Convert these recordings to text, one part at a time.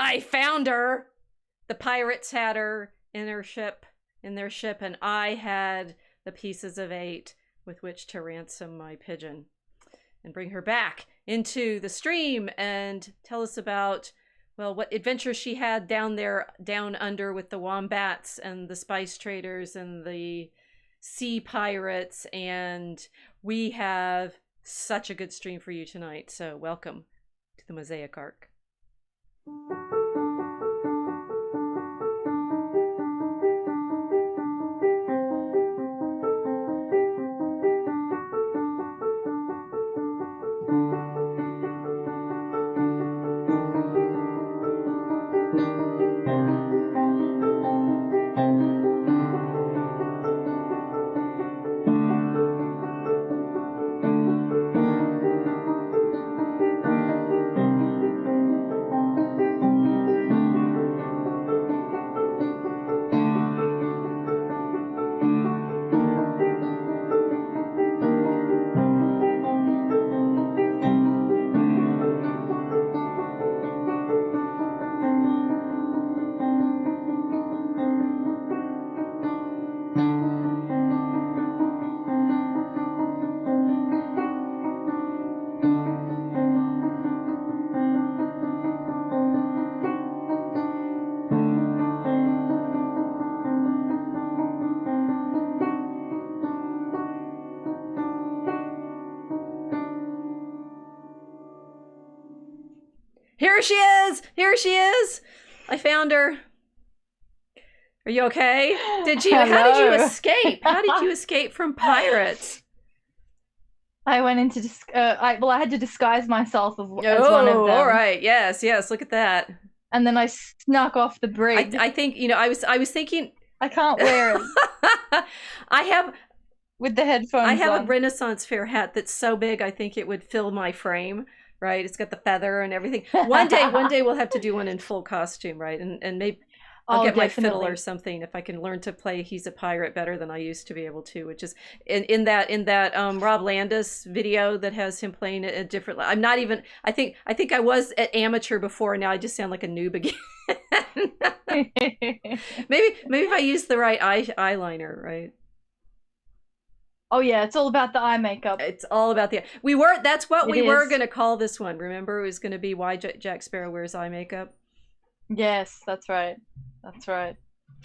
I found her. The pirates had her in their ship, and I had the pieces of 8 with which to ransom my pigeon and bring her back into the stream and tell us about, well, what adventures she had down there, down under with the wombats and the spice traders and the sea pirates. And we have such a good stream for you tonight. So welcome to the Mosaic Arc. Here she is! Here she is! I found her. Are you okay? How did you escape? How did you escape from pirates? I went into I had to disguise myself as one of them. All right. Yes, look at that. And then I snuck off the bridge. I think, I was thinking I can't wear it. I have with the headphones. I have on. a Renaissance fair hat that's so big I think it would fill my frame. Right, it's got the feather and everything. One day we'll have to do one in full costume, right? And maybe I'll get my fiddle or something if I can learn to play He's a Pirate better than I used to be able to. Which is in that Rob Landis video that has him playing a different. I'm not even. I think I was an amateur before. Now I just sound like a noob again. maybe if I use the right eyeliner, right? Oh yeah, it's all about the eye makeup. It's all about that's what we were going to call this one. Remember, it was going to be why Jack Sparrow wears eye makeup. Yes, that's right.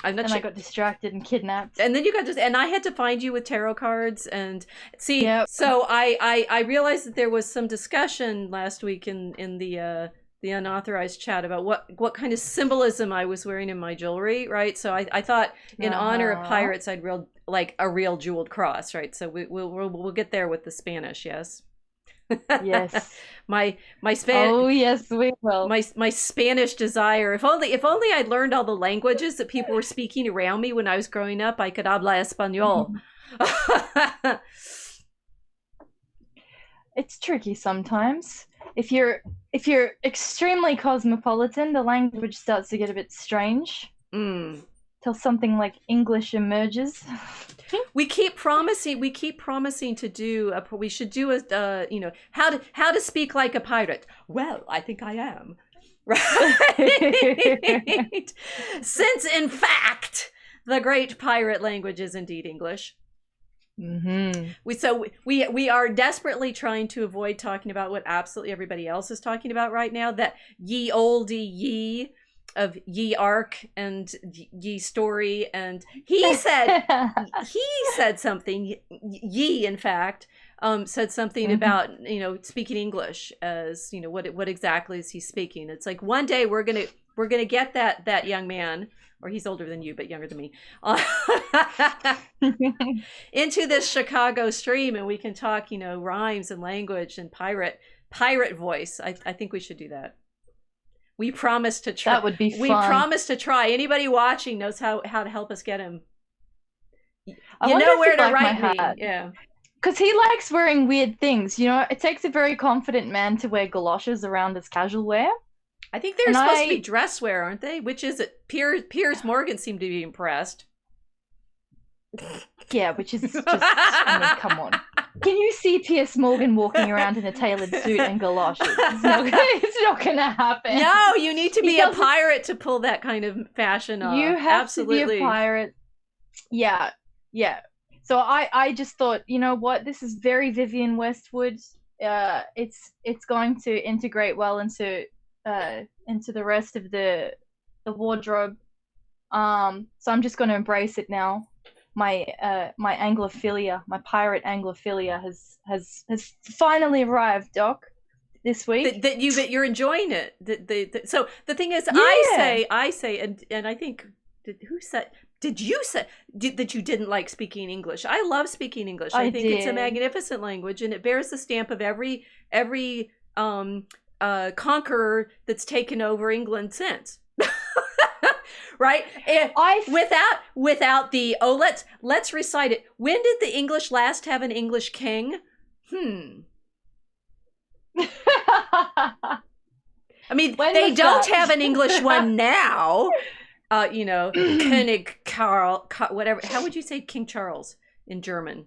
I got distracted and kidnapped. And then and I had to find you with tarot cards and see. Yep. So I realized that there was some discussion last week in the unauthorized chat about what kind of symbolism I was wearing in my jewelry, right? So I thought in honor of pirates, I'd like a real jeweled cross, right? So we'll get there with the Spanish, yes. Yes. my Spanish. Oh yes, we will. My Spanish desire. If only I'd learned all the languages that people were speaking around me when I was growing up, I could habla español. It's tricky sometimes. If you're extremely cosmopolitan, the language starts to get a bit strange. Till something like English emerges. We keep promising to do. We should do a how to speak like a pirate. Well, I think I am. Right. Since in fact the great pirate language is indeed English. Mm-hmm. We are desperately trying to avoid talking about what absolutely everybody else is talking about right now. That ye olde ye of ye arc and ye story, and he said something. Ye in fact said something about speaking English as what exactly is he speaking. It's like one day we're gonna get that young man, or he's older than you but younger than me, into this Chicago stream, and we can talk rhymes and language and pirate voice. I think we should do that. We promise to try. That would be fun. We promise to try. Anybody watching knows how to help us get him. You know where to write me. Yeah. Because he likes wearing weird things. It takes a very confident man to wear galoshes around as casual wear. I think they're supposed to be dress wear, aren't they? Which is it? Piers Morgan seemed to be impressed. Yeah, which is just, I mean, come on. Can you see Piers Morgan walking around in a tailored suit and galoshes? It's not gonna happen. No, you need to be a pirate to pull that kind of fashion off. You have Absolutely. to be a pirate. Yeah. So I just thought, you know what, this is very Vivienne Westwood. It's going to integrate well into the rest of the wardrobe. So I'm just going to embrace it now. My Anglophilia, my pirate Anglophilia has finally arrived, Doc, this week. That you're enjoying it. So the thing is, Yeah. I say, and I think, did you say that you didn't like speaking English? I love speaking English. I think it's a magnificent language, and it bears the stamp of every conqueror that's taken over England since. Right? And without the let's recite it. When did the English last have an English king? I mean, they don't have an English one now. König Karl, whatever. How would you say King Charles in German?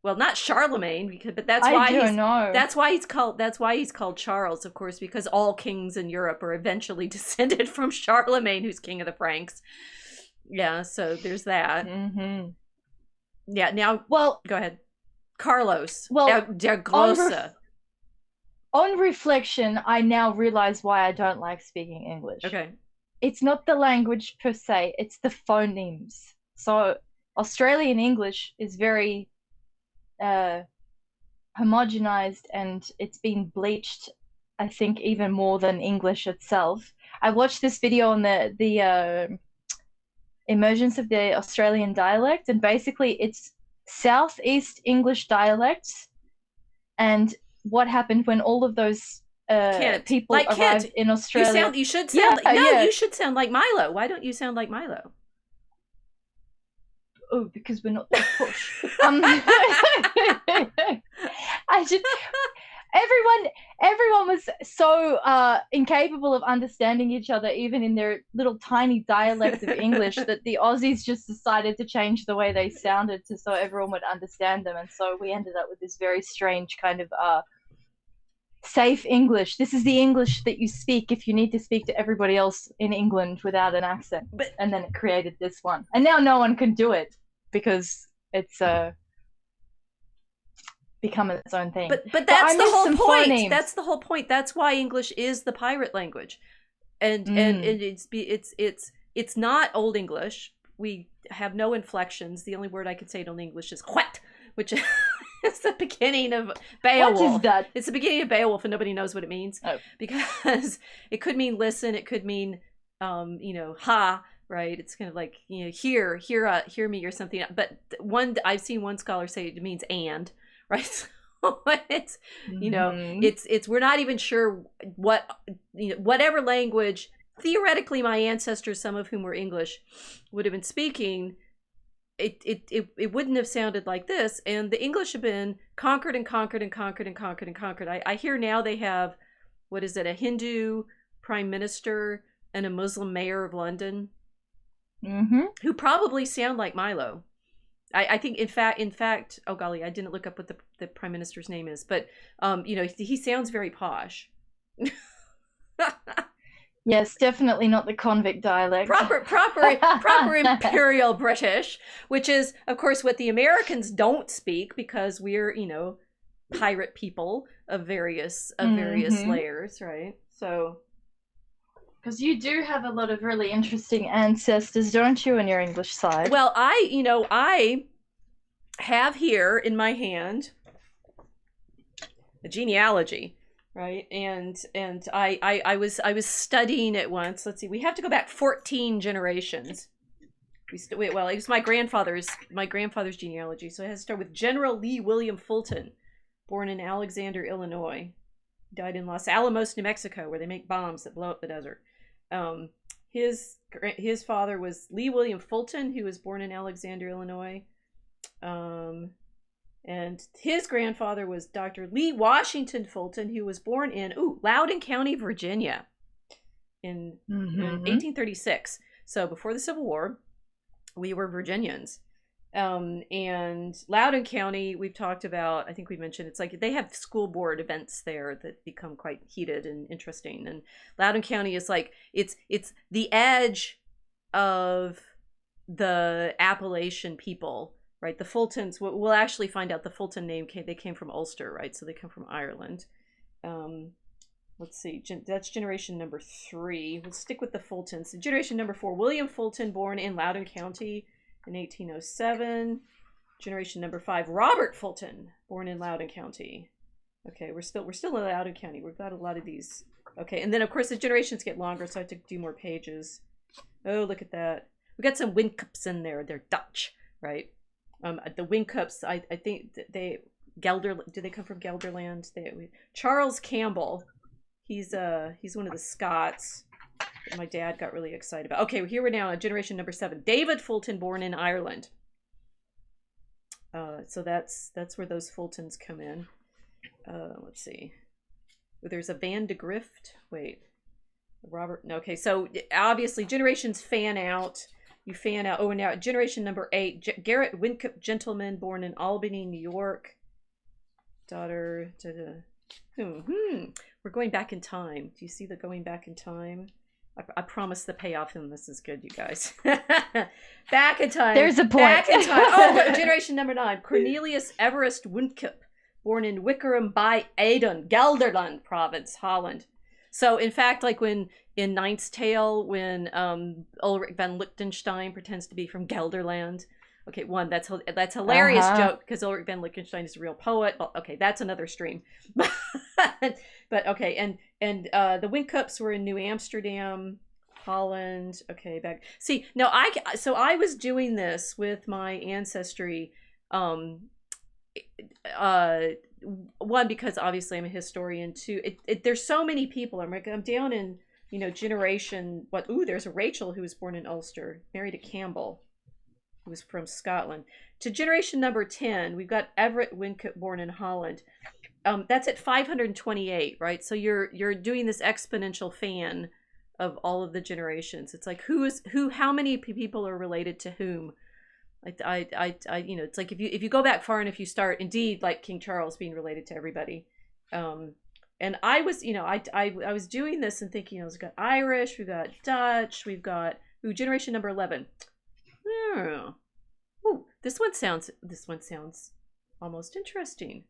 Well, not Charlemagne, but that's why he's called Charles, of course, because all kings in Europe are eventually descended from Charlemagne, who's king of the Franks. Yeah, so there's that. Mm-hmm. Yeah. Now, go ahead, Carlos. Der Grosse. On reflection, I now realize why I don't like speaking English. Okay. It's not the language per se, it's the phonemes. So Australian English is very homogenized, and it's been bleached, I think, even more than English itself. I watched this video on the emergence of the Australian dialect, and basically it's Southeast English dialects, and what happened when all of those people arrived in Australia. You should sound like Milo. Why don't you sound like Milo? Oh, because we're not that posh. Everyone was so incapable of understanding each other, even in their little tiny dialect of English, that the Aussies just decided to change the way they sounded so everyone would understand them. And so we ended up with this very strange kind of safe English. This is the English that you speak if you need to speak to everybody else in England without an accent. And then it created this one. And now no one can do it because it's become its own thing. But that's the whole point. Phonemes. That's the whole point. That's why English is the pirate language. And it's not Old English. We have no inflections. The only word I can say in Old English is "quet," which is the beginning of Beowulf. What is that? It's the beginning of Beowulf, and nobody knows what it means. Oh. Because it could mean listen. It could mean, ha. Right? It's kind of like, hear me or something. But I've seen one scholar say it means and, right? So it's, it's we're not even sure what, whatever language theoretically my ancestors, some of whom were English, would have been speaking. It wouldn't have sounded like this. And the English have been conquered and conquered and conquered and conquered and conquered. I hear now they have, a Hindu prime minister and a Muslim mayor of London. Mm-hmm. Who probably sound like Milo. I think in fact, oh golly, I didn't look up what the prime minister's name is, but he sounds very posh. Yes, definitely not the convict dialect. Proper imperial British, which is of course what the Americans don't speak because we're, pirate people of various layers, right? So because you do have a lot of really interesting ancestors, don't you, on your English side? Well, I have here in my hand a genealogy, right? And I was studying it once. Let's see, we have to go back 14 generations. It was my grandfather's genealogy. So it has to start with General Lee William Fulton, born in Alexander, Illinois. Died in Los Alamos, New Mexico, where they make bombs that blow up the desert. His father was Lee William Fulton, who was born in Alexander, Illinois. And his grandfather was Dr. Lee Washington Fulton, who was born in Loudoun County, Virginia, in 1836. So before the Civil War, we were Virginians. And Loudoun County, we've talked about, I think we mentioned, it's like they have school board events there that become quite heated and interesting. And Loudoun County is like, it's the edge of the Appalachian people, right? The Fultons, we'll actually find out the Fulton name they came from Ulster, right? So they come from Ireland. Let's see, that's generation number 3. We'll stick with the Fultons. Generation number 4, William Fulton, born in Loudoun County in 1807. Generation number 5, Robert Fulton, born in Loudoun County. Okay, we're still in Loudoun County. We've got a lot of these. Okay, and then of course the generations get longer, so I have to do more pages. Oh, look at that. We got some Wincups in there. They're Dutch, right? The Wincups, I think they do they come from Gelderland? Charles Campbell. He's one of the Scots that my dad got really excited about. Okay, here we're now on generation number 7. David Fulton, born in Ireland. So that's where those Fultons come in. Let's see. There's a Van de Grift. Wait. Robert. No, okay, so obviously generations fan out. You fan out. Oh, and now generation number 8. Garrett Wincup, gentleman, born in Albany, New York. Daughter to... We're going back in time. Do you see the going back in time? I promise the payoff in this is good, you guys. Back in time. There's a point. Back in time. Oh, generation number 9. Cornelius Everest Wincup, born in Wickerham by Aden, Gelderland province, Holland. So, in fact, like when in Ninth's Tale, when Ulrich von Liechtenstein pretends to be from Gelderland. Okay, that's hilarious joke because Ulrich von Liechtenstein is a real poet. Well, okay, that's another stream. But okay, and the Wincups were in New Amsterdam, Holland. Okay, back. See, now I was doing this with my ancestry. One, because obviously I'm a historian. 2, there's so many people. I'm down in generation. There's a Rachel who was born in Ulster, married a Campbell, who was from Scotland. To generation number 10, we've got Everett Wincup, born in Holland. That's at 528, right? So you're doing this exponential fan of all of the generations. It's like how many people are related to whom? I it's like if you go back far enough, you start indeed like King Charles being related to everybody. And I was, I was doing this and thinking, we've got Irish, we've got Dutch, we've got generation number 11. Oh, this one sounds almost interesting.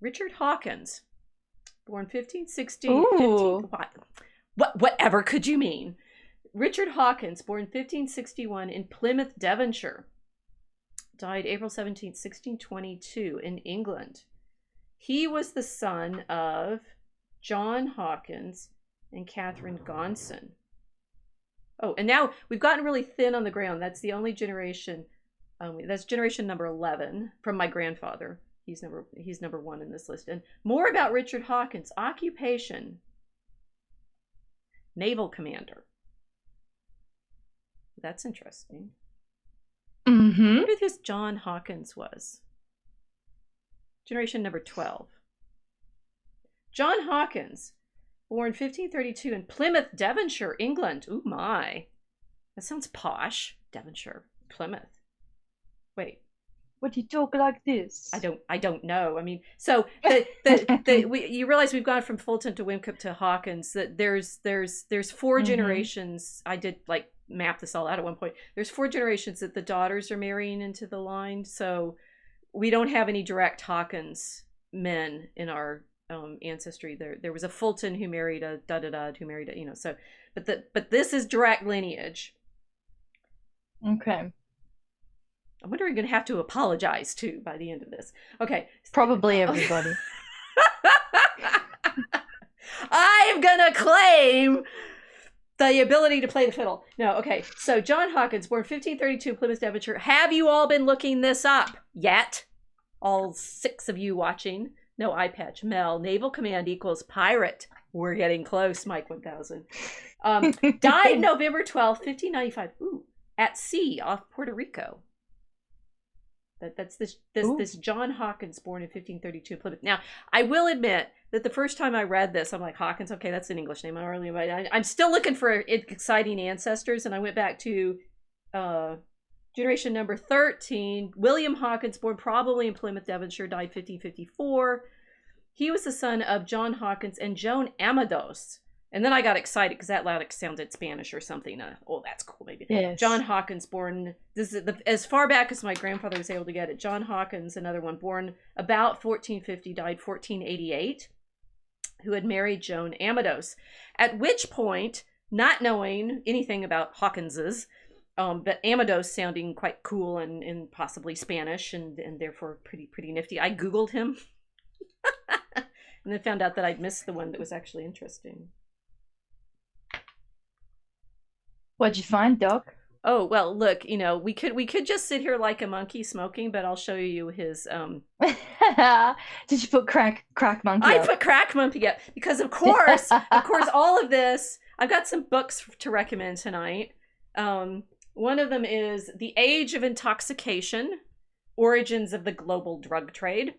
Richard Hawkins, born 1560. Whatever could you mean? Richard Hawkins, born 1561 in Plymouth, Devonshire. Died April 17, 1622 in England. He was the son of John Hawkins and Catherine Gonson. Oh, and now we've gotten really thin on the ground. That's the only generation. That's generation number 11 from my grandfather. He's number 1 in this list. And more about Richard Hawkins' occupation: naval commander. That's interesting. Mm-hmm. Who this John Hawkins was? Generation number 12. John Hawkins, born 1532 in Plymouth, Devonshire, England. Ooh my. That sounds posh. Devonshire, Plymouth. Wait. Would you talk like this? I don't know. I mean, so you realize we've gone from Fulton to Wincup to Hawkins. That there's 4 generations. I did map this all out at one point. There's 4 generations that the daughters are marrying into the line. So we don't have any direct Hawkins men in our ancestry. There was a Fulton who married a who married a so, but this is direct lineage. Okay. I wonder you're going to have to apologize too by the end of this. Okay. Probably everybody. I'm going to claim the ability to play the fiddle. No, okay. So John Hawkins, born 1532, Plymouth, Devonshire. Have you all been looking this up yet? All 6 of you watching. No eye patch. Mel, naval command equals pirate. We're getting close, Mike 1000. Died November 12th, 1595. Ooh, at sea off Puerto Rico. That's this John Hawkins, born in 1532, Plymouth. Now, I will admit that the first time I read this, I'm like, Hawkins, okay, that's an English name. I'm still looking for exciting ancestors, and I went back to Generation number 13, William Hawkins, born probably in Plymouth, Devonshire, died 1554. He was the son of John Hawkins and Joan Amados. And then I got excited because that loud sounded Spanish or something. Oh, that's cool, maybe. Yes. John Hawkins, born, this is as far back as my grandfather was able to get it. John Hawkins, another one, born about 1450, died 1488, who had married Joan Amados. At which point, not knowing anything about Hawkinses, but Amados sounding quite cool and possibly Spanish and therefore pretty nifty, I Googled him. And then found out that I'd missed the one that was actually interesting. What'd you find, Doc? Oh, well, look, you know, we could just sit here like a monkey smoking, but I'll show you his Did you put crack monkey I up? put crack monkey up because of course, all of this, I've got some books to recommend tonight. One of them is The Age of Intoxication, Origins of the Global Drug Trade.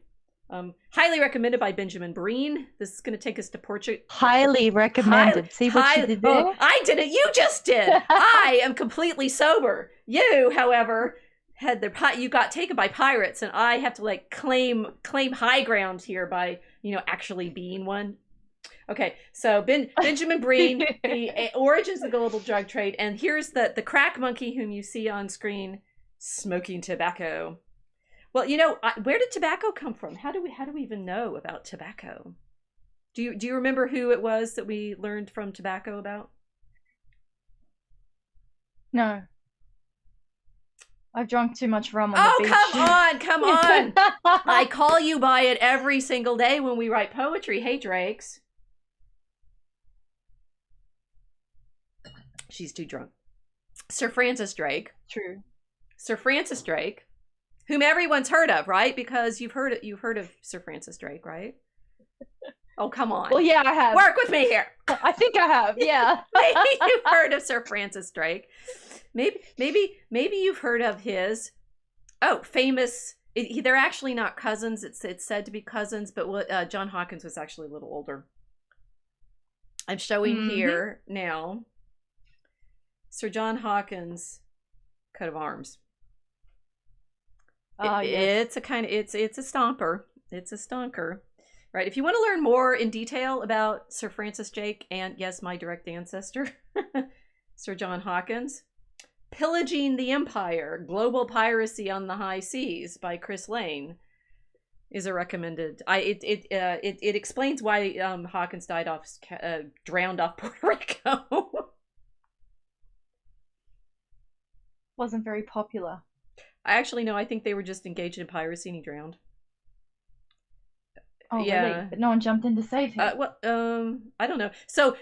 Highly recommended by Benjamin Breen. This is going to take us to Portugal. Highly recommended. See what you did there? Oh, I did it. You just did. I am completely sober. You, however, had you got taken by pirates, and I have to like claim high ground here by actually being one. Okay, so Benjamin Breen, The Origins of the Global Drug Trade, and here's the crack monkey whom you see on screen smoking tobacco. Well, where did tobacco come from? How do we even know about tobacco? Do you remember who it was that we learned from tobacco about? No. I've drunk too much rum on the beach. Oh, come on. I call you by it every single day when we write poetry. Hey, Drakes. She's too drunk. Sir Francis Drake. True. Sir Francis Drake, whom everyone's heard of, right? Because you've heard of Sir Francis Drake, right? Oh, come on. Well, yeah, I have. Work with me here. I think I have, yeah. Maybe you've heard of Sir Francis Drake. Maybe you've heard of his famous. They're actually not cousins. It's said to be cousins, but John Hawkins was actually a little older. I'm showing here now Sir John Hawkins' coat of arms. Yes. It's a stomper. It's a stonker. Right. If you want to learn more in detail about Sir Francis Drake and, yes, my direct ancestor, Sir John Hawkins, Pillaging the Empire, Global Piracy on the High Seas by Chris Lane is a recommended. It explains why Hawkins died drowned off Puerto Rico. Wasn't very popular. I think they were just engaged in piracy and he drowned. Oh, yeah. Really? But no one jumped in to save him. I don't know. So,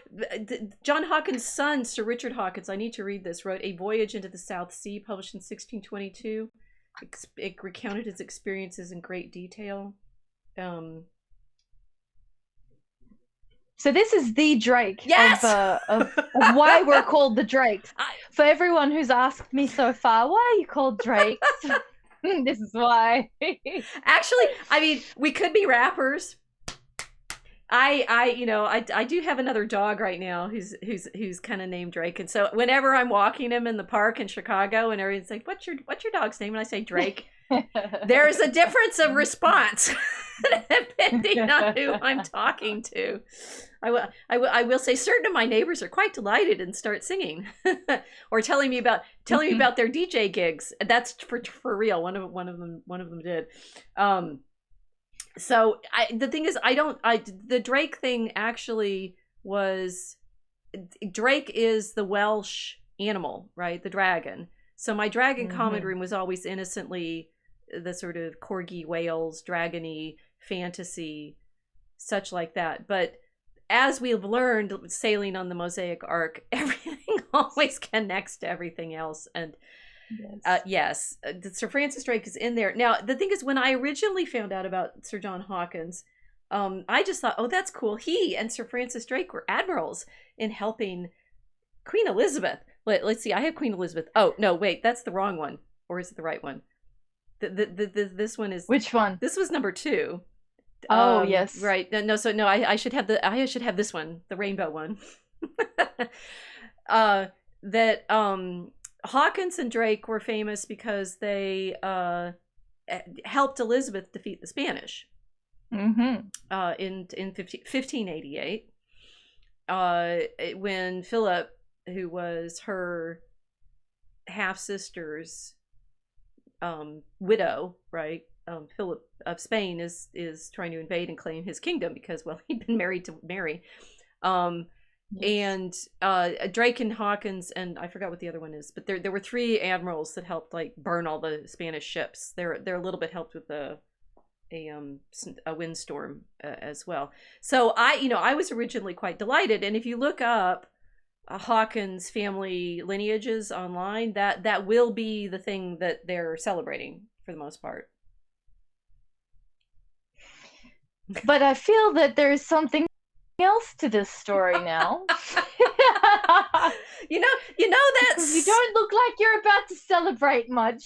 John Hawkins' son, Sir Richard Hawkins, I need to read this, wrote A Voyage into the South Sea, published in 1622. It recounted his experiences in great detail. So this is the Drake yes! of why we're called the Drakes. For everyone who's asked me so far, why are you called Drakes? This is why. Actually, I mean, we could be rappers. I do have another dog right now who's kind of named Drake, and so whenever I'm walking him in the park in Chicago, and everyone's like, "What's your dog's name?" and I say Drake, there's a difference of response depending on who I'm talking to. I will say certain of my neighbors are quite delighted and start singing or telling me about their DJ gigs. That's for real. One of them did. So the thing is, the Drake thing actually was, Drake is the Welsh animal, right? The dragon. So my dragon common room was always innocently the sort of corgi, Wales, dragony fantasy, such like that. But as we've learned sailing on the Mosaic Ark, everything always connects to everything else. And yes, Sir Francis Drake is in there. Now, the thing is, when I originally found out about Sir John Hawkins, I just thought, oh, that's cool. He and Sir Francis Drake were admirals in helping Queen Elizabeth. Let's see, I have Queen Elizabeth. Oh, no, wait, that's the wrong one. Or is it the right one? This one is... Which one? This was number 2. Oh, yes. Right. No, so no, I should have this one, the rainbow one. Hawkins and Drake were famous because they helped Elizabeth defeat the Spanish in 1588. When Philip, who was her half sister's widow, right? Philip of Spain is trying to invade and claim his kingdom because, well, he'd been married to Mary. Yes. And Drake and Hawkins, and I forgot what the other one is, but there were 3 admirals that helped like burn all the Spanish ships. They're a little bit helped with a windstorm as well. So I was originally quite delighted, and if you look up Hawkins family lineages online, that will be the thing that they're celebrating for the most part. But I feel that there is something else to this story now. you know that you don't look like you're about to celebrate much.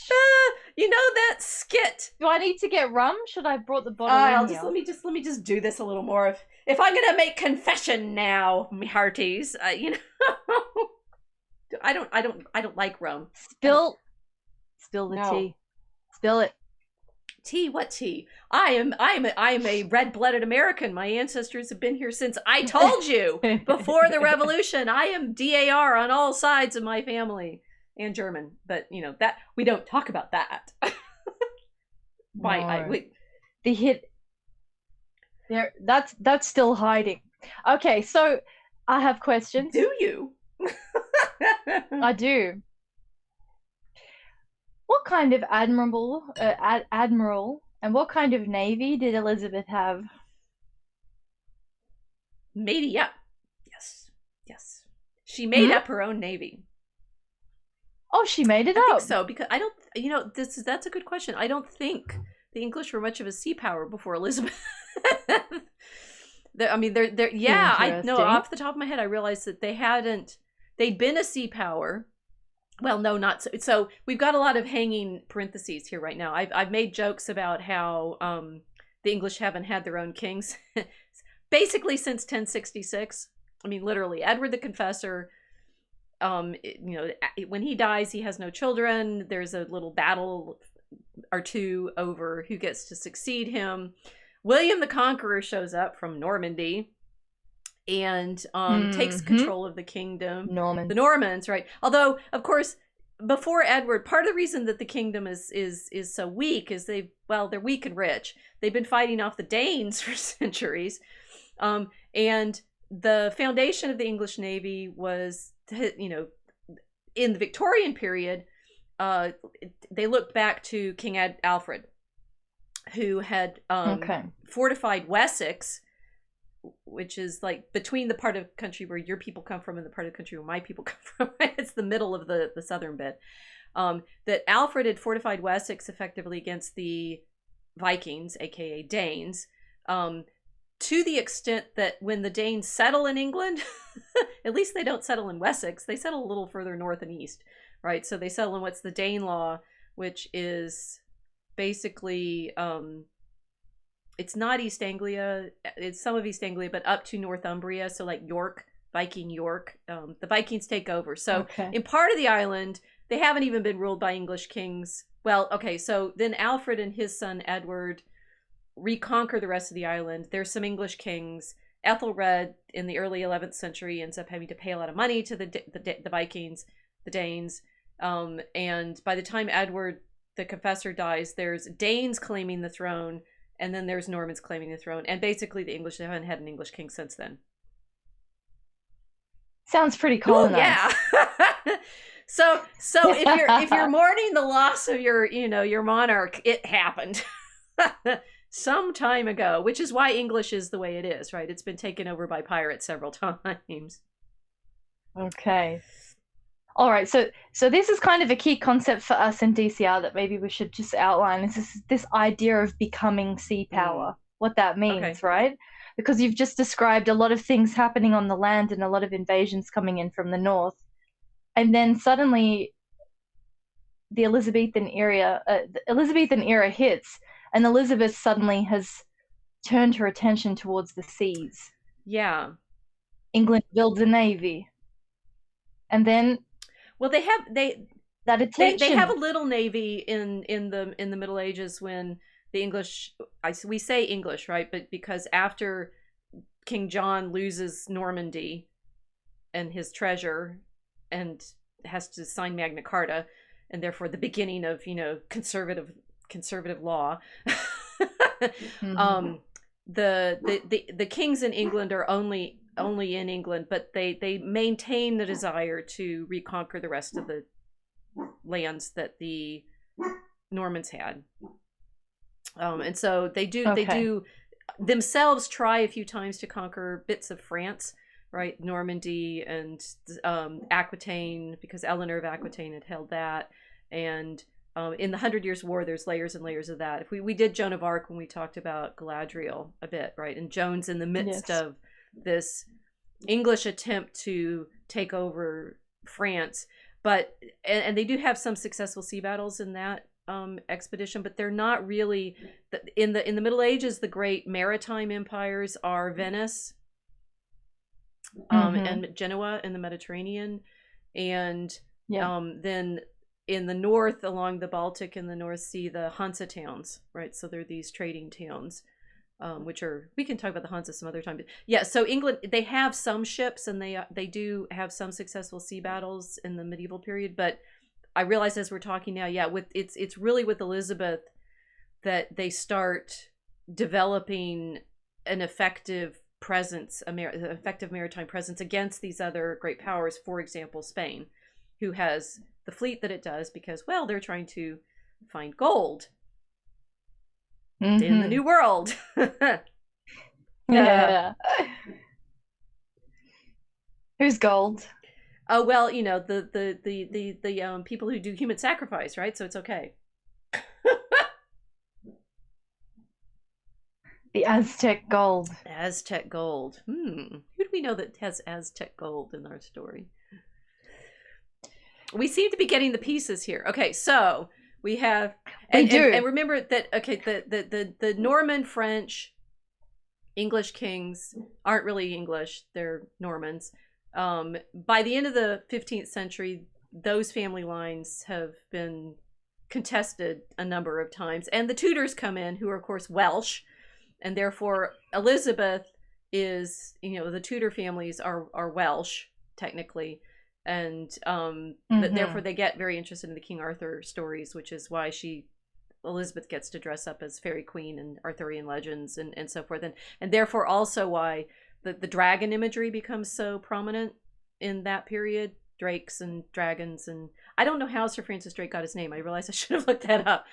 You know that skit. Do I need to get rum? Should I have brought the bottle? Let me just do this a little more. If I'm gonna make confession now, me hearties, I don't like rum. Spill the tea. Spill it. Tea? What tea? I am a red-blooded American. My ancestors have been here since I told you before the revolution. I am DAR on all sides of my family, and German. But that we don't talk about that. The hit there. That's still hiding. Okay, so I have questions. Do you? I do. What kind of admiral and what kind of navy did Elizabeth have? Made up. Yes. She made up her own navy. Oh, she made it up. I think so, because I don't. That's a good question. I don't think the English were much of a sea power before Elizabeth. They're yeah. I know off the top of my head, I realized that they'd been a sea power. Well, no, not so. So we've got a lot of hanging parentheses here right now. I've made jokes about how the English haven't had their own kings basically since 1066. I mean, literally, Edward the Confessor. When he dies, he has no children. There's a little battle or two over who gets to succeed him. William the Conqueror shows up from Normandy and takes control of the kingdom. The Normans, right? Although, of course, before Edward, part of the reason that the kingdom is so weak is they're weak and rich. They've been fighting off the Danes for centuries, and the foundation of the English Navy was, in the Victorian period, they looked back to King Alfred, who had fortified Wessex, which is like between the part of the country where your people come from and the part of the country where my people come from. It's the middle of the southern bit. That Alfred had fortified Wessex effectively against the Vikings, aka Danes, to the extent that when the Danes settle in England, at least they don't settle in Wessex, they settle a little further north and east, right? So they settle in what's the Danelaw, which is basically it's not East Anglia, it's some of East Anglia, but up to Northumbria, so like York, Viking York. The Vikings take over. So in part of the island, they haven't even been ruled by English kings. Well, okay, so then Alfred and his son Edward reconquer the rest of the island. There's some English kings. Ethelred in the early 11th century ends up having to pay a lot of money to the Vikings, the Danes. And by the time Edward the Confessor dies, there's Danes claiming the throne, and then there's Normans claiming the throne, and basically the English haven't had an English king since then. Sounds pretty colonized. Yeah. So if you're mourning the loss of your monarch, it happened some time ago, which is why English is the way it is, right? It's been taken over by pirates several times. Okay. All right, so this is kind of a key concept for us in DCR that maybe we should just outline. Is this idea of becoming sea power, what that means, right? Because you've just described a lot of things happening on the land and a lot of invasions coming in from the north. And then suddenly the Elizabethan era hits, and Elizabeth suddenly has turned her attention towards the seas. Yeah. England builds a navy. And then... Well, that attention. They have a little navy in the Middle Ages when the English, we say English, right? But because after King John loses Normandy and his treasure and has to sign Magna Carta, and therefore the beginning of, you know, conservative law. Mhm. The kings in England are only in England, but they maintain the desire to reconquer the rest of the lands that the Normans had. And so they do themselves try a few times to conquer bits of France, right? Normandy and Aquitaine, because Eleanor of Aquitaine had held that. And in the 100 Years' War, there's layers and layers of that. If we did Joan of Arc when we talked about Galadriel a bit, right? And Joan's in the midst of this English attempt to take over France, but and they do have some successful sea battles in that expedition, but they're not really in the Middle Ages. The great maritime empires are Venice and Genoa in the Mediterranean, and then in the north along the Baltic and the North Sea, the Hansa towns, right? So they're these trading towns, which are, we can talk about the Hansa some other time. But yeah, so England, they have some ships and they do have some successful sea battles in the medieval period. But I realize as we're talking now, it's really with Elizabeth that they start developing an effective presence, effective maritime presence against these other great powers. For example, Spain, who has the fleet that it does because, well, they're trying to find gold in the New World. Yeah. Who's gold? Oh, well, you know, the people who do human sacrifice, right? So it's okay. The Aztec gold. Aztec gold. Who do we know that has Aztec gold in our story? We seem to be getting the pieces here. Okay, so we have, and remember that, okay, the Norman, French, English kings aren't really English, they're Normans. By the end of the 15th century, those family lines have been contested a number of times, and the Tudors come in, who are of course Welsh, and therefore Elizabeth is, you know, the Tudor families are Welsh technically. And therefore they get very interested in the King Arthur stories, which is why Elizabeth gets to dress up as Fairy Queen and Arthurian legends and so forth. And therefore also why the dragon imagery becomes so prominent in that period. Drakes and dragons. And I don't know how Sir Francis Drake got his name. I realize I should have looked that up.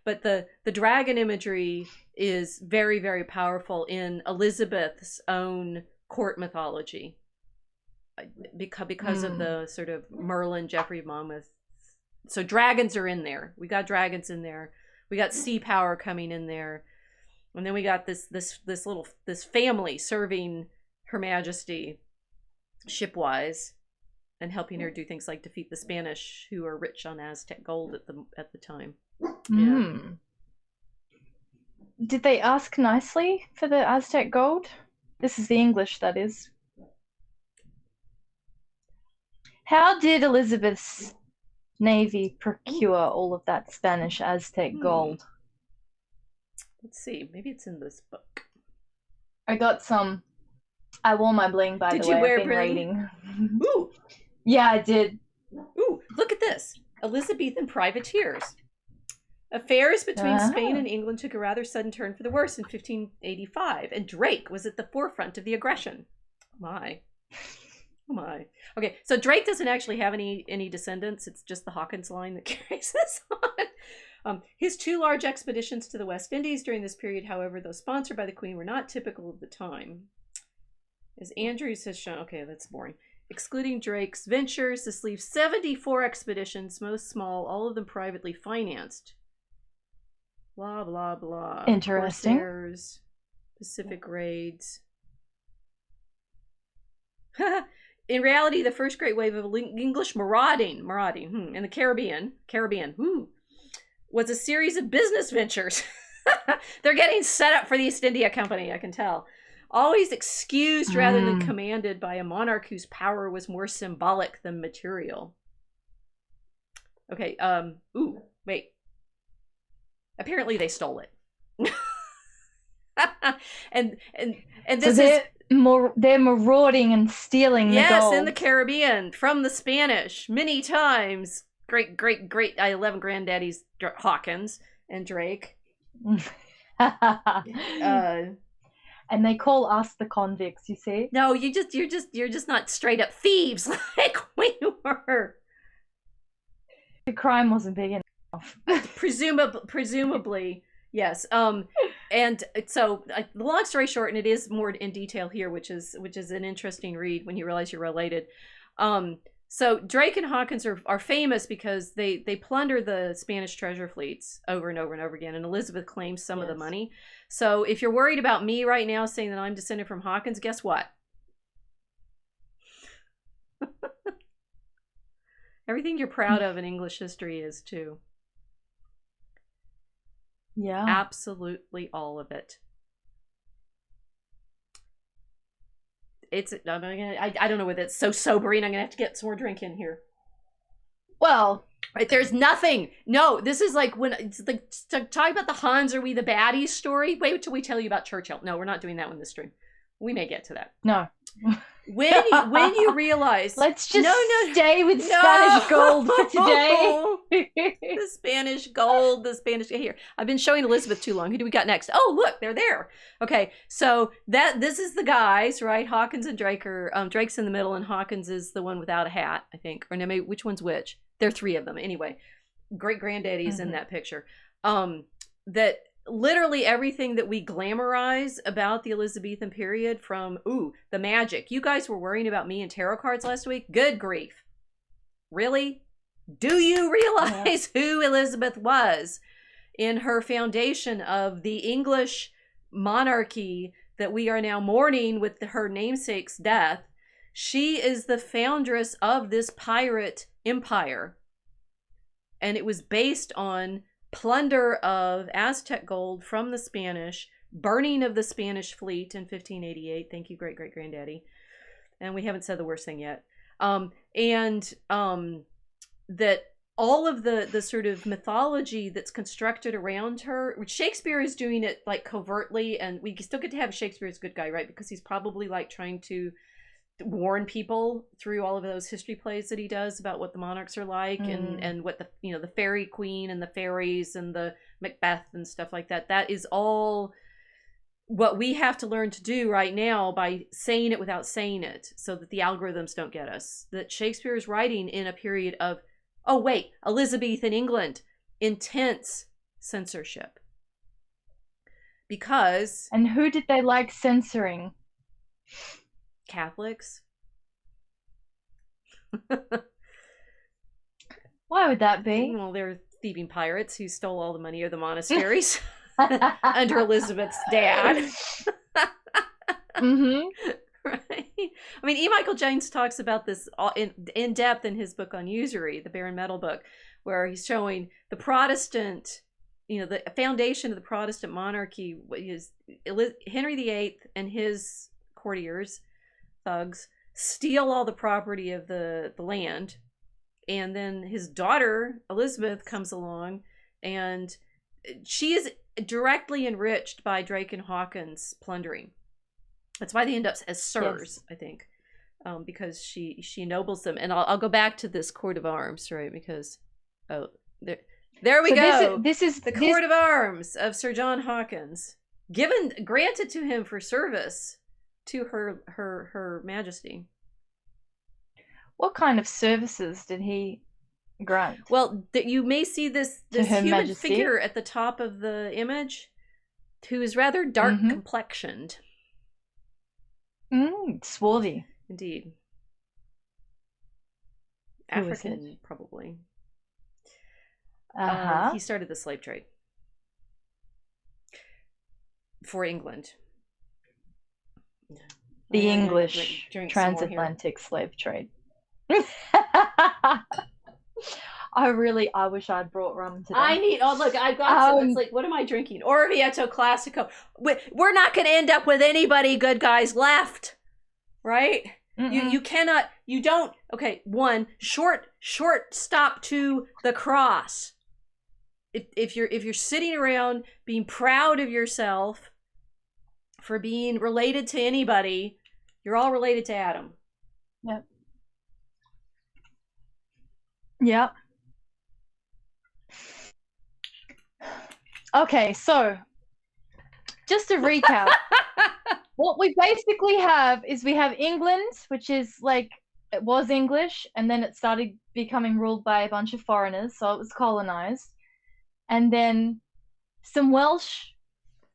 But the dragon imagery is very, very powerful in Elizabeth's own court mythology. Because of the sort of Merlin, Geoffrey of Monmouth. So dragons are in there. We got dragons in there. We got sea power coming in there. And then we got this family serving Her Majesty shipwise and helping her do things like defeat the Spanish, who are rich on Aztec gold at the time. Yeah. Did they ask nicely for the Aztec gold? This is the English, that is. How did Elizabeth's navy procure all of that Spanish Aztec gold? Let's see. Maybe it's in this book. I got some. I wore my bling, by the way. Did you wear I've been reading. Ooh. Yeah, I did. Ooh, look at this. Elizabethan privateers. Affairs between Spain and England took a rather sudden turn for the worse in 1585, and Drake was at the forefront of the aggression. Oh my. Okay, so Drake doesn't actually have any descendants. It's just the Hawkins line that carries this on. His two large expeditions to the West Indies during this period, however, though sponsored by the Queen, were not typical of the time. As Andrews has shown, okay, that's boring. Excluding Drake's ventures, this leaves 74 expeditions, most small, all of them privately financed. Blah, blah, blah. Interesting. Corsairs, Pacific raids. In reality, the first great wave of English marauding in the Caribbean, was a series of business ventures. They're getting set up for the East India Company, I can tell. Always excused rather than commanded by a monarch whose power was more symbolic than material. Okay. Ooh, wait. Apparently they stole it. and this so they're marauding and stealing the gold. Yes, in the Caribbean from the Spanish many times. Great 11 granddaddies Hawkins and Drake. And they call us the convicts, you see? No, you're just not straight up thieves like we were. The crime wasn't big enough. Presumably, yes. And so the long story short, and it is more in detail here, which is an interesting read when you realize you're related. So Drake and Hawkins are famous because they plunder the Spanish treasure fleets over and over and over again, and Elizabeth claims some of the money. So if you're worried about me right now saying that I'm descended from Hawkins, guess what? Everything you're proud of in English history is too. Yeah. Absolutely all of it. I don't know whether it's so sobering. I'm gonna have to get some more drink in here. Well, right, there's nothing. No, this is like when it's like talk about the Hans are we the baddies story. Wait till we tell you about Churchill. No, we're not doing that one this stream. We may get to that. No. When you realize, let's just stay with Spanish gold for today. The Spanish gold, here. I've been showing Elizabeth too long. Who do we got next? Oh, look, they're there. Okay, so this is the guys, right? Hawkins and Drake are Drake's in the middle, and Hawkins is the one without a hat, I think. Or no, maybe which one's which? There are three of them. Anyway, great granddaddy's in that picture. That literally everything that we glamorize about the Elizabethan period, from the magic. You guys were worrying about me and tarot cards last week. Good grief. Really? Do you realize who Elizabeth was in her foundation of the English monarchy that we are now mourning with her namesake's death? She is the foundress of this pirate empire. And it was based on plunder of Aztec gold from the Spanish, burning of the Spanish fleet in 1588. Thank you, great-great-granddaddy. And we haven't said the worst thing yet. That all of the sort of mythology that's constructed around her, which Shakespeare is doing it like covertly, and we still get to have Shakespeare as a good guy, right? Because he's probably like trying to warn people through all of those history plays that he does about what the monarchs are like, and what the fairy queen and the fairies and the Macbeth and stuff like that. That is all what we have to learn to do right now by saying it without saying it, so that the algorithms don't get us. That Shakespeare is writing in a period of, Elizabethan England, intense censorship. Because... And who did they like censoring? Catholics. Why would that be? Well, they're thieving pirates who stole all the money of the monasteries under Elizabeth's dad. Right? I mean, E. Michael James talks about this in depth in his book on usury, the Baron Metal book, where he's showing the Protestant, the foundation of the Protestant monarchy is Henry VIII and his courtiers, thugs, steal all the property of the land, and then his daughter Elizabeth comes along, and she is directly enriched by Drake and Hawkins plundering. That's why they end up as sirs, I think, because she ennobles them. And I'll go back to this coat of arms, right? Because there we go. This is the coat of arms of Sir John Hawkins, granted to him for service to her Majesty. What kind of services did he grant? Well, you may see this human Majesty figure at the top of the image, who is rather dark complexioned. Swarthy. Indeed. African, probably. He started the slave trade for England. The English transatlantic slave trade. I wish I'd brought rum today. I've got some. It's like, what am I drinking? Orvieto Classico. We're not going to end up with anybody good guys left, right? You cannot, you don't, okay, one, short stop to the cross. If you're sitting around being proud of yourself for being related to anybody, you're all related to Adam. Yep. Yep. Okay, so just to recap, what we basically have is we have England, which is like, it was English, and then it started becoming ruled by a bunch of foreigners, so it was colonized. And then some Welsh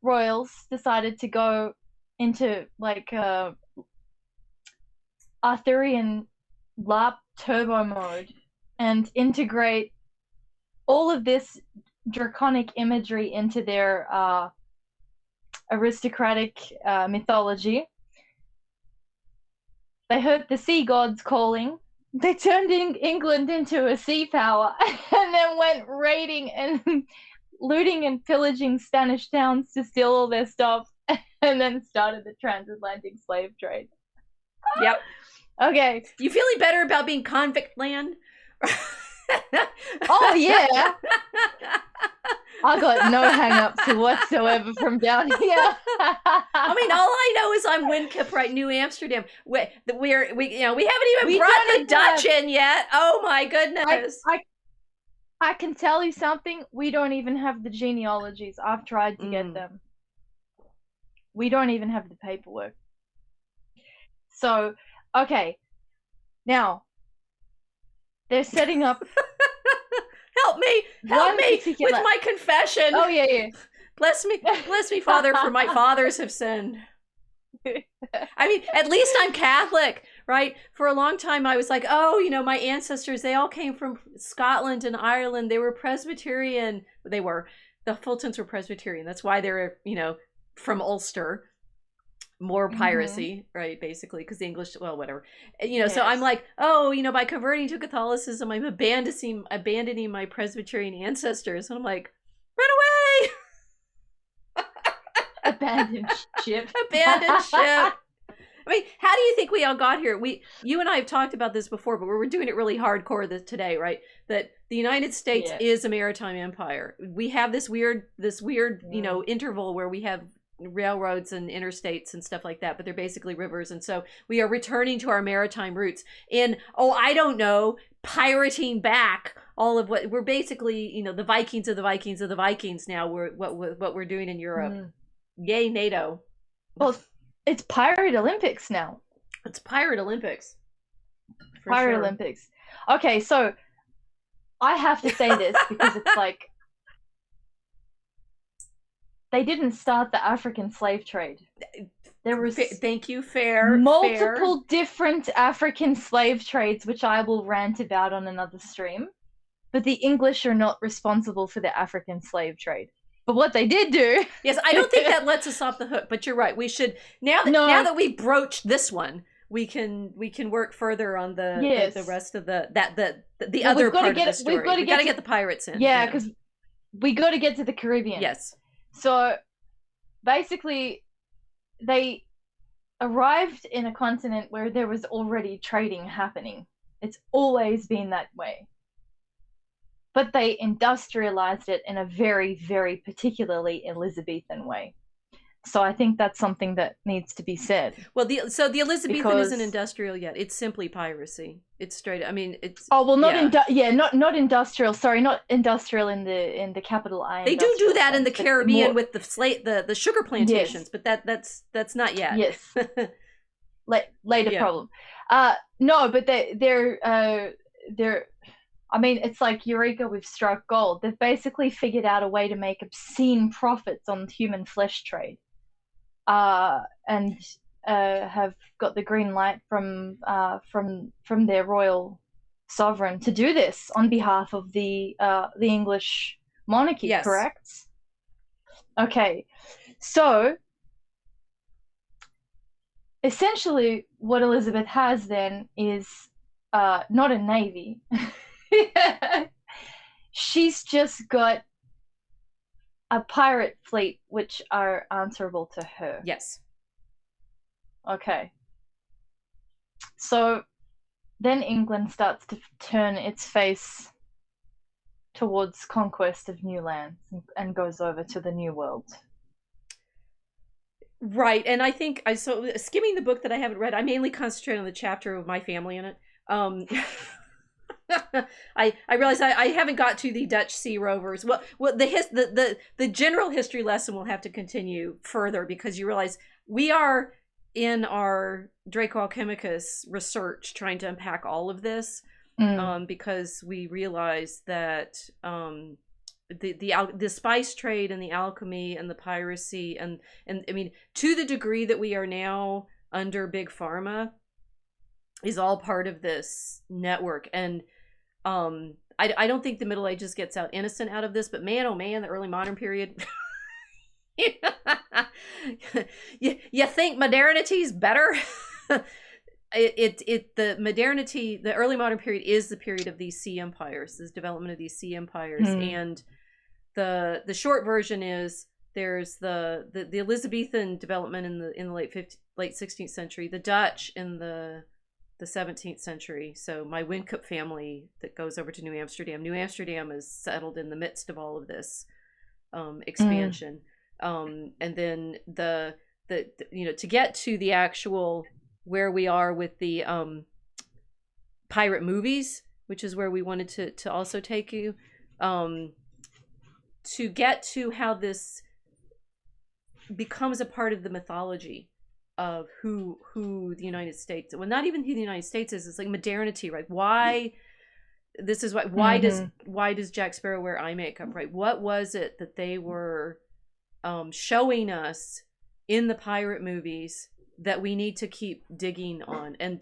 royals decided to go into like Arthurian LARP turbo mode and integrate all of this draconic imagery into their aristocratic mythology. They heard the sea gods calling. They turned England into a sea power and then went raiding and looting and pillaging Spanish towns to steal all their stuff, and then started the transatlantic slave trade. Yep. Okay. You feeling better about being convict land? Oh, yeah. I got no hang-ups whatsoever from down here. I mean, all I know is I'm Windcup, right? New Amsterdam. We haven't even brought the Dutch in yet. Oh my goodness. I can tell you something. We don't even have the genealogies. I've tried to get them. We don't even have the paperwork. So, okay. Now, they're setting up. Help me with my confession. Oh, yeah. Bless me, Father, for my fathers have sinned. I mean, at least I'm Catholic, right? For a long time, I was like, oh, my ancestors, they all came from Scotland and Ireland. They were Presbyterian. The Fultons were Presbyterian. That's why they're, from Ulster. More piracy, right? Basically, because the English, well, whatever. Yes. So I'm like, oh, by converting to Catholicism, I'm abandoning my Presbyterian ancestors. And I'm like, run away! Abandoned ship. Abandoned ship. I mean, how do you think we all got here? You and I have talked about this before, but we're doing it really hardcore today, right? That the United States is a maritime empire. We have this weird, interval where we have railroads and interstates and stuff like that, but they're basically rivers. And so we are returning to our maritime roots in, I don't know, pirating back all of what we're basically, the Vikings of the Vikings of the Vikings now. What we're doing in Europe. Yay, NATO. Well, it's Pirate Olympics now. It's Pirate Olympics. Pirate Olympics. Okay, so I have to say this because it's like, they didn't start the African slave trade. There was thank you, fair. Multiple different African slave trades, which I will rant about on another stream. But the English are not responsible for the African slave trade. But what they did do, yes, I don't think that lets us off the hook. But you're right. We should now that we broached this one, we can work further on the rest of the other part of the story. We've got to get the pirates in. Yeah, because we got to get to the Caribbean. Yes. So basically, they arrived in a continent where there was already trading happening. It's always been that way. But they industrialized it in a very, very particularly Elizabethan way. So I think that's something that needs to be said. Well, the Elizabethan isn't industrial yet. It's simply piracy. It's straight. I mean, it's. Oh well, not industrial. Sorry, not industrial in the capital I. They do that in the Caribbean with the sugar plantations, but that's not yet. Yes. Later problem. No, but they're. I mean, it's like Eureka, we've struck gold. They've basically figured out a way to make obscene profits on the human flesh trade. And have got the green light from their royal sovereign to do this on behalf of the English monarchy. Yes. Correct? Okay, so essentially, what Elizabeth has then is not a navy. She's just got a pirate fleet which are answerable to her. Yes. Okay. So then England starts to turn its face towards conquest of new lands and goes over to the New World. Right, and I think so skimming the book that I haven't read, I mainly concentrate on the chapter of my family in it. I realize I haven't got to the Dutch sea rovers. Well, the general history lesson will have to continue further, because you realize we are in our Draco Alchemicus research trying to unpack all of this, because we realize that the spice trade and the alchemy and the piracy and I mean, to the degree that we are now under big pharma, is all part of this network. And I don't think the Middle Ages gets out innocent out of this, but man, oh man, the early modern period. You think modernity's better? The modernity, the early modern period is the period of these sea empires, this development of these sea empires. And the short version is there's the Elizabethan development in the late 16th century, the Dutch in the 17th century. So my Wynkoop family that goes over to New Amsterdam. New Amsterdam is settled in the midst of all of this expansion. And then the to get to the actual where we are with the pirate movies, which is where we wanted to also take you, to get to how this becomes a part of the mythology of who the United States, well, not even who the United States is, it's like modernity, right? Why this is why does Jack Sparrow wear eye makeup, right? What was it that they were showing us in the pirate movies that we need to keep digging on? And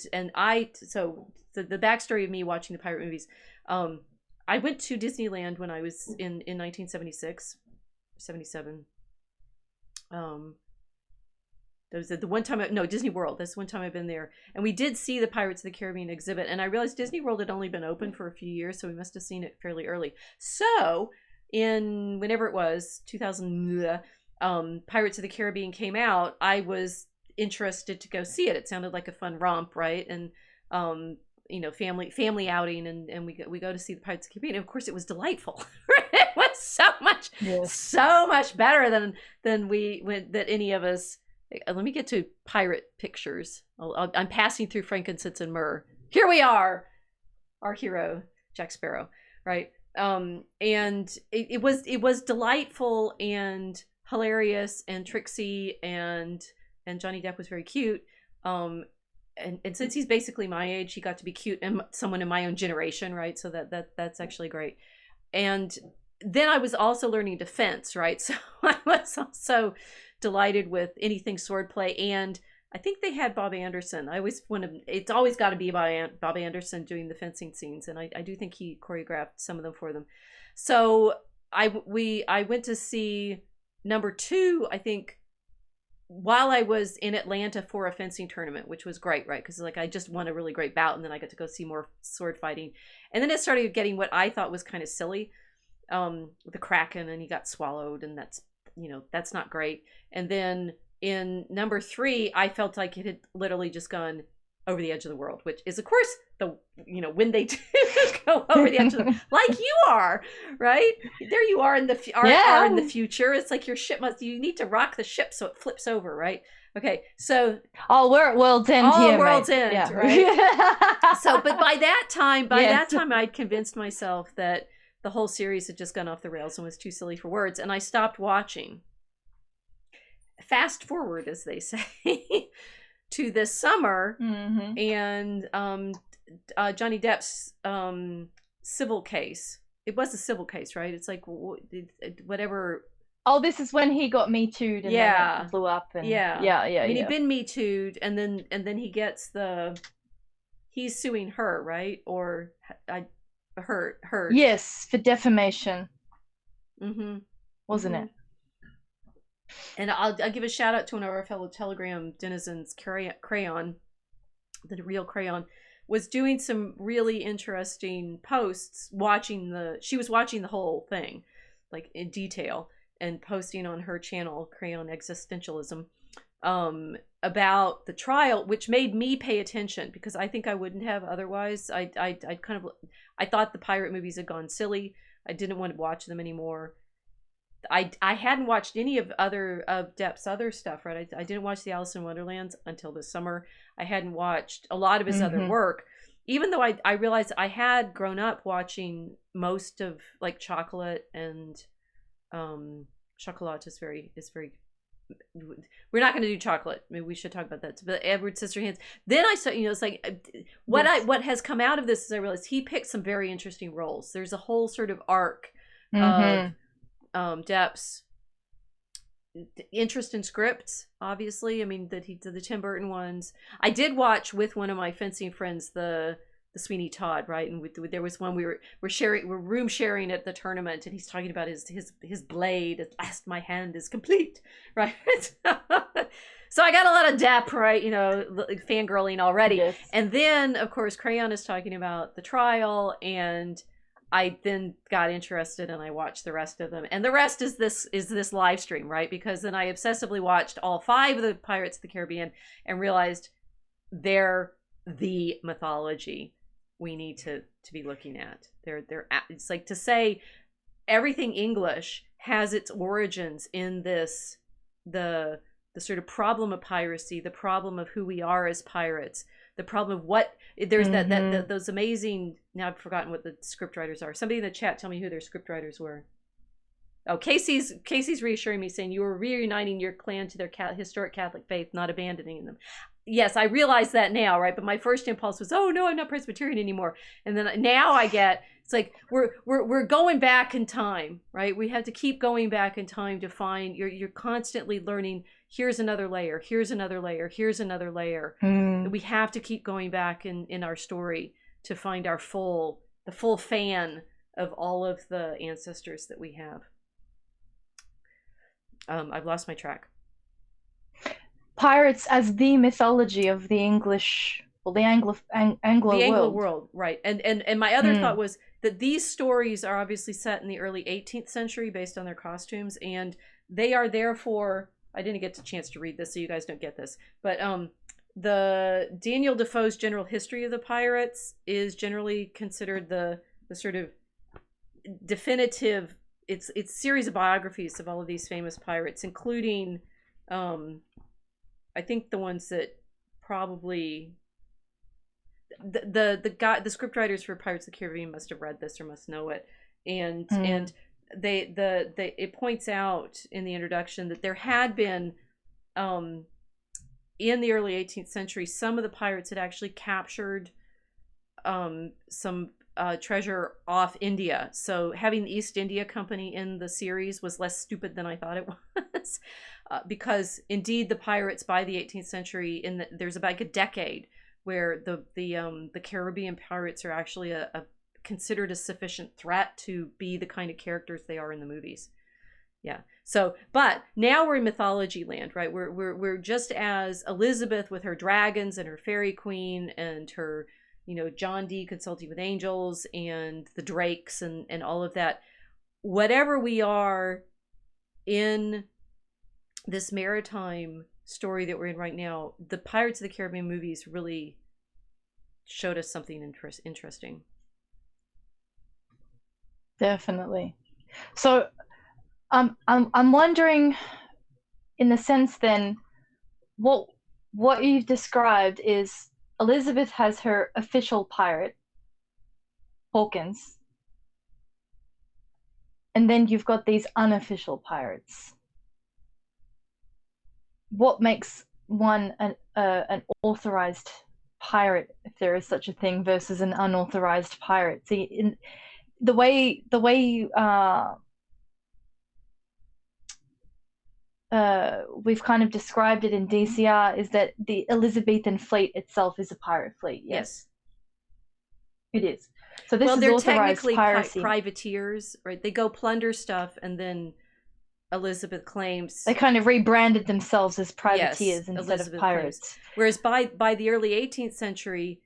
so the backstory of me watching the pirate movies, I went to Disneyland when I was in 1976, 77. That was the one time Disney World. That's the one time I've been there. And we did see the Pirates of the Caribbean exhibit. And I realized Disney World had only been open for a few years, so we must have seen it fairly early. So in whenever it was, 2000, Pirates of the Caribbean came out, I was interested to go see it. It sounded like a fun romp, right? And family outing, and we go to see the Pirates of the Caribbean. And of course, it was delightful. It was so much better than that any of us. Let me get to pirate pictures. I'm passing through frankincense and myrrh. Here we are, our hero Jack Sparrow, right? And it was delightful and hilarious and tricksy, and Johnny Depp was very cute. And since he's basically my age, he got to be cute and someone in my own generation, right? So that's actually great. And then I was also learning defense, right? So I was also delighted with anything swordplay, and I think they had Bob Anderson. It's always got to be Bob Anderson doing the fencing scenes, and I do think he choreographed some of them for them. So I went to see number 2, I think, while I was in Atlanta for a fencing tournament, which was great, right? Because I just won a really great bout, and then I got to go see more sword fighting, and then it started getting what I thought was kind of silly, with the Kraken, and he got swallowed, and that's not great. And then in number 3, I felt like it had literally just gone over the edge of the world, which is of course when they do go over the edge of the like you are, right? There you are in the future. It's like your ship you need to rock the ship so it flips over, right? Okay, so we're at World's End here, World's mate. End, yeah. Right? So, but by that time, I'd convinced myself that the whole series had just gone off the rails and was too silly for words, and I stopped watching. Fast forward, as they say, to this summer, and Johnny Depp's civil case. It was a civil case, right? It's like whatever. Oh, this is when he got Me Too'd and then it blew up. And yeah. I mean, he'd been Me Too'd, and then he gets he's suing her, right? Or her. Yes, for defamation. Wasn't it? And I'll give a shout out to one of our fellow Telegram denizens, Crayon, the real Crayon, was doing some really interesting posts. She was watching the whole thing, like in detail, and posting on her channel, Crayon Existentialism, about the trial, which made me pay attention because I think I wouldn't have otherwise. I thought the pirate movies had gone silly. I didn't want to watch them anymore. I hadn't watched any of Depp's other stuff, right? I didn't watch the Alice in Wonderlands until this summer. I hadn't watched a lot of his other work, even though I realized I had grown up watching most of like Chocolate and Chocolat is very we're not going to do Chocolate. Maybe we should talk about that. But Edward Scissorhands. Then I saw, it's like what has come out of this is I realized he picked some very interesting roles. There's a whole sort of arc of Depp's interest in scripts, obviously. I mean, that he did the Tim Burton ones. I did watch with one of my fencing friends the Sweeney Todd, right? And there was one we're room sharing at the tournament, and he's talking about his blade. At last, my hand is complete, right? So I got a lot of Depp, right? Fangirling already. Yes. And then, of course, Crayon is talking about the trial, and I then got interested and I watched the rest of them. And the rest is this live stream, right? Because then I obsessively watched all 5 of the Pirates of the Caribbean and realized they're the mythology we need to be looking at. It's like to say everything English has its origins in this, the sort of problem of piracy, the problem of who we are as pirates, the problem of what there's that those amazing, now I've forgotten what the script writers are. Somebody in the chat tell me who their script writers were. Oh, Casey's reassuring me, saying you were reuniting your clan to their historic Catholic faith, not abandoning them. Yes, I realize that now, right? But my first impulse was, oh no, I'm not Presbyterian anymore. And then now I get, it's like we're going back in time, right? We have to keep going back in time to find. You're constantly learning. Here's another layer. Here's another layer. Here's another layer. We have to keep going back in our story to find the full fan of all of the ancestors that we have. I've lost my track. Pirates as the mythology of the English, well, the Anglo world, right? And my other thought was that these stories are obviously set in the early 18th century based on their costumes, and they are therefore. I didn't get a chance to read this, so you guys don't get this, but the Daniel Defoe's General History of the Pirates is generally considered the sort of definitive. It's series of biographies of all of these famous pirates, including I think the ones that probably the scriptwriters for Pirates of the Caribbean must have read this or must know it, and it points out in the introduction that there had been in the early 18th century some of the pirates had actually captured some treasure off India. So having the East India Company in the series was less stupid than I thought it was, because indeed the pirates by the 18th century, there's about a decade where the Caribbean pirates are actually considered a sufficient threat to be the kind of characters they are in the movies. Yeah. So, but now we're in mythology land, right? We're just as Elizabeth with her dragons and her fairy queen and her, John Dee consulting with angels and the Drakes and all of that. Whatever we are in this maritime story that we're in right now, the Pirates of the Caribbean movies really showed us something interesting. Definitely. So, I'm wondering, in the sense then, what you've described is Elizabeth has her official pirate, Hawkins, and then you've got these unofficial pirates. What makes one an authorized pirate, if there is such a thing, versus an unauthorized pirate? See, in the way we've kind of described it in DCR is that the Elizabethan fleet itself is a pirate fleet. Yes. It is. So this is they're authorized technically piracy. Privateers, right? They go plunder stuff, and then Elizabeth claims they kind of rebranded themselves as privateers instead Elizabeth of pirates. Claims. Whereas by the early 18th century,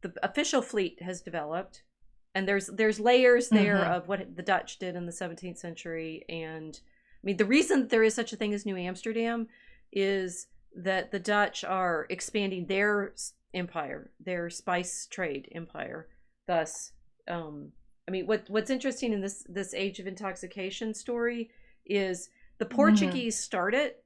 the official fleet has developed, and there's layers there of what the Dutch did in the 17th century. And I mean, the reason that there is such a thing as New Amsterdam is that the Dutch are expanding their empire, their spice trade empire. Thus, I mean, what's interesting in this age of intoxication story is the Portuguese start it,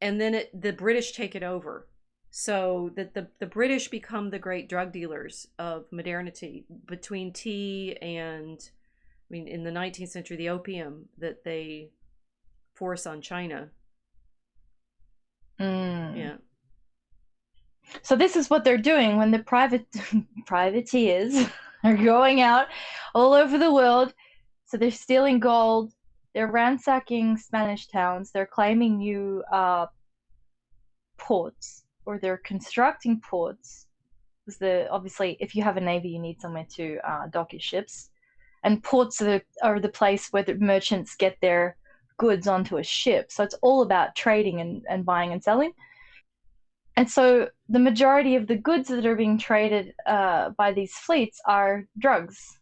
and then the British take it over. So that the British become the great drug dealers of modernity between tea and, I mean, in the 19th century, the opium that they force on China. Yeah. So this is what they're doing when the privateers are going out all over the world. So they're stealing gold, they're ransacking Spanish towns, they're claiming new ports, or they're constructing ports. Because obviously, if you have a navy, you need somewhere to dock your ships, and ports are the place where the merchants get their goods onto a ship. So it's all about trading and buying and selling. And so the majority of the goods that are being traded by these fleets are drugs.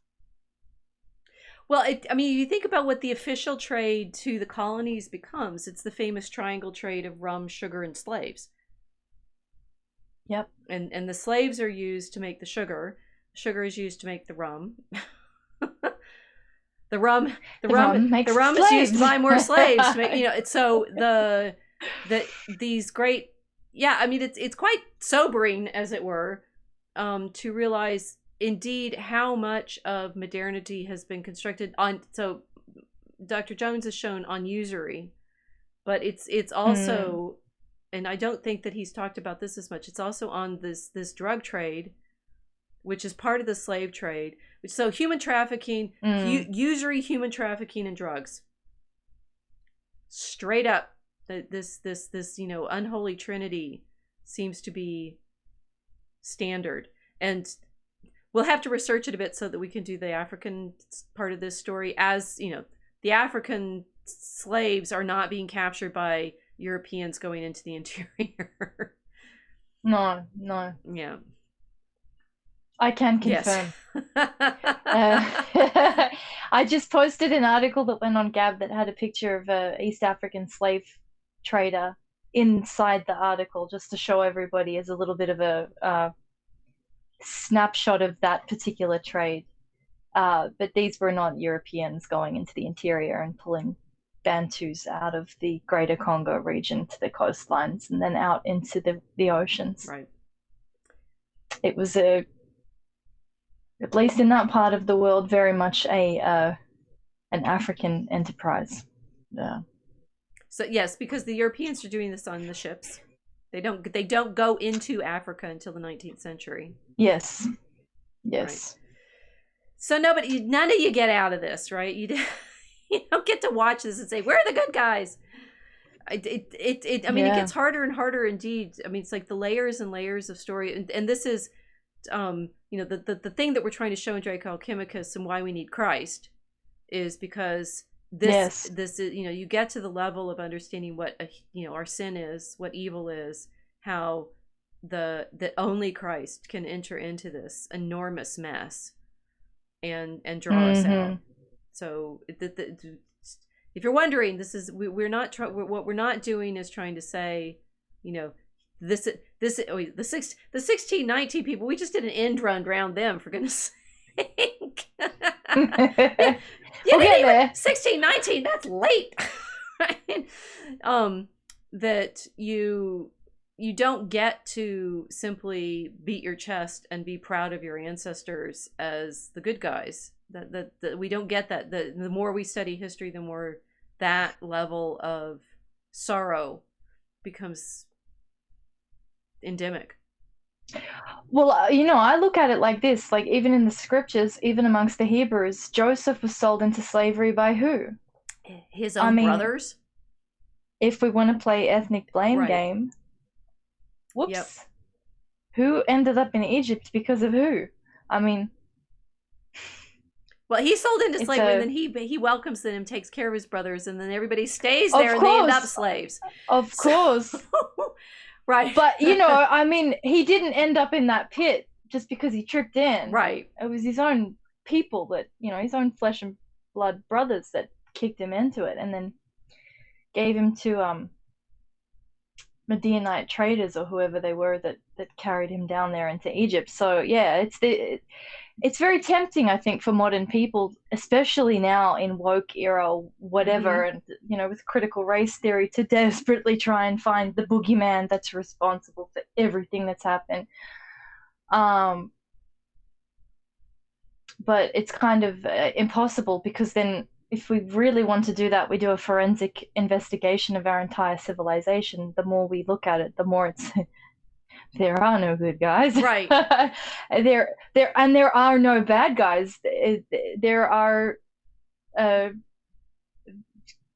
Well, I mean, you think about what the official trade to the colonies becomes. It's the famous triangle trade of rum, sugar, and slaves. Yep. And the slaves are used to make the sugar. Sugar is used to make the rum. the rum is used to buy more slaves. To make, it's so these great. Yeah, I mean, it's quite sobering, as it were, to realize indeed how much of modernity has been constructed on. So Dr. Jones has shown on usury, but it's also, and I don't think that he's talked about this as much. It's also on this drug trade, which is part of the slave trade. So human trafficking, usury, human trafficking, and drugs. Straight up. This unholy trinity seems to be standard, and we'll have to research it a bit so that we can do the African part of this story. As the African slaves are not being captured by Europeans going into the interior. No. Yeah, I can confirm. Yes. I just posted an article that went on Gab that had a picture of a East African slave trader inside the article, just to show everybody as a little bit of a snapshot of that particular trade. But these were not Europeans going into the interior and pulling Bantus out of the Greater Congo region to the coastlines and then out into the oceans. Right. It was at least in that part of the world, very much an African enterprise. Yeah. So yes, because the Europeans are doing this on the ships. They don't go into Africa until the 19th century. Yes. Right. So none of you get out of this, right? You don't get to watch this and say, "We're the good guys." I mean, it gets harder and harder indeed. I mean, it's like the layers and layers of story, and this is, the thing that we're trying to show in Draco Alchemicus and why we need Christ is because this is, you get to the level of understanding what our sin is, what evil is, how that only Christ can enter into this enormous mess and draw us out. So if you're wondering, this is we're not what we're not doing is trying to say, the 1619 people, we just did an end run around them, for goodness sake. We'll get there. 1619, that's late. Right? That you don't get to simply beat your chest and be proud of your ancestors as the good guys. That we don't get that. The more we study history, the more that level of sorrow becomes endemic. Well, I look at it like this, like even in the scriptures, even amongst the Hebrews, Joseph was sold into slavery by who? His own brothers? If we want to play ethnic blame game, whoops. Yep. Who ended up in Egypt because of who? I mean... Well, he's sold into slavery, and then he welcomes them and takes care of his brothers, and then everybody stays there, and they end up slaves. Of course. Right. But, I mean, he didn't end up in that pit just because he tripped in. Right. It was his own people that, his own flesh and blood brothers that kicked him into it and then gave him to Medianite traders or whoever they were that carried him down there into Egypt. So yeah, it's very tempting, I think, for modern people, especially now in woke era, whatever, and with critical race theory, to desperately try and find the boogeyman that's responsible for everything that's happened. But it's kind of impossible, because then if we really want to do that, we do a forensic investigation of our entire civilization. The more we look at it, the more it's there are no good guys. Right. there are no bad guys. There are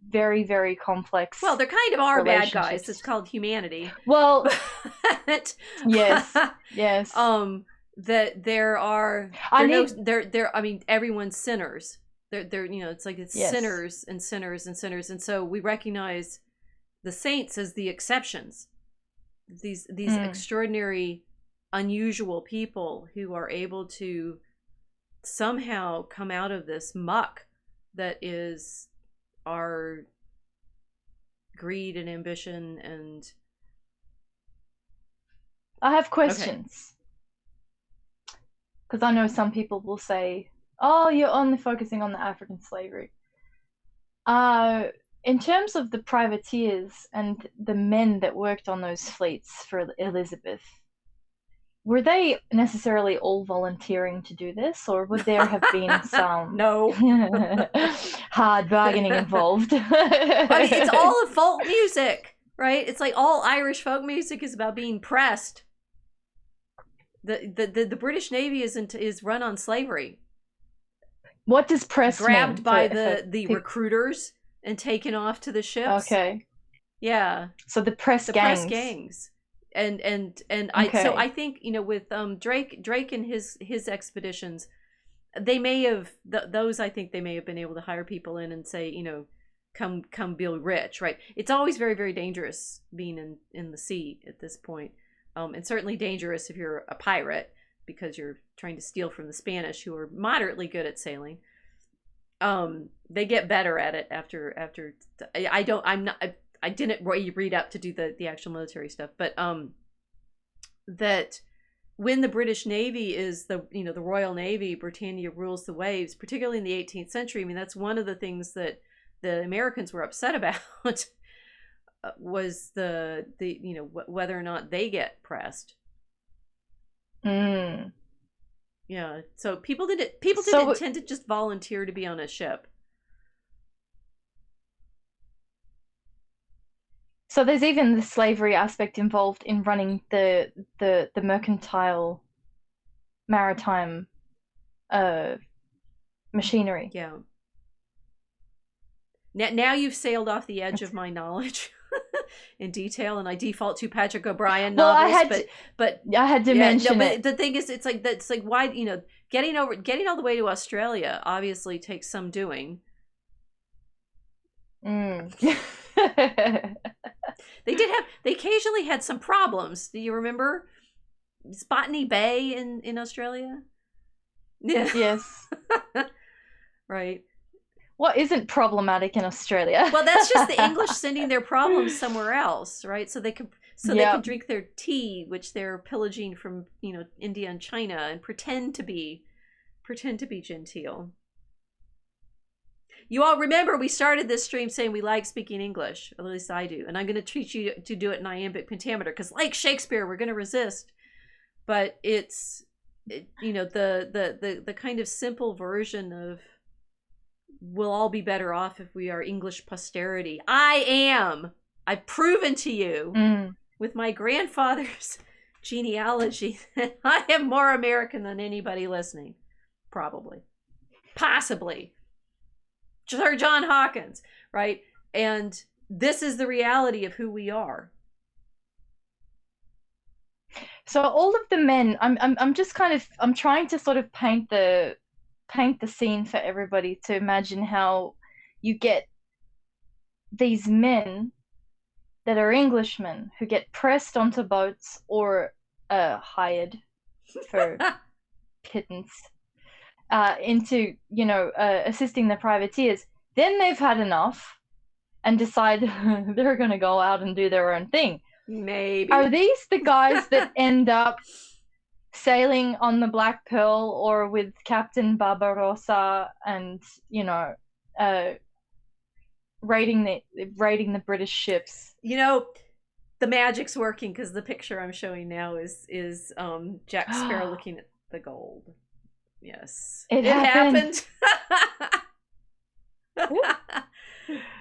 very, very complex. Well, there kind of are bad guys. It's called humanity. Well, yes. That there are. I mean, everyone's sinners. They're it's like it's sinners and sinners and sinners, and so we recognize the saints as the exceptions. These extraordinary, unusual people who are able to somehow come out of this muck that is our greed and ambition. And I have questions, because I know some people will say, "Oh, you're only focusing on the African slavery." In terms of the privateers and the men that worked on those fleets for Elizabeth, were they necessarily all volunteering to do this, or would there have been some hard bargaining involved? I mean, it's all folk music, right? It's like all Irish folk music is about being pressed. The British Navy is run on slavery. What does press mean? Grabbed by the recruiters and taken off to the ships. Okay. Yeah. So the press gangs. And I think with Drake and his expeditions, they may have those. I think they may have been able to hire people in and say, come be rich, right? It's always very, very dangerous being in the sea at this point, and certainly dangerous if you're a pirate, because you're trying to steal from the Spanish, who are moderately good at sailing. They get better at it after. I didn't read up to do the actual military stuff, but that when the British Navy is the Royal Navy, Britannia rules the waves, particularly in the 18th century. I mean, that's one of the things that the Americans were upset about was the whether or not they get pressed. Yeah, so people didn't tend to just volunteer to be on a ship. So there's even the slavery aspect involved in running the mercantile maritime machinery. Yeah. Now you've sailed off the edge of my knowledge in detail, and I default to Patrick O'Brian novels. But I had to mention it. The thing is, it's like why getting all the way to Australia obviously takes some doing. They occasionally had some problems. Do you remember Botany Bay in Australia? Yeah. Yes. Right. What isn't problematic in Australia? Well, that's just the English sending their problems somewhere else, right? So they can drink their tea, which they're pillaging from India and China, and pretend to be genteel. You all remember we started this stream saying we like speaking English, or at least I do, and I'm going to teach you to do it in iambic pentameter, because like Shakespeare, we're going to resist. But it's the kind of simple version of we'll all be better off if we are English posterity. I've proven to you with my grandfather's genealogy that I am more American than anybody listening. Probably. Possibly. Sir John Hawkins, right? And this is the reality of who we are. So all of the men, I'm just I'm trying to sort of paint the scene for everybody to imagine how you get these men that are Englishmen who get pressed onto boats or hired for pittance into assisting the privateers. Then they've had enough and decide they're going to go out and do their own thing. Maybe. Are these the guys that end up sailing on the Black Pearl or with Captain Barbarossa and, raiding the British ships? The magic's working because the picture I'm showing now is Jack Sparrow looking at the gold. Yes. It happened.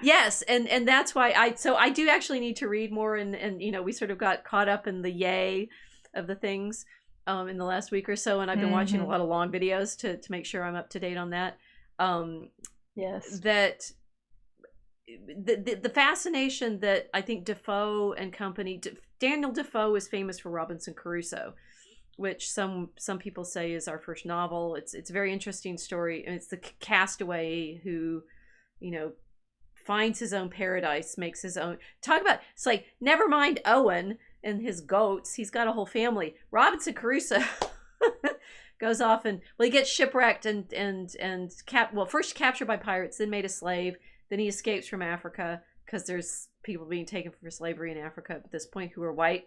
Yes, and that's why I do actually need to read more, and we sort of got caught up in the yay of the things in the last week or so, and I've been watching a lot of long videos to make sure I'm up to date on that. Yes. That the fascination that I think Defoe and company, Daniel Defoe is famous for Robinson Crusoe, which some people say is our first novel. It's a very interesting story, and it's the castaway who, finds his own paradise, makes his own. Talk about, it's like, never mind Owen and his goats. He's got a whole family. Robinson Crusoe goes off and, he gets shipwrecked first captured by pirates, then made a slave. Then he escapes from Africa because there's people being taken for slavery in Africa at this point who are white.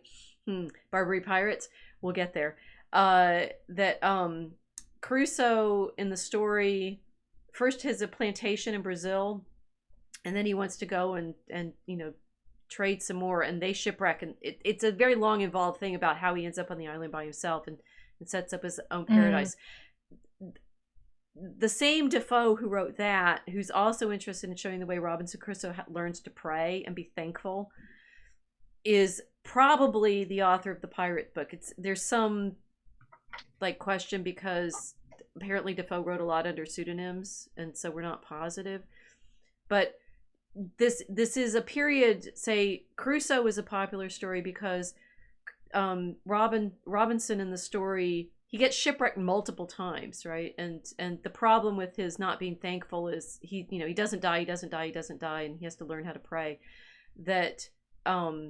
Barbary pirates. We'll get there. Crusoe in the story first has a plantation in Brazil, and then he wants to go and trade some more, and they shipwreck, and it's a very long involved thing about how he ends up on the island by himself and sets up his own paradise. The same Defoe who wrote that, who's also interested in showing the way Robinson Crusoe learns to pray and be thankful, is probably the author of the pirate book. There's some question because apparently Defoe wrote a lot under pseudonyms, and so we're not positive. But this is a period. Say Crusoe is a popular story because Robinson in the story, he gets shipwrecked multiple times, right? And the problem with his not being thankful is he doesn't die, and he has to learn how to pray. That I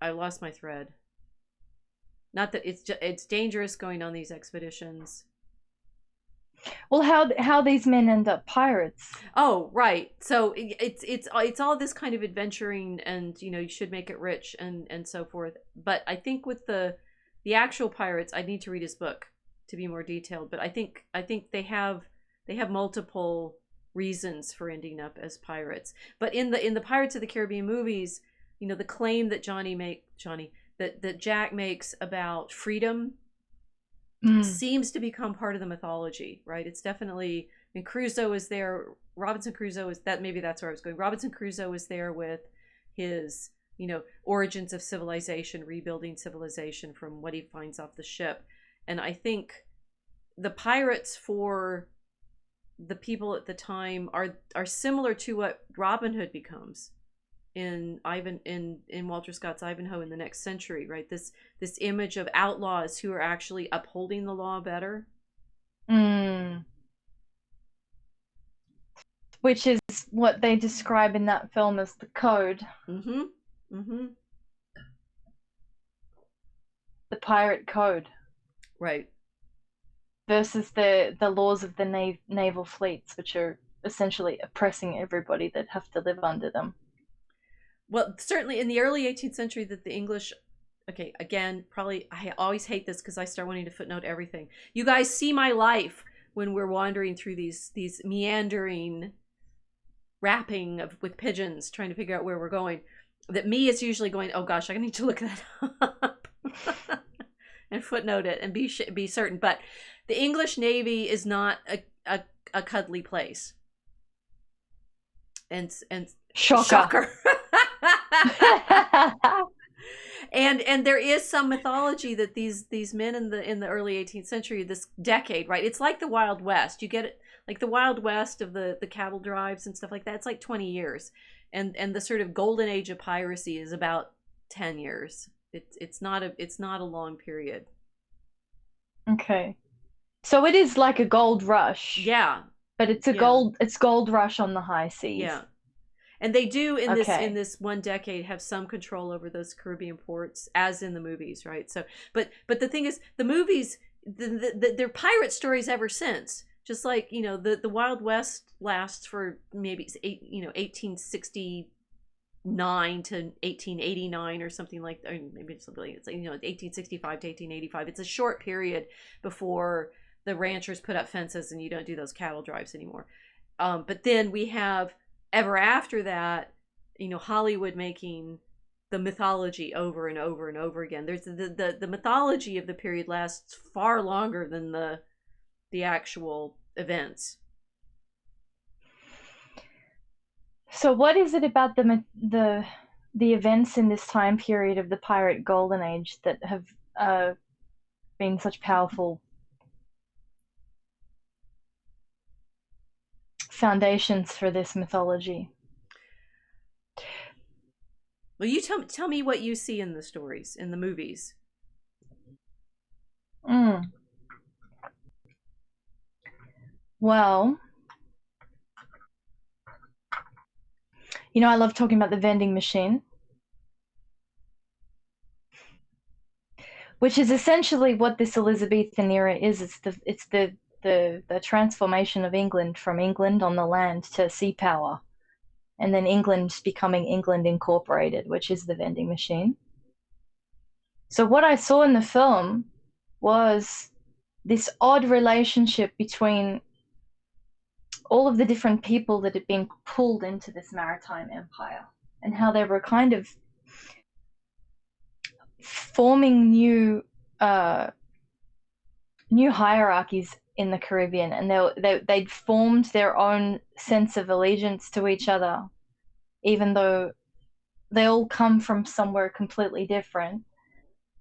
lost my thread. Not that it's dangerous going on these expeditions. Well, how these men end up pirates? Oh, right. So it's all this kind of adventuring, and you should make it rich and so forth. But I think with the actual pirates, I need to read his book to be more detailed. But I think they have multiple reasons for ending up as pirates. But in the Pirates of the Caribbean movies, the claim that that Jack makes about freedom seems to become part of the mythology, right? It's definitely, Crusoe is there. Robinson Crusoe is that. Maybe that's where I was going. Robinson Crusoe is there with his origins of civilization, rebuilding civilization from what he finds off the ship. And I think the pirates for the people at the time are similar to what Robin Hood becomes in Walter Scott's Ivanhoe in the next century, right? This image of outlaws who are actually upholding the law better. Which is what they describe in that film as the code. The pirate code. Right. Versus the laws of the naval fleets, which are essentially oppressing everybody that have to live under them. Well, certainly in the early 18th century that the English, okay, again, probably, I always hate this because I start wanting to footnote everything. You guys see my life when we're wandering through these meandering rapping with pigeons, trying to figure out where we're going. That me is usually going, oh gosh, I need to look that up and footnote it and be certain. But the English Navy is not a cuddly place. And shocker. And there is some mythology that these men in the early 18th century, this decade, right? It's like the Wild West. You get it, like the Wild West of the cattle drives and stuff like that. It's like 20 years, and the sort of golden age of piracy is about 10 years. It's not a long period. Okay, so it is like a gold rush. Yeah, but it's gold rush on the high seas. Yeah. And they do in this one decade have some control over those Caribbean ports, as in the movies, right? So, but the thing is, the movies, they're pirate stories ever since. Just like the Wild West lasts for maybe 1860 to 1889 or something like that. Or maybe it's something like it's 1865 to 1885. It's a short period before the ranchers put up fences and you don't do those cattle drives anymore. But then we have ever after that, Hollywood making the mythology over and over and over again. There's the mythology of the period lasts far longer than the actual events. So what is it about the events in this time period of the pirate golden age that have been such powerful foundations for this mythology? Well, you tell me what you see in the stories, in the movies. Well, I love talking about the vending machine, which is essentially what this Elizabethan era is. It's the transformation of England from England on the land to sea power, and then England becoming England Incorporated, which is the vending machine. So what I saw in the film was this odd relationship between all of the different people that had been pulled into this maritime empire, and how they were kind of forming new hierarchies in the Caribbean, and they'd formed their own sense of allegiance to each other, even though they all come from somewhere completely different.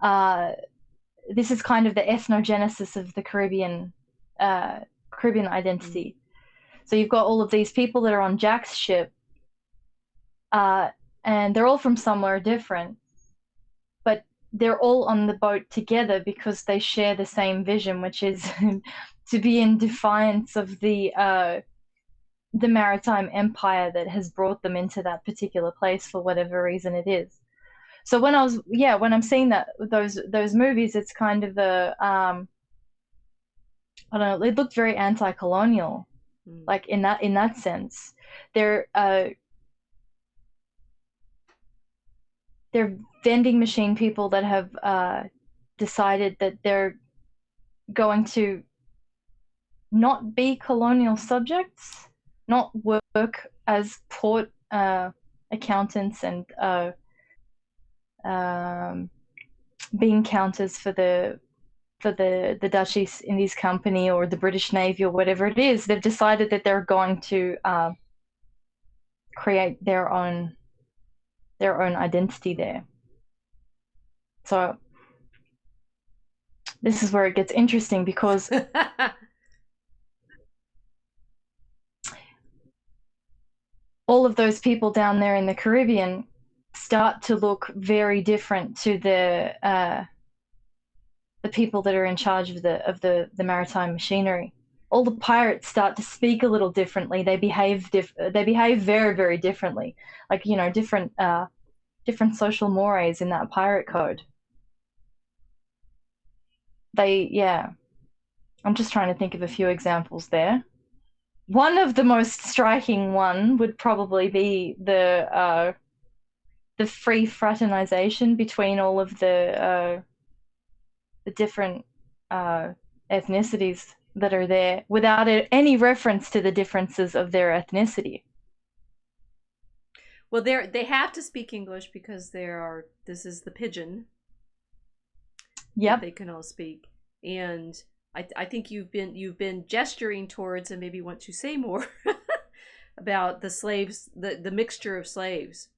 This is kind of the ethnogenesis of the Caribbean identity. So you've got all of these people that are on Jack's ship, and they're all from somewhere different, but they're all on the boat together because they share the same vision, which is to be in defiance of the maritime empire that has brought them into that particular place for whatever reason it is. So when I'm seeing those movies, it's kind of I don't know, it looked very anti-colonial, like in that sense. They're vending machine people that have decided that they're going to not be colonial subjects, not work as port accountants and bean counters for the Dutch East Indies Company or the British Navy or whatever it is. They've decided that they're going to create their own identity there. So this is where it gets interesting, because all of those people down there in the Caribbean start to look very different to the people that are in charge of the maritime machinery. All the pirates start to speak a little differently. They behave very, very differently. Like, different social mores in that pirate code. I'm just trying to think of a few examples there. One of the most striking one would probably be the free fraternization between all of the different ethnicities that are there, without any reference to the differences of their ethnicity. Well, they have to speak English because this is the Pigeon. Yep. They can all speak, and I think you've been gesturing towards, and maybe want to say more about the slaves, the mixture of slaves.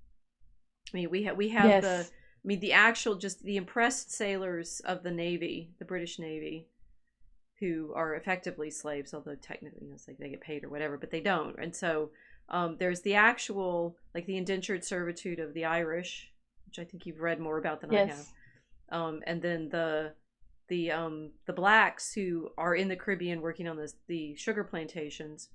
I mean, we have yes. The actual, just the impressed sailors of the Navy, the British Navy, who are effectively slaves, although technically it's like they get paid or whatever, but they don't. And so there's the actual, like, the indentured servitude of the Irish, which I think you've read more about than yes. I have. And then the blacks who are in the Caribbean working on the sugar plantations.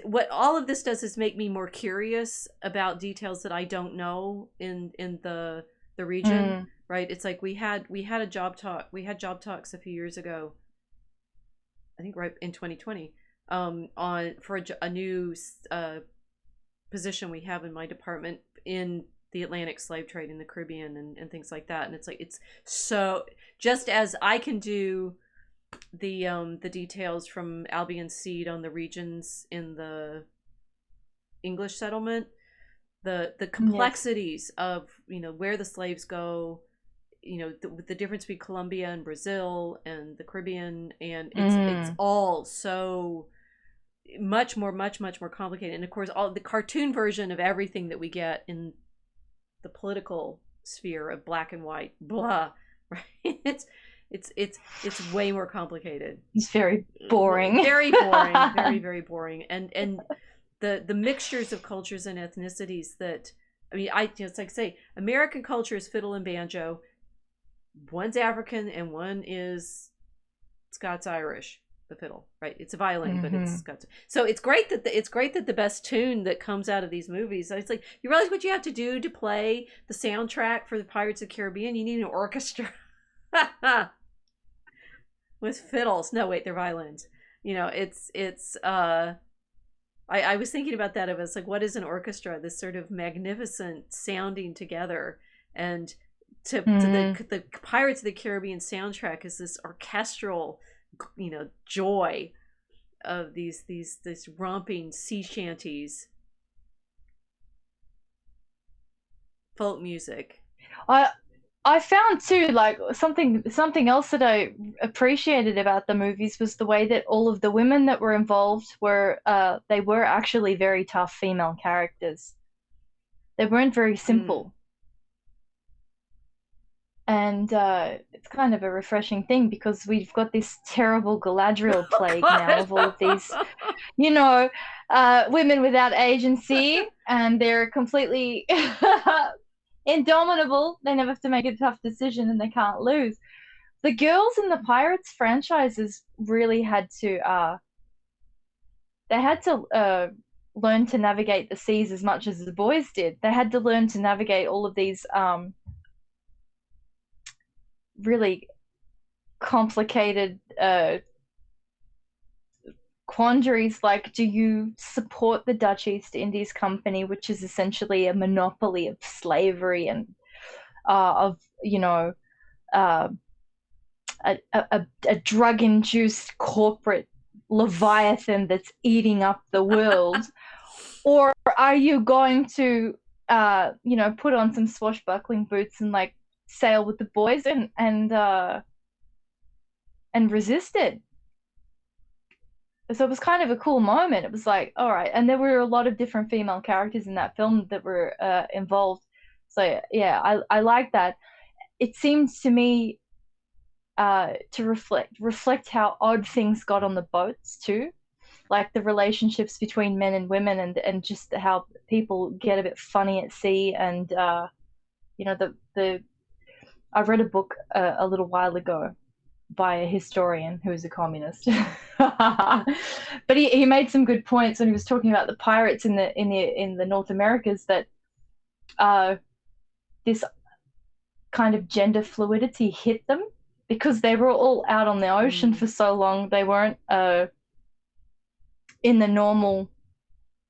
What all of this does is make me more curious about details that I don't know in the region, right? It's like we had a job talk. We had job talks a few years ago, I think right in 2020, for a new position we have in my department in the Atlantic slave trade in the Caribbean and things like that. And it's like, it's so, just as I can do the details from Albion Seed on the regions in the English settlement, the complexities of, you know, where the slaves go, you know, the difference between Colombia and Brazil and the Caribbean, and it's all so much more complicated. And of course, all the cartoon version of everything that we get in the political sphere of black and white, blah, right? It's way more complicated. It's very boring. Very boring. Very, very boring. And the mixtures of cultures and ethnicities that, I mean, it's like, say, American culture is fiddle and banjo. One's African and one is Scots-Irish. The fiddle, right? It's a violin, but it's Scots. So it's great that the best tune that comes out of these movies. It's like, you realize what you have to do to play the soundtrack for the Pirates of the Caribbean? You need an orchestra with fiddles. No, wait, they're violins. You know, I was thinking about that. It was like, what is an orchestra? This sort of magnificent sounding together, and to the Pirates of the Caribbean soundtrack is this orchestral, you know, joy of these romping sea shanties, folk music. I found too, like, something else that I appreciated about the movies was the way that all of the women that were involved were they were actually very tough female characters. They weren't very simple. And it's kind of a refreshing thing, because we've got this terrible Galadriel plague now of all of these, you know, women without agency, and they're completely indomitable. They never have to make a tough decision, and they can't lose. The girls in the Pirates franchises really had to learn to navigate the seas as much as the boys did. They had to learn to navigate all of these really complicated quandaries, like, do you support the Dutch East Indies Company, which is essentially a monopoly of slavery and of, you know, a drug-induced corporate leviathan that's eating up the world? Or are you going to you know, put on some swashbuckling boots and, like, sail with the boys and resist it? So it was kind of a cool moment. It was like, all right. And there were a lot of different female characters in that film that were involved. So yeah, I like that. It seems to me to reflect how odd things got on the boats too, like the relationships between men and women, and just how people get a bit funny at sea. And you know, I read a book a little while ago by a historian who is a communist, but he made some good points when he was talking about the pirates in the North Americas, that this kind of gender fluidity hit them because they were all out on the ocean for so long. They weren't in the normal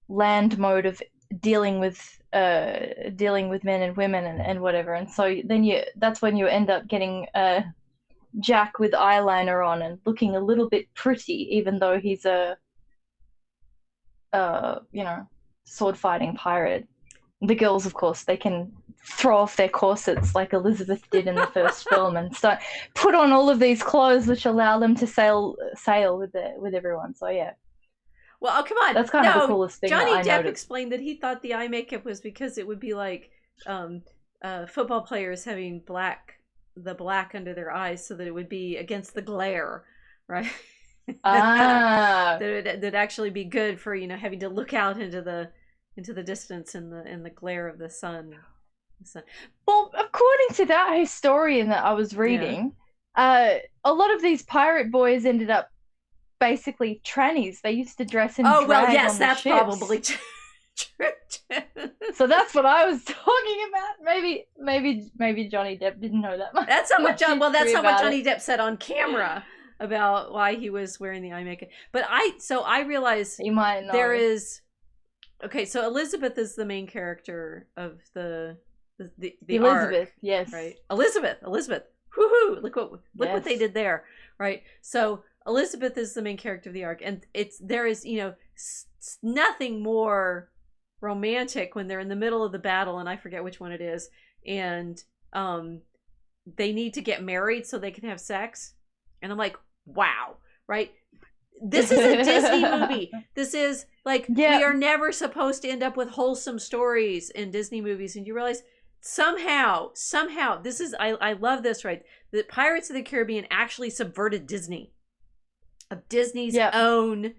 land mode of dealing with men and women and whatever. And so then that's when you end up getting Jack with eyeliner on and looking a little bit pretty, even though he's a you know, sword fighting pirate. The girls, of course, they can throw off their corsets like Elizabeth did in the first film, and start put on all of these clothes which allow them to sail with everyone. So yeah. Well, oh, come on. That's kind of the coolest thing. Johnny Depp noticed. Explained that he thought the eye makeup was because it would be like football players having the black under their eyes, so that it would be against the glare, right? That'd actually be good for, you know, having to look out into the distance in the glare of the sun. Well, according to that historian that I was reading, a lot of these pirate boys ended up basically trannies. They used to dress in drag yes, on that's ships. Probably true. So that's what I was talking about. Maybe Johnny Depp didn't know that much. That's not what Johnny Depp said on camera about why he was wearing the eye makeup. But I realize you might know. there is Okay, so Elizabeth is the main character of the Elizabeth, arc, yes. right? Elizabeth. Woohoo! Look what they Yes. did there, right? So Elizabeth is the main character of the arc, and there is nothing more romantic when they're in the middle of the battle, and I forget which one it is, and they need to get married so they can have sex, and I'm like, wow, right? This is a Disney movie. This is like, we are never supposed to end up with wholesome stories in Disney movies, and you realize somehow this is, I love this, right? The Pirates of the Caribbean actually subverted Disney, of Disney's own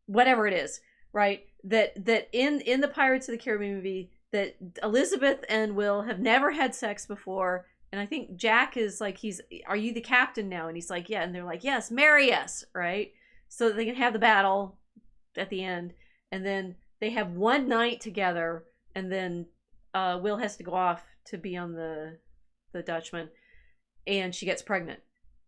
whatever it is, right? That in the Pirates of the Caribbean movie, that Elizabeth and Will have never had sex before, and I think Jack is like, are you the captain now? And he's like, yeah, and they're like, yes, marry us, right? So that they can have the battle at the end, and then they have one night together, and then Will has to go off to be on the Dutchman, and she gets pregnant,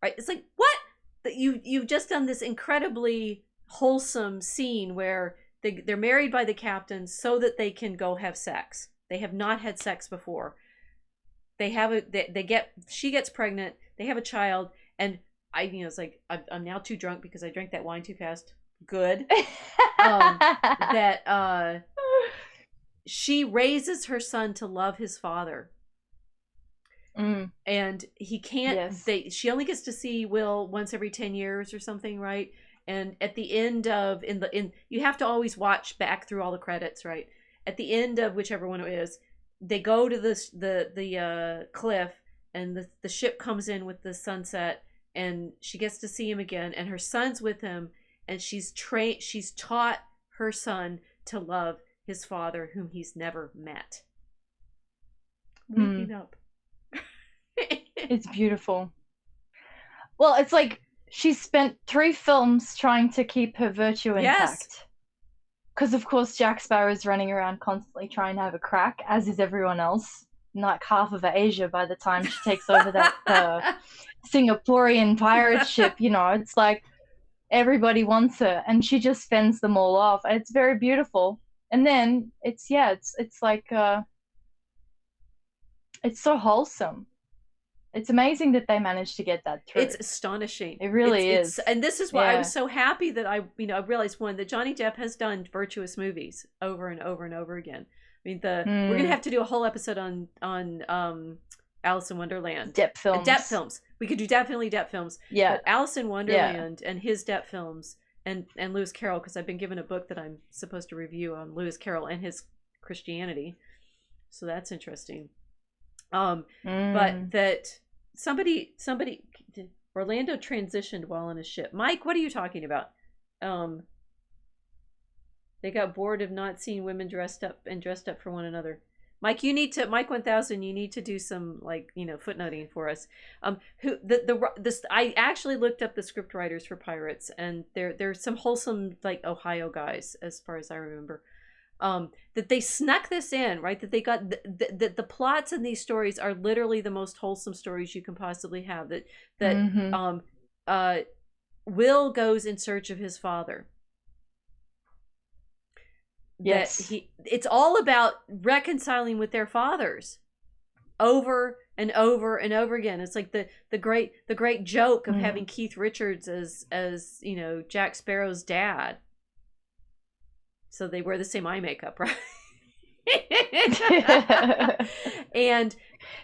right? It's like, what? That you've just done this incredibly wholesome scene where they're married by the captain so that they can go have sex. They have not had sex before. She gets pregnant, they have a child, and it's like, I'm now too drunk because I drank that wine too fast. Good. That she raises her son to love his father. And he can't, she only gets to see Will once every 10 years or something, right? And at the end of, you have to always watch back through all the credits, right? At the end of whichever one it is, they go to the cliff, and the ship comes in with the sunset, and she gets to see him again, and her son's with him, and she's taught her son to love his father, whom he's never met. Weeping up. It's beautiful. Well, it's like she spent 3 films trying to keep her virtue intact. Because, of course, Jack Sparrow's running around constantly trying to have a crack, as is everyone else. Like half of Asia by the time she takes over that Singaporean pirate ship. It's like everybody wants her, and she just fends them all off. And it's very beautiful. And then it's like it's so wholesome. It's amazing that they managed to get that through. It's astonishing. It really is. And this is why I was so happy that I realized, one, that Johnny Depp has done virtuous movies over and over and over again. I mean, we're gonna have to do a whole episode on Alice in Wonderland. Depp films. Depp films. We could do definitely Depp films. Yeah. But Alice in Wonderland and his Depp films, and Lewis Carroll, because I've been given a book that I'm supposed to review on Lewis Carroll and his Christianity. So that's interesting. But that somebody Orlando transitioned while on a ship. Mike, what are you talking about? They got bored of not seeing women dressed up for one another. Mike, Mike 1000, you need to do some footnoting for us. I actually looked up the script writers for Pirates, and there's some wholesome Ohio guys, as far as I remember. That they snuck this in, right? That they got the plots in these stories are literally the most wholesome stories you can possibly have. Will goes in search of his father. Yes, it's all about reconciling with their fathers, over and over and over again. It's like the great joke of having Keith Richards as Jack Sparrow's dad. So they wear the same eye makeup, right? And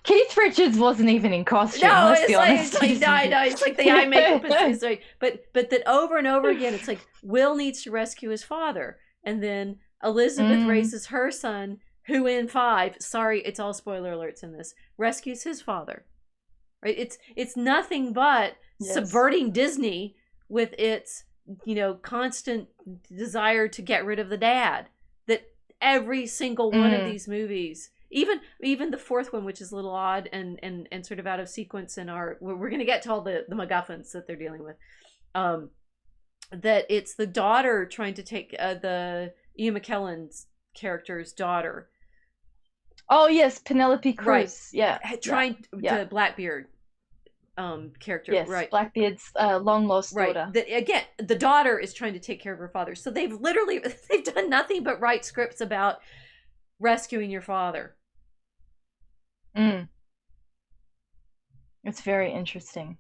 Keith Richards wasn't even in costume. No, it's like the eye makeup is right. But that over and over again, it's like Will needs to rescue his father, and then Elizabeth raises her son, who in 5, sorry, it's all spoiler alerts in this, rescues his father. Right? It's nothing but subverting Disney with its constant desire to get rid of the dad. That every single one of these movies, even the 4th one, which is a little odd and sort of out of sequence in we're going to get to all the MacGuffins that they're dealing with, that it's the daughter trying to take the Ian McKellen's character's daughter. Oh yes, Penelope Cruz. Right. Yeah, trying to Blackbeard. character, Yes, right? Blackbeard's long lost Right. daughter. Again, the daughter is trying to take care of her father. So they've done nothing but write scripts about rescuing your father. It's very interesting.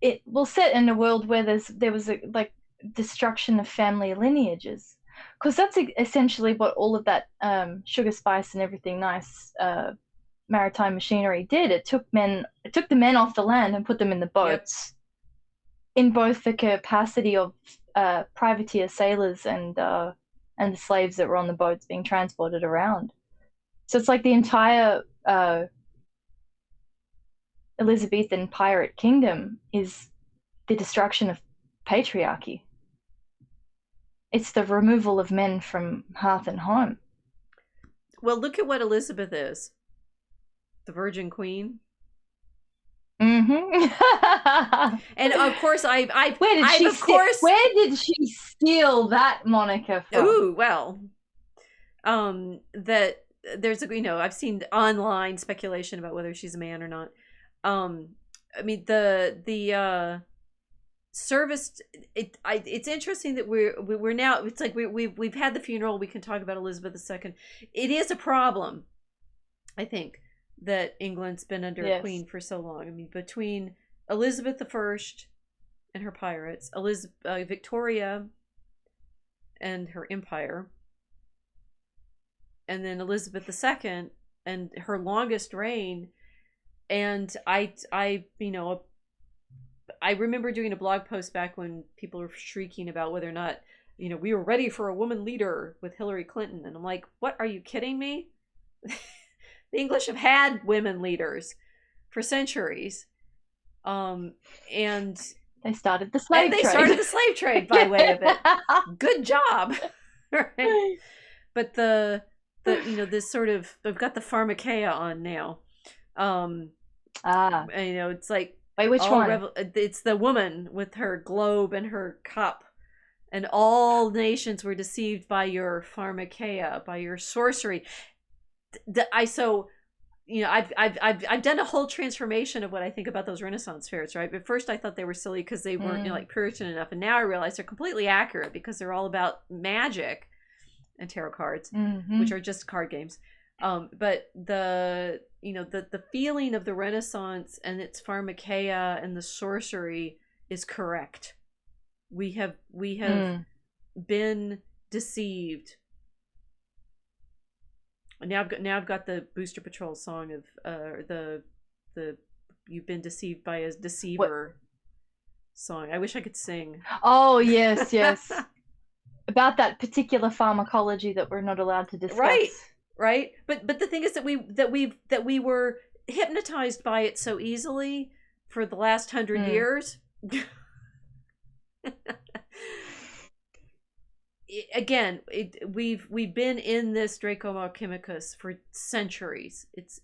It will set in a world where there was a like destruction of family lineages, because that's essentially what all of that sugar spice and everything nice maritime machinery did. It took the men off the land and put them in the boats. Yep. In both the capacity of privateer sailors and the slaves that were on the boats being transported around. So it's like the entire Elizabethan pirate kingdom is the destruction of patriarchy. It's the removal of men from hearth and home. Well, look at what Elizabeth is. The Virgin Queen. Mm-hmm. And of course, where did she steal that moniker from? Ooh, well, that there's I've seen online speculation about whether she's a man or not. I mean the service. It's interesting that we're now. It's like we've had the funeral. We can talk about Elizabeth II. It is a problem, I think, that England's been under a queen for so long. I mean, between Elizabeth I and her pirates, Victoria and her empire, and then Elizabeth II and her longest reign. And I remember doing a blog post back when people were shrieking about whether or not, we were ready for a woman leader with Hillary Clinton. And I'm like, what, are you kidding me? The English have had women leaders for centuries. And they started the slave trade. They started the slave trade by way of it. Good job. Right? But this sort of, I've got the pharmakeia on now. It's like, wait, which one? It's the woman with her globe and her cup, and all nations were deceived by your pharmakeia, by your sorcery. I've done a whole transformation of what I think about those Renaissance fairs, right? But first I thought they were silly because they weren't like Puritan enough, and now I realize they're completely accurate because they're all about magic and tarot cards, which are just card games. But the feeling of the Renaissance and its pharmakeia and the sorcery is correct. We have been deceived. Now I've got the Booster Patrol song of the "You've Been Deceived by a Deceiver" song. I wish I could sing. Oh yes, yes. About that particular pharmacology that we're not allowed to discuss. Right. But the thing is that we were hypnotized by it so easily for the last 100 years. Again, we've been in this Draco Alchemicus for centuries. It's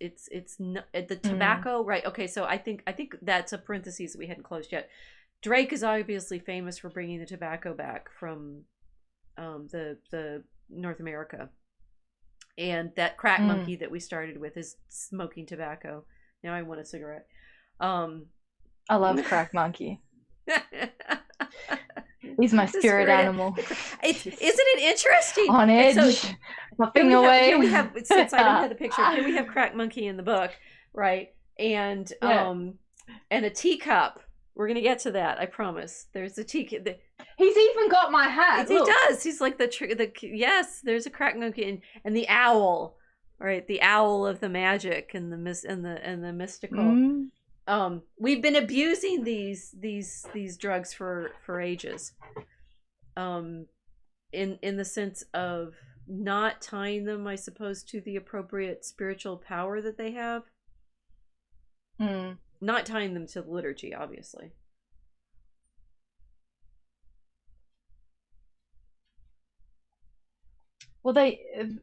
the tobacco, right? Okay, so I think that's a parenthesis that we hadn't closed yet. Drake is obviously famous for bringing the tobacco back from the North America, and that crack monkey that we started with is smoking tobacco. Now I want a cigarette. I love crack monkey. He's my spirit animal. Isn't it interesting? On edge, puffing away. Here we have, since I don't have the picture, here we have Crack Monkey in the book, right? And and a teacup. We're gonna get to that, I promise. There's a teacup. He's even got my hat. He does. He's like yes. There's a Crack Monkey and the owl, right? The owl of the magic and the mystical. We've been abusing these drugs for ages, in the sense of not tying them, I suppose, to the appropriate spiritual power that they have. Not tying them to the liturgy, obviously. Well,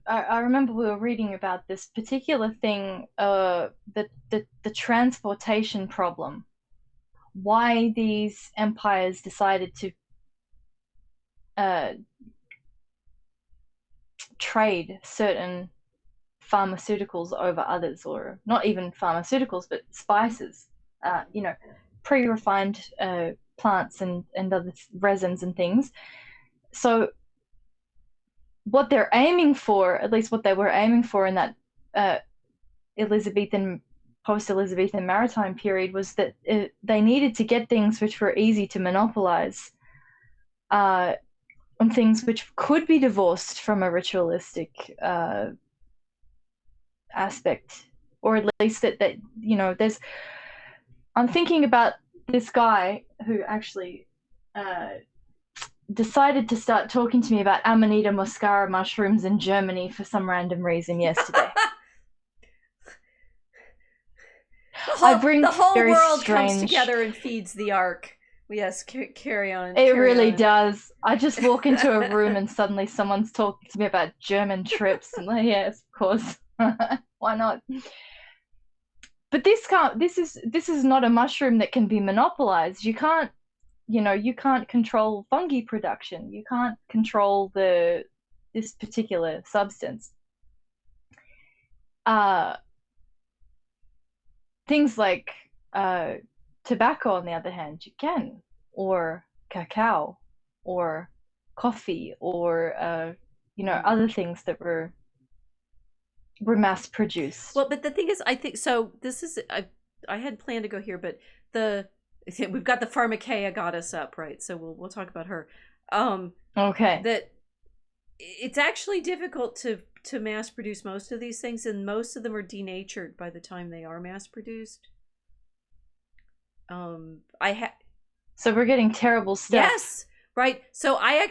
I remember we were reading about this particular thing, the transportation problem. Why these empires decided to trade certain pharmaceuticals over others, or not even pharmaceuticals, but spices, pre-refined plants and other resins and things. So what they're aiming for, at least what they were aiming for in that Elizabethan, post-Elizabethan maritime period, was that they needed to get things which were easy to monopolize, on things which could be divorced from a ritualistic aspect, or at least that there's. I'm thinking about this guy who actually decided to start talking to me about Amanita muscara mushrooms in Germany for some random reason yesterday. The whole world comes together and feeds the ark. Yes, carry on. It really does. I just walk into a room and suddenly someone's talking to me about German trips, and yes, of course, why not? But this is not a mushroom that can be monopolized. You can't control fungi production. You can't control this particular substance. Things like tobacco, on the other hand, you can, or cacao, or coffee, or other things that were mass produced. Well, but the thing is, I think so. This is I had planned to go here, but we've got the Pharmakeia goddess up, right? So we'll talk about her. Okay. That it's actually difficult to mass produce most of these things, and most of them are denatured by the time they are mass produced. So we're getting terrible stuff. Yes, right. So I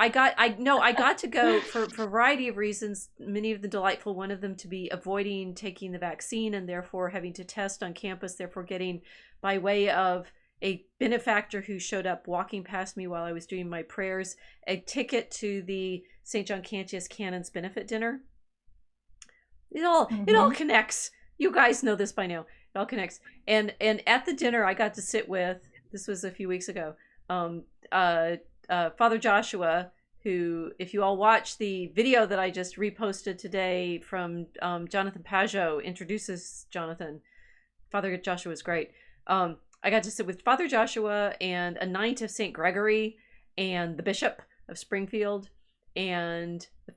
got to go for a variety of reasons, many of them delightful, one of them to be avoiding taking the vaccine and therefore having to test on campus, therefore getting, by way of a benefactor who showed up walking past me while I was doing my prayers, a ticket to the St. John Cantius Canon's benefit dinner. It all connects. You guys know this by now. It all connects. And at the dinner I got to sit with, this was a few weeks ago, Father Joshua, who, if you all watch the video that I just reposted today from Jonathan Pajot, introduces Jonathan. Father Joshua is great. I got to sit with Father Joshua and a Knight of St. Gregory and the Bishop of Springfield and the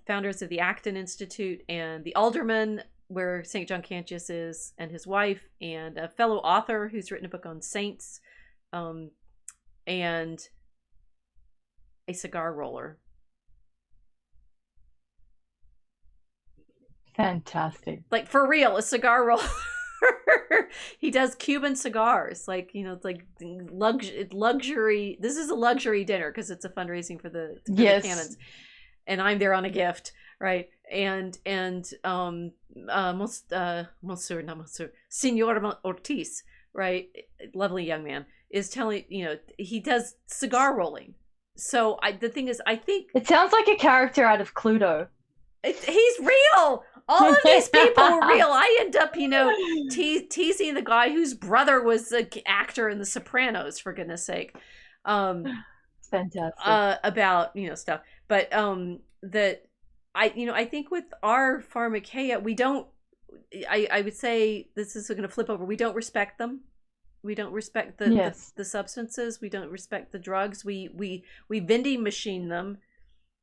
founders of the Acton Institute and the alderman where St. John Cantius is and his wife, and a fellow author who's written a book on saints, and a cigar roller. Fantastic. Like, for real, a cigar roller. He does Cuban cigars, like, it's like luxury. This is a luxury dinner because it's a fundraising for the canons, and I'm there on a gift, right? And Senor Ortiz, right, lovely young man, is telling, he does cigar rolling. So the thing is, I think it sounds like a character out of Cluedo. He's real. All of these people were real. I end up, teasing the guy whose brother was an actor in The Sopranos, for goodness sake. Fantastic. About, stuff. But that I think with our Pharmakeia, we don't, I would say, this is going to flip over, we don't respect them. We don't respect the substances. We don't respect the drugs. We vending machine them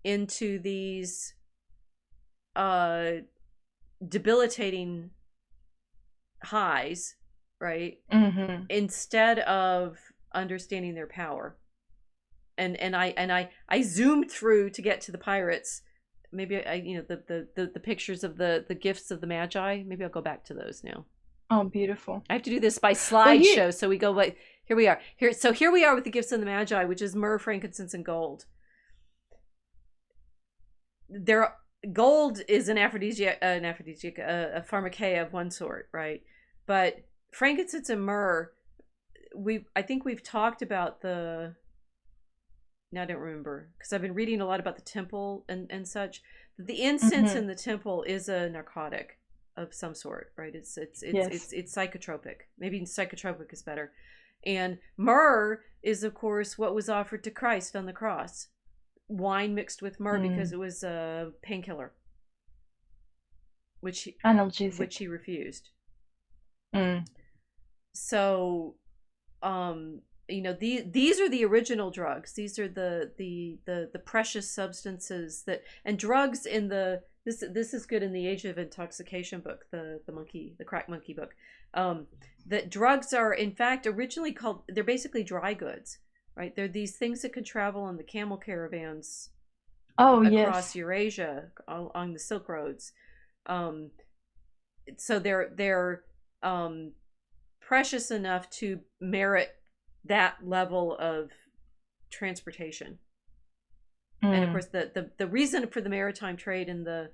into these debilitating highs, right? Mm-hmm. Instead of understanding their power. And I zoomed through to get to the pirates. Maybe the pictures of the gifts of the Magi. Maybe I'll go back to those now. Oh, beautiful. I have to do this by slideshow, so we go like, here we are. Here we are with the gifts of the Magi, which is myrrh, frankincense, and gold. Gold is an aphrodisiac, a Pharmakeia of one sort, right? But frankincense and myrrh, I think we've talked about now I don't remember, because I've been reading a lot about the temple and such. The incense in the temple is a narcotic of some sort, right? It's psychotropic. Maybe psychotropic is better. And myrrh is, of course, what was offered to Christ on the cross. Wine mixed with myrrh because it was a painkiller. analgesic, which he refused. Mm. So, these are the original drugs. These are the precious substances and drugs in this is good in the Age of Intoxication book, the crack monkey book. That drugs are in fact originally called, they're basically dry goods, right? They're these things that could travel on the camel caravans across Eurasia along the Silk Roads. So they're precious enough to merit that level of transportation. And of course the reason for the maritime trade in the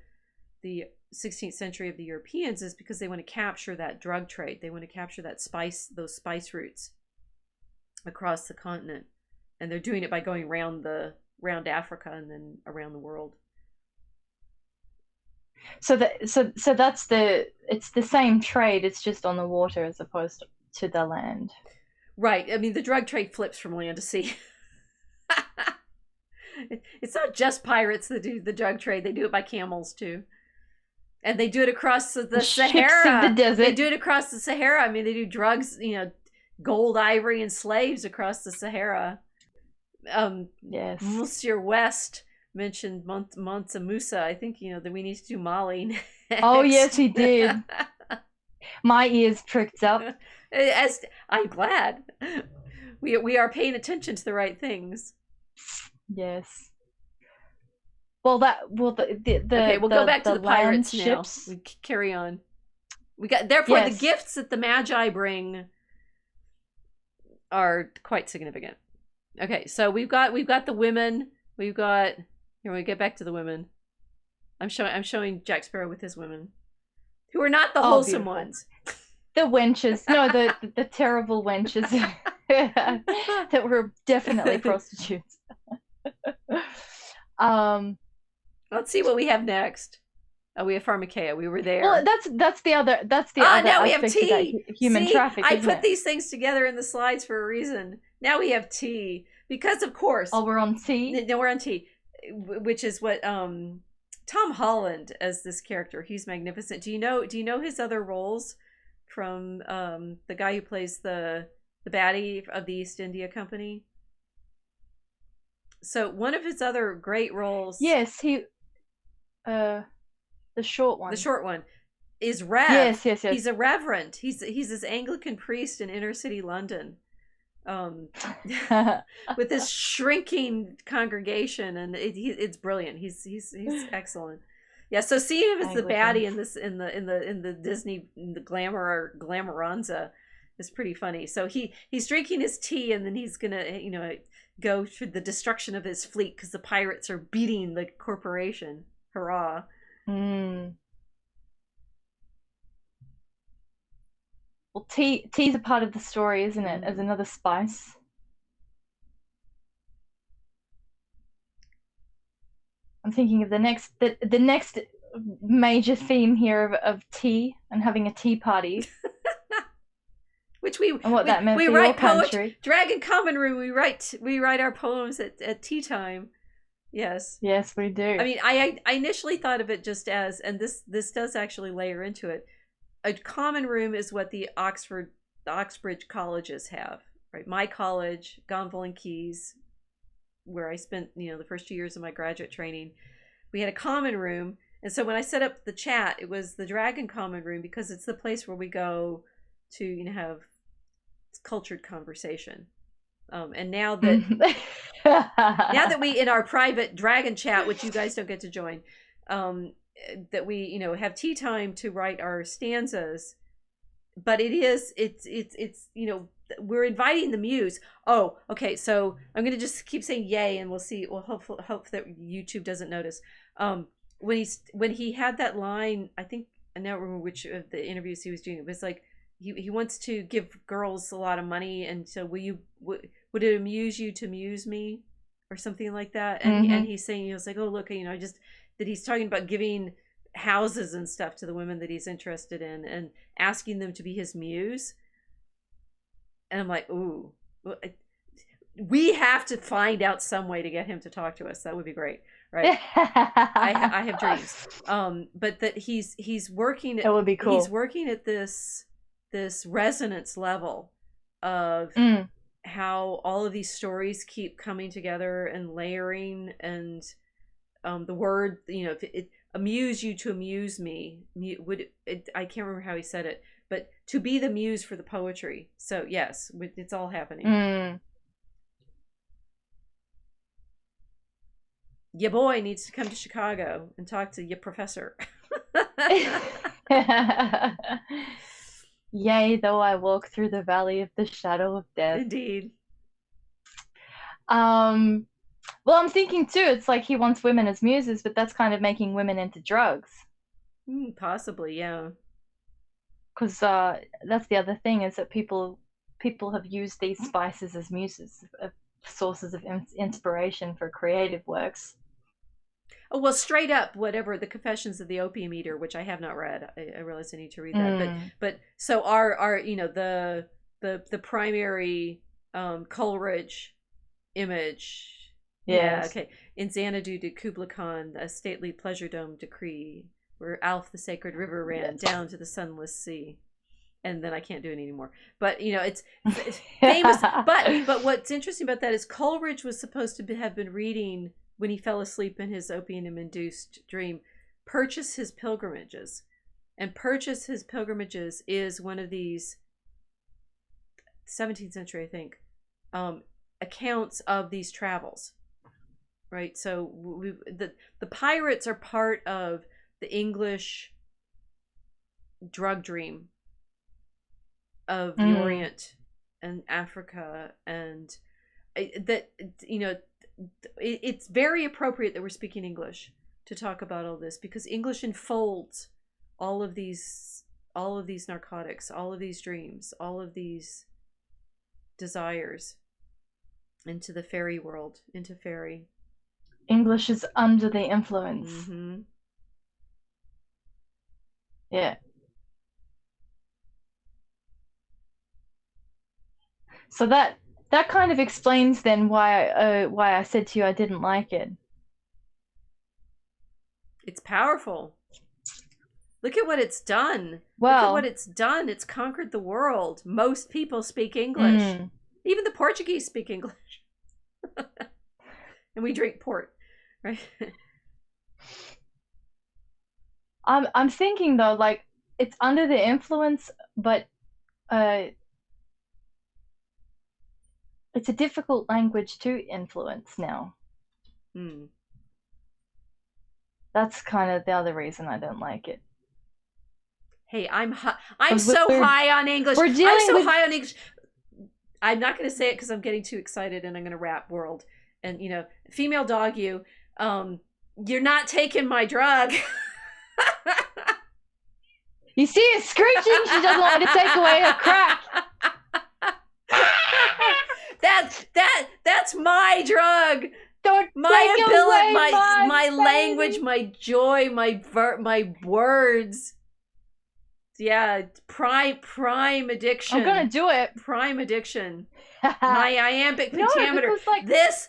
16th century of the Europeans is because they want to capture that drug trade. They want to capture those spice routes across the continent, and they're doing it by going around Africa and then around the world. So that's it's the same trade, it's just on the water as opposed to the land. Right. I mean, the drug trade flips from land to sea. It's not just pirates that do the drug trade. They do it by camels too. And they do it across the Sahara. Of the desert. They do it across the Sahara. I mean, they do drugs, gold, ivory, and slaves across the Sahara. Yes. Monsieur West mentioned Mansa Musa. I think, that we need to do Mali next. Oh, yes, he did. My ears pricked up. As I'm glad. We are paying attention to the right things. Yes. Well, okay, we'll go back to the pirates ships. Now. We carry on. Therefore, the gifts that the Magi bring are quite significant. Okay, so we've got the women. Here we get back to the women. I'm showing Jack Sparrow with his women, who are not the wholesome ones. The wenches, no, the terrible wenches that were definitely prostitutes. Let's see what we have next. Oh, we have Pharmakeia. We were there. Well, that's the other. Now we have tea. Human trafficking. I put these things together in the slides for a reason. Now we have tea because, of course. Oh, we're on tea. No, we're on tea, which is what Tom Holland as this character. He's magnificent. Do you know his other roles from the guy who plays the baddie of the East India Company? So one of his other great roles. Yes, the short one. The short one is Rev. Yes. He's a reverend. He's this Anglican priest in inner city London, with this shrinking congregation, and it's brilliant. He's excellent. Yeah. So seeing him as the baddie in the Disney glamoranza is pretty funny. So he's drinking his tea, and then he's gonna go to the destruction of his fleet because the pirates are beating the corporation. Hurrah. Well, tea's a part of the story, isn't it? As another spice. I'm thinking of the next major theme here of tea and having a tea party. Which that meant for your country. Dragon Common Room. We write our poems at tea time. Yes. Yes, we do. I mean, I initially thought of it just as, and this does actually layer into it. A common room is what the Oxbridge colleges have, right? My college, Gonville and Keys, where I spent the first 2 years of my graduate training, we had a common room, and so when I set up the chat, it was the Dragon Common Room because it's the place where we go to have cultured conversation. And now that we in our private dragon chat, which you guys don't get to join, that we have tea time to write our stanzas, but it's we're inviting the muse. Oh, okay, so I'm gonna just keep saying yay, and we'll see. We'll hope that YouTube doesn't notice. When he had that line, I think I don't remember which of the interviews he was doing. It was like he wants to give girls a lot of money, and so would it amuse you to muse me, or something like that? And and he's saying, he was like, oh look, that he's talking about giving houses and stuff to the women that he's interested in and asking them to be his muse. And I'm like, ooh, we have to find out some way to get him to talk to us. That would be great. right? I have dreams. But that he's working at, That would be cool. He's working at this resonance level of how all of these stories keep coming together and layering, and the word, if it amuse you to amuse me, I can't remember how he said it, but to be the muse for the poetry. So yes, it's all happening. Your boy needs to come to Chicago and talk to your professor. Yea, though I walk through the valley of the shadow of death. Indeed. Well, I'm thinking too, it's like he wants women as muses, but that's kind of making women into drugs. Possibly, yeah. Because that's the other thing, is that people have used these spices as muses, sources of inspiration for creative works. Oh, well, straight up, whatever, the Confessions of the Opium Eater, which I have not read. I realize I need to read that. But so our the primary Coleridge image. Yes. Yeah, okay. In Xanadu de Kubla Khan, a stately pleasure dome decree, where Alf the sacred river ran down to the sunless sea. And then I can't do it anymore. But it's famous. But what's interesting about that is Coleridge was supposed to have been reading, when he fell asleep in his opium-induced dream, Purchase His Pilgrimages. And Purchase His Pilgrimages is one of these 17th century, I think, accounts of these travels. Right? So the pirates are part of the English drug dream of the Orient and Africa, and that it's very appropriate that we're speaking English to talk about all this, because English enfolds all of these narcotics, all of these dreams, all of these desires into the fairy world, into fairy. English is under the influence. Mm-hmm. Yeah. So that kind of explains then why I said to you I didn't like it. It's powerful. Look at what it's done. Well, look at what it's done. It's conquered the world. Most people speak English. Even the Portuguese speak English. And we drink port, right? I'm thinking though, like, it's under the influence, but it's a difficult language to influence now. That's kind of the other reason I don't like it. Hey, I'm so high on English. High on English. I'm not going to say it because I'm getting too excited, and I'm going to rap world. And female dog, you're not taking my drug. You see her screeching. She doesn't want to take away her crack. That's my drug. Don't my take ability, away my language, my joy, my words. Yeah, prime addiction. I'm gonna do it. Prime addiction. My iambic pentameter. No, because, this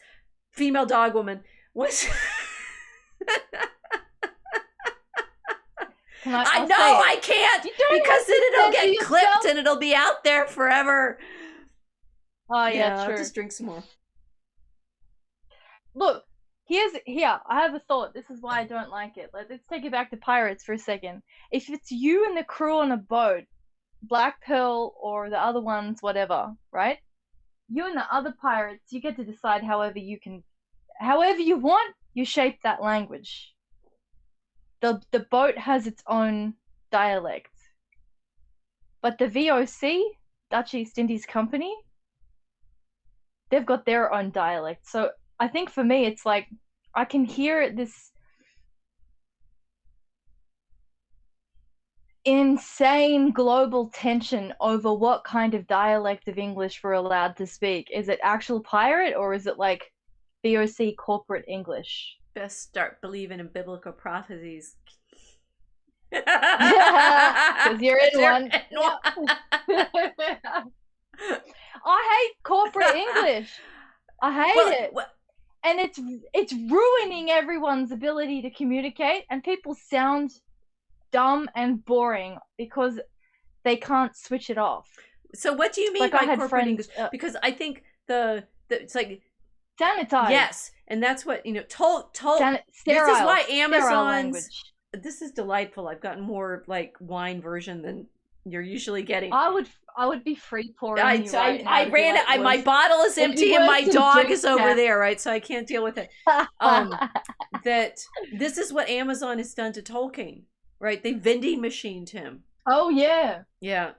female dog woman was. I know I can't, because then it'll get clipped and it'll be out there forever. Oh yeah, true. I'll just drink some more. Look, here. I have a thought. This is why I don't like it. Let's take it back to pirates for a second. If it's you and the crew on a boat, Black Pearl or the other ones, whatever, right? You and the other pirates, you get to decide however you want. You shape that language. The boat has its own dialect, but the VOC, Dutch East Indies Company, they've got their own dialect. So I think for me, it's like I can hear this insane global tension over what kind of dialect of English we're allowed to speak. Is it actual pirate, or is it like VOC corporate English? Best start believing in biblical prophecies. Because you're in one. I hate corporate English. I hate it. and it's ruining everyone's ability to communicate, and people sound dumb and boring because they can't switch it off. So what do you mean Like, by I had corporate English? friends, Because I think the it's like, sanitized, yes, and that's what, this is why sterile language. This is delightful. I've gotten more like wine version than you're usually getting. I would be free pouring you right now. I ran it. My bottle is empty and my dog is over there, right? So I can't deal with it. That this is what Amazon has done to Tolkien, right? They vending machined him. Oh yeah. Yeah.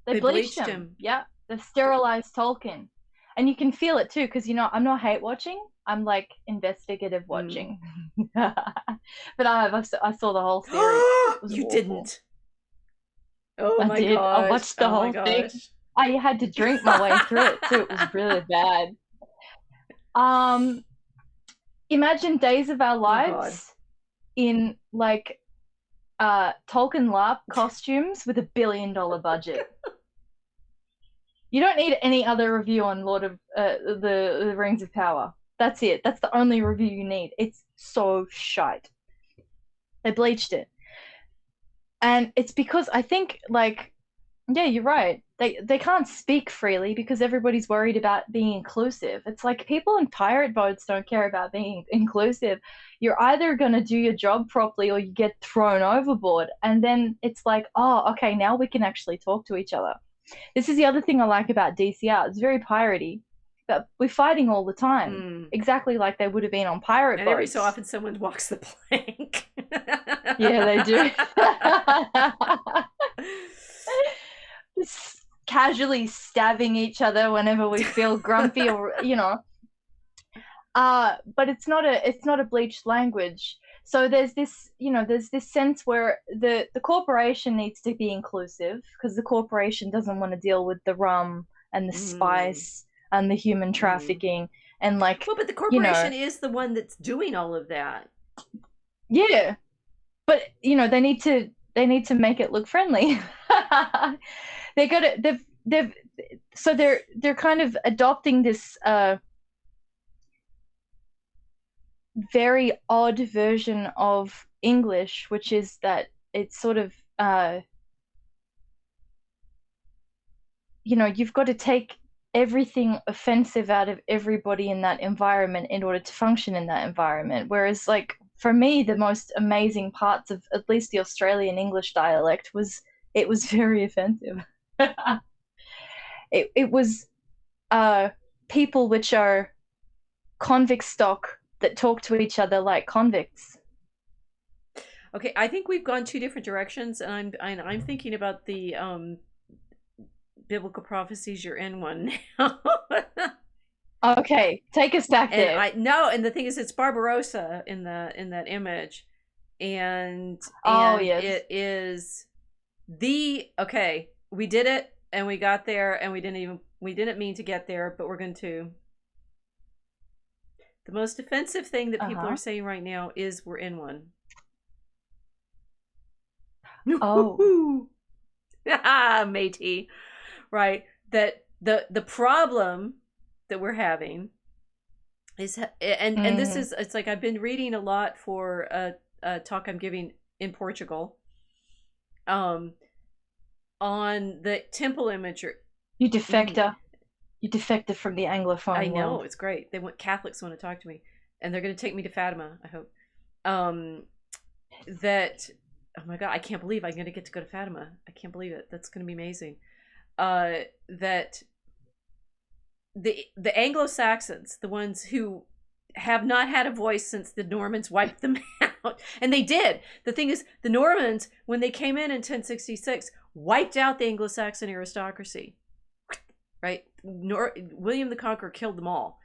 They bleached him. Yeah. They sterilized Tolkien. And you can feel it too, because I'm not hate watching. I'm like investigative watching. But I saw the whole series. You awful. Didn't. Oh my did. gosh. I watched the whole thing. I had to drink my way through it too. It was really bad. Imagine Days of Our Lives in like Tolkien LARP costumes with $1 billion budget. You don't need any other review on Lord of the Rings of Power. That's it. That's the only review you need. It's so shite. They bleached it. And it's because I think, like, yeah, you're right. They can't speak freely because everybody's worried about being inclusive. It's like people in pirate boats don't care about being inclusive. You're either going to do your job properly or you get thrown overboard. And then it's like, oh, okay, now we can actually talk to each other. This is the other thing I like about DCR. It's very piratey, but we're fighting all the time, exactly like they would have been on pirate boats. Every so often someone walks the plank. Yeah, they do. Just casually stabbing each other whenever we feel grumpy, or but it's not a bleached language. So there's this sense where the corporation needs to be inclusive because the corporation doesn't want to deal with the rum and the spice and the human trafficking and like. Well, but the corporation is the one that's doing all of that. Yeah, but they need to make it look friendly. They're kind of adopting this very odd version of English, which is that it's sort of you've got to take everything offensive out of everybody in that environment in order to function in that environment. Whereas, like, for me, the most amazing parts of at least the Australian English dialect was very offensive. It was people which are convict stock that talk to each other like convicts. Okay, I think we've gone two different directions, and I'm thinking about the biblical prophecies. You're in one now. Okay, take us back there. And the thing is, it's Barbarossa in that image, and yes. It is we did it, and we got there, and we didn't mean to get there, but we're going to. The most offensive thing that people are saying right now is we're in one. Oh. Matey. Right. That the problem that we're having is, and this is, it's like I've been reading a lot for a talk I'm giving in Portugal on the temple imagery. You defector. You defected from the Anglophone I know, world. it's great. Catholics want to talk to me, and they're going to take me to Fatima, I hope. That, oh my God, I can't believe I'm going to get to go to Fatima. I can't believe it. That's going to be amazing. That the Anglo-Saxons, the ones who have not had a voice since the Normans wiped them out, and they did. The thing is, the Normans, when they came in 1066, wiped out the Anglo-Saxon aristocracy. Right? William the Conqueror killed them all.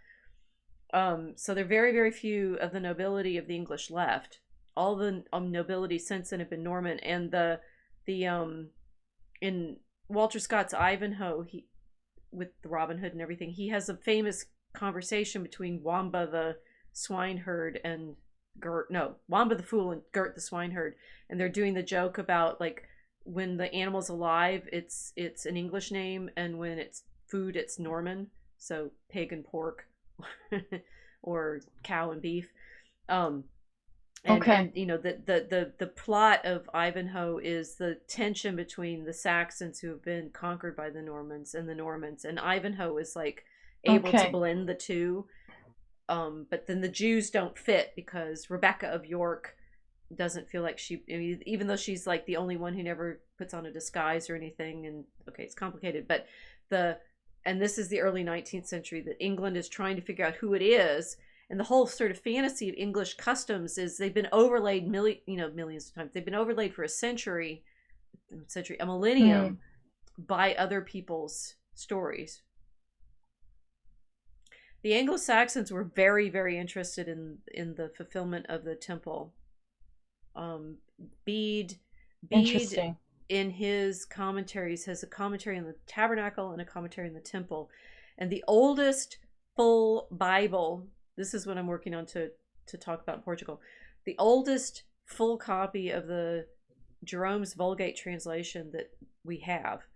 So there are very, very few of the nobility of the English left. All the nobility since then have been Norman. And the in Walter Scott's Ivanhoe, with the Robin Hood and everything, he has a famous conversation between Wamba the swineherd and Wamba the fool and Gert the swineherd, and they're doing the joke about, like, when the animal's alive, it's an English name, and when it's food, it's Norman. So pig and pork, or cow and beef. And you know, the plot of Ivanhoe is the tension between the Saxons who have been conquered by the Normans and the Normans, and Ivanhoe is like able to blend the two. But then the Jews don't fit because Rebecca of York doesn't feel like she, I mean, even though she's like the only one who never puts on a disguise or anything, and okay, it's complicated, but and this is the early 19th century, that England is trying to figure out who it is. And the whole sort of fantasy of English customs is they've been overlaid millions of times. They've been overlaid for a millennium by other people's stories. The Anglo-Saxons were very, very interested in the fulfillment of the temple. Bede in his commentaries has a commentary on the tabernacle and a commentary on the temple. And the oldest full Bible, this is what I'm working on to talk about in Portugal. The oldest full copy of the Jerome's Vulgate translation that we have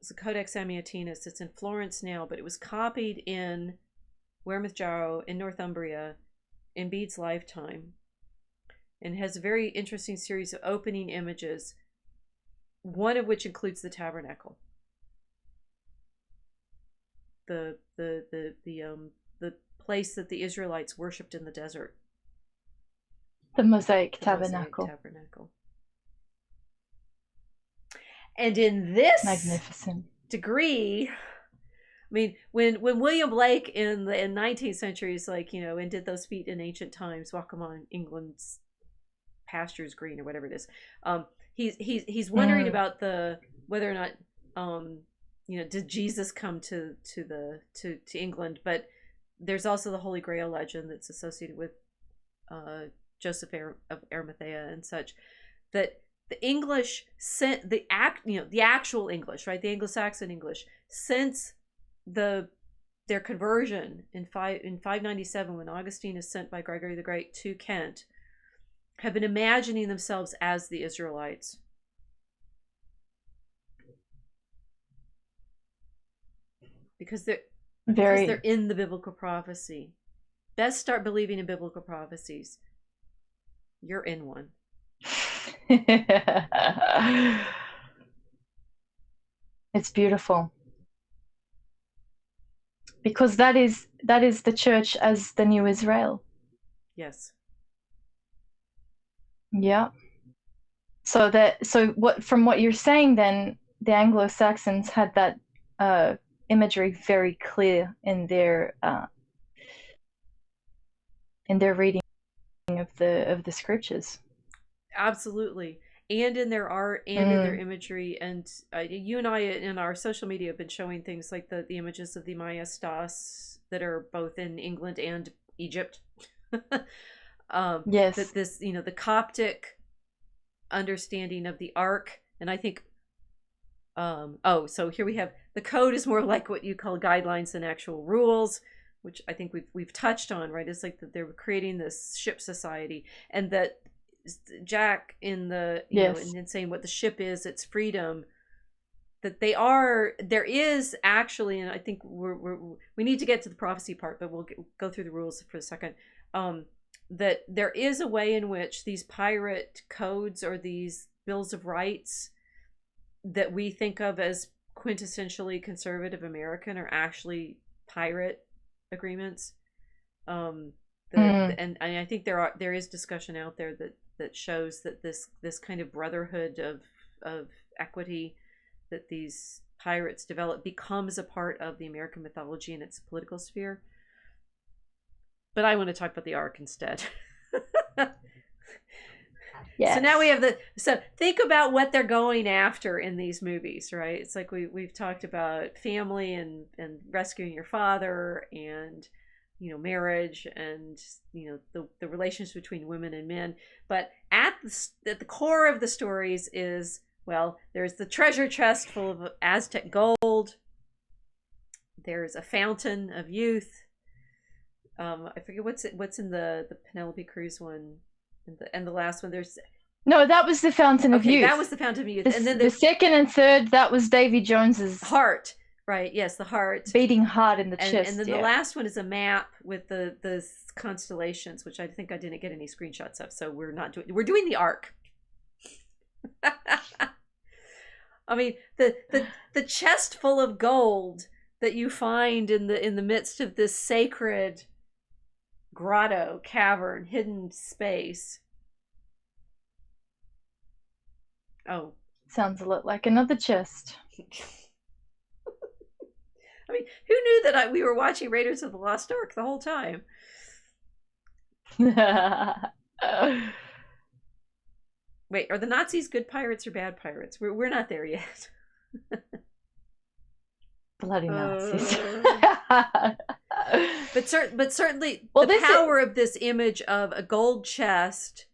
is the Codex Amiatinus. It's in Florence now, but it was copied in Wearmouth Jarrow in Northumbria in Bede's lifetime, and has a very interesting series of opening images, one of which includes the tabernacle. The place that the Israelites worshipped in the desert. The Mosaic Tabernacle. And in this magnificent degree, I mean, when William Blake in the 19th century is like, you know, and did those feet in ancient times, walk among England's pastures green or whatever it is, he's wondering about whether or not you know, did Jesus come to England? But there's also the Holy Grail legend that's associated with Joseph of Arimathea and such, that the English sent the actual English, right, the Anglo-Saxon English, since their conversion in 597, when Augustine is sent by Gregory the Great to Kent, have been imagining themselves as the Israelites. Because they're in the biblical prophecy. Best start believing in biblical prophecies. You're in one. It's beautiful. Because that is the church as the new Israel. Yes. Yeah. So from what you're saying, then the Anglo-Saxons had that imagery very clear in their reading of the scriptures. Absolutely. And in their art and in their imagery. And you and I in our social media have been showing things like the images of the Maya Stas that are both in England and Egypt. Yes. That this, you know, the Coptic understanding of the Ark. And I think, so here we have, the code is more like what you call guidelines than actual rules, which I think we've touched on, right? It's like that they're creating this ship society, and that Jack in the you know, in saying what the ship is, it's freedom. That there is actually, and I think we need to get to the prophecy part, but we'll go through the rules for a second. That there is a way in which these pirate codes or these bills of rights that we think of as quintessentially conservative American are actually pirate agreements. And I think there is discussion out there that shows that this kind of brotherhood of equity that these pirates develop becomes a part of the American mythology and its political sphere. But I want to talk about the Ark instead. Yes. So now we have so think about what they're going after in these movies, right? It's like we've talked about family and rescuing your father, and, you know, marriage, and, you know, the relations between women and men. But at the core of the stories is, well, there's the treasure chest full of Aztec gold. There's a fountain of youth. I forget what's in the Penelope Cruz one, and the last one. No, that was the Fountain of Youth. That was the Fountain of Youth, and then the second and third, that was Davy Jones's heart. Right. Yes, the heart. beating hard in the And chest. then the last one is a map with the constellations, which I think I didn't get any screenshots of. So we're doing the arc. I mean, the chest full of gold that you find in the midst of this sacred grotto, cavern, hidden space. Oh. Sounds a lot like another chest. I mean, who knew that we were watching Raiders of the Lost Ark the whole time? Wait, are the Nazis good pirates or bad pirates? We're not there yet. Bloody Nazis. but certainly well, the power of this image of a gold chest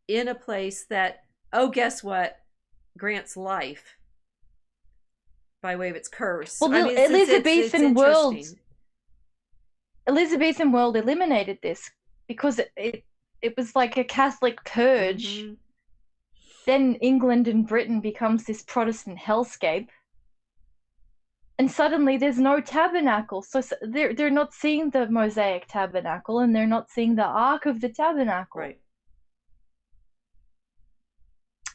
in a place that, oh, guess what, grants life by way of its curse. Well, I mean, Elizabethan world eliminated this because it was like a Catholic purge. Mm-hmm. Then England and Britain becomes this Protestant hellscape. And suddenly there's no tabernacle. So they're not seeing the Mosaic tabernacle, and they're not seeing the Ark of the Tabernacle. Right.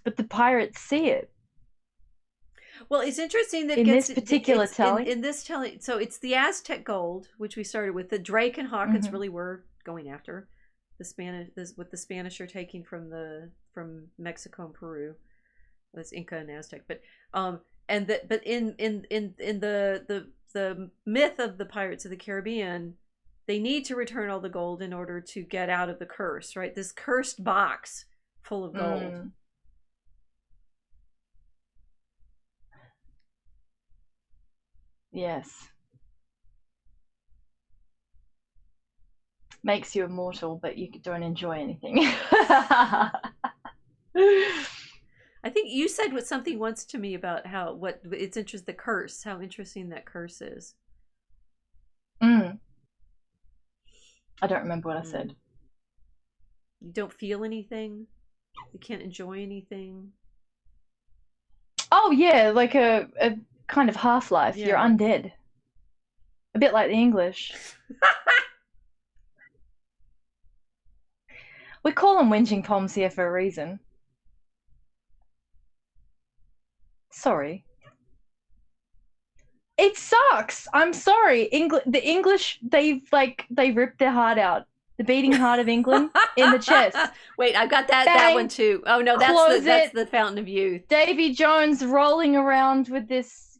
But the pirates see it. Well, it's interesting that in this particular telling. In this telling, so it's the Aztec gold, which we started with. The Drake and Hawkins really were going after. What the Spanish are taking from Mexico and Peru. That's Inca and Aztec. But in the myth of the Pirates of the Caribbean, they need to return all the gold in order to get out of the curse, right? This cursed box full of gold. Yes. Makes you immortal, but you don't enjoy anything. I think you said something once to me about how the curse, how interesting that curse is. I don't remember what I said. You don't feel anything. You can't enjoy anything. Oh yeah, like a kind of Half-Life. Yeah. You're undead. A bit like the English. We call them whinging poms here for a reason. Sorry. It sucks. I'm sorry. The English, they ripped their heart out. The beating heart of England in the chest. Wait, I've got that one too. Oh no, that's the Fountain of Youth. Davy Jones rolling around with this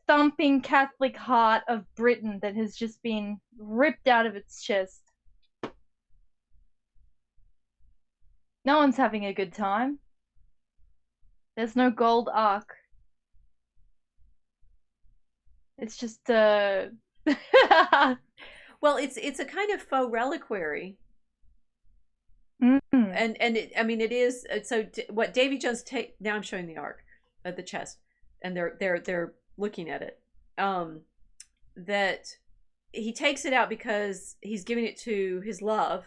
thumping Catholic heart of Britain that has just been ripped out of its chest. No one's having a good time. There's no gold ark. It's just well, it's a kind of faux reliquary. Mm-hmm. And it is. So what Davy Jones now I'm showing the ark of the chest, and they're looking at it. That he takes it out because he's giving it to his love,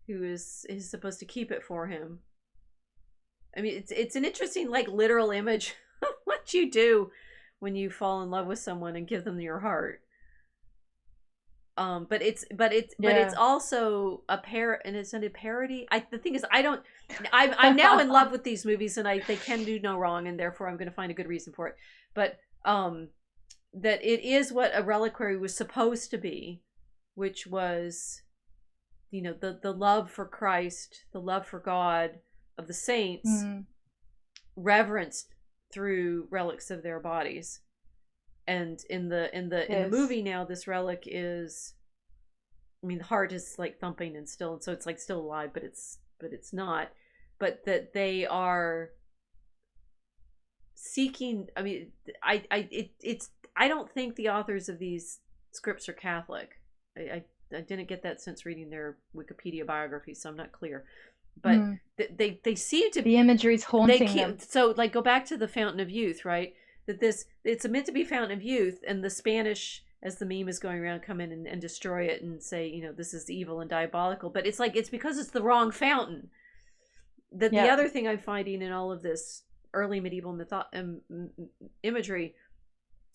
who is supposed to keep it for him. I mean, it's an interesting, like, literal image of what you do when you fall in love with someone and give them your heart. But it's also a and it's a parody. The thing is, I'm now in love with these movies, and they can do no wrong, and therefore I'm going to find a good reason for it. But that it is what a reliquary was supposed to be, which was, the love for Christ, the love for God of the saints, reverenced through relics of their bodies. And in the movie now, this relic is, the heart is like thumping and still, and so it's like still alive, but it's not. But that they are seeking. I mean, I don't think the authors of these scripts are Catholic. I didn't get that sense reading their Wikipedia biographies, so I'm not clear. But they seem to the imagery's haunting them. So, like, go back to the Fountain of Youth, right? That it's meant to be Fountain of Youth, and the Spanish, as the meme is going around, come in and destroy it and say, this is evil and diabolical. But it's like, it's because it's the wrong fountain. The other thing I'm finding in all of this early medieval imagery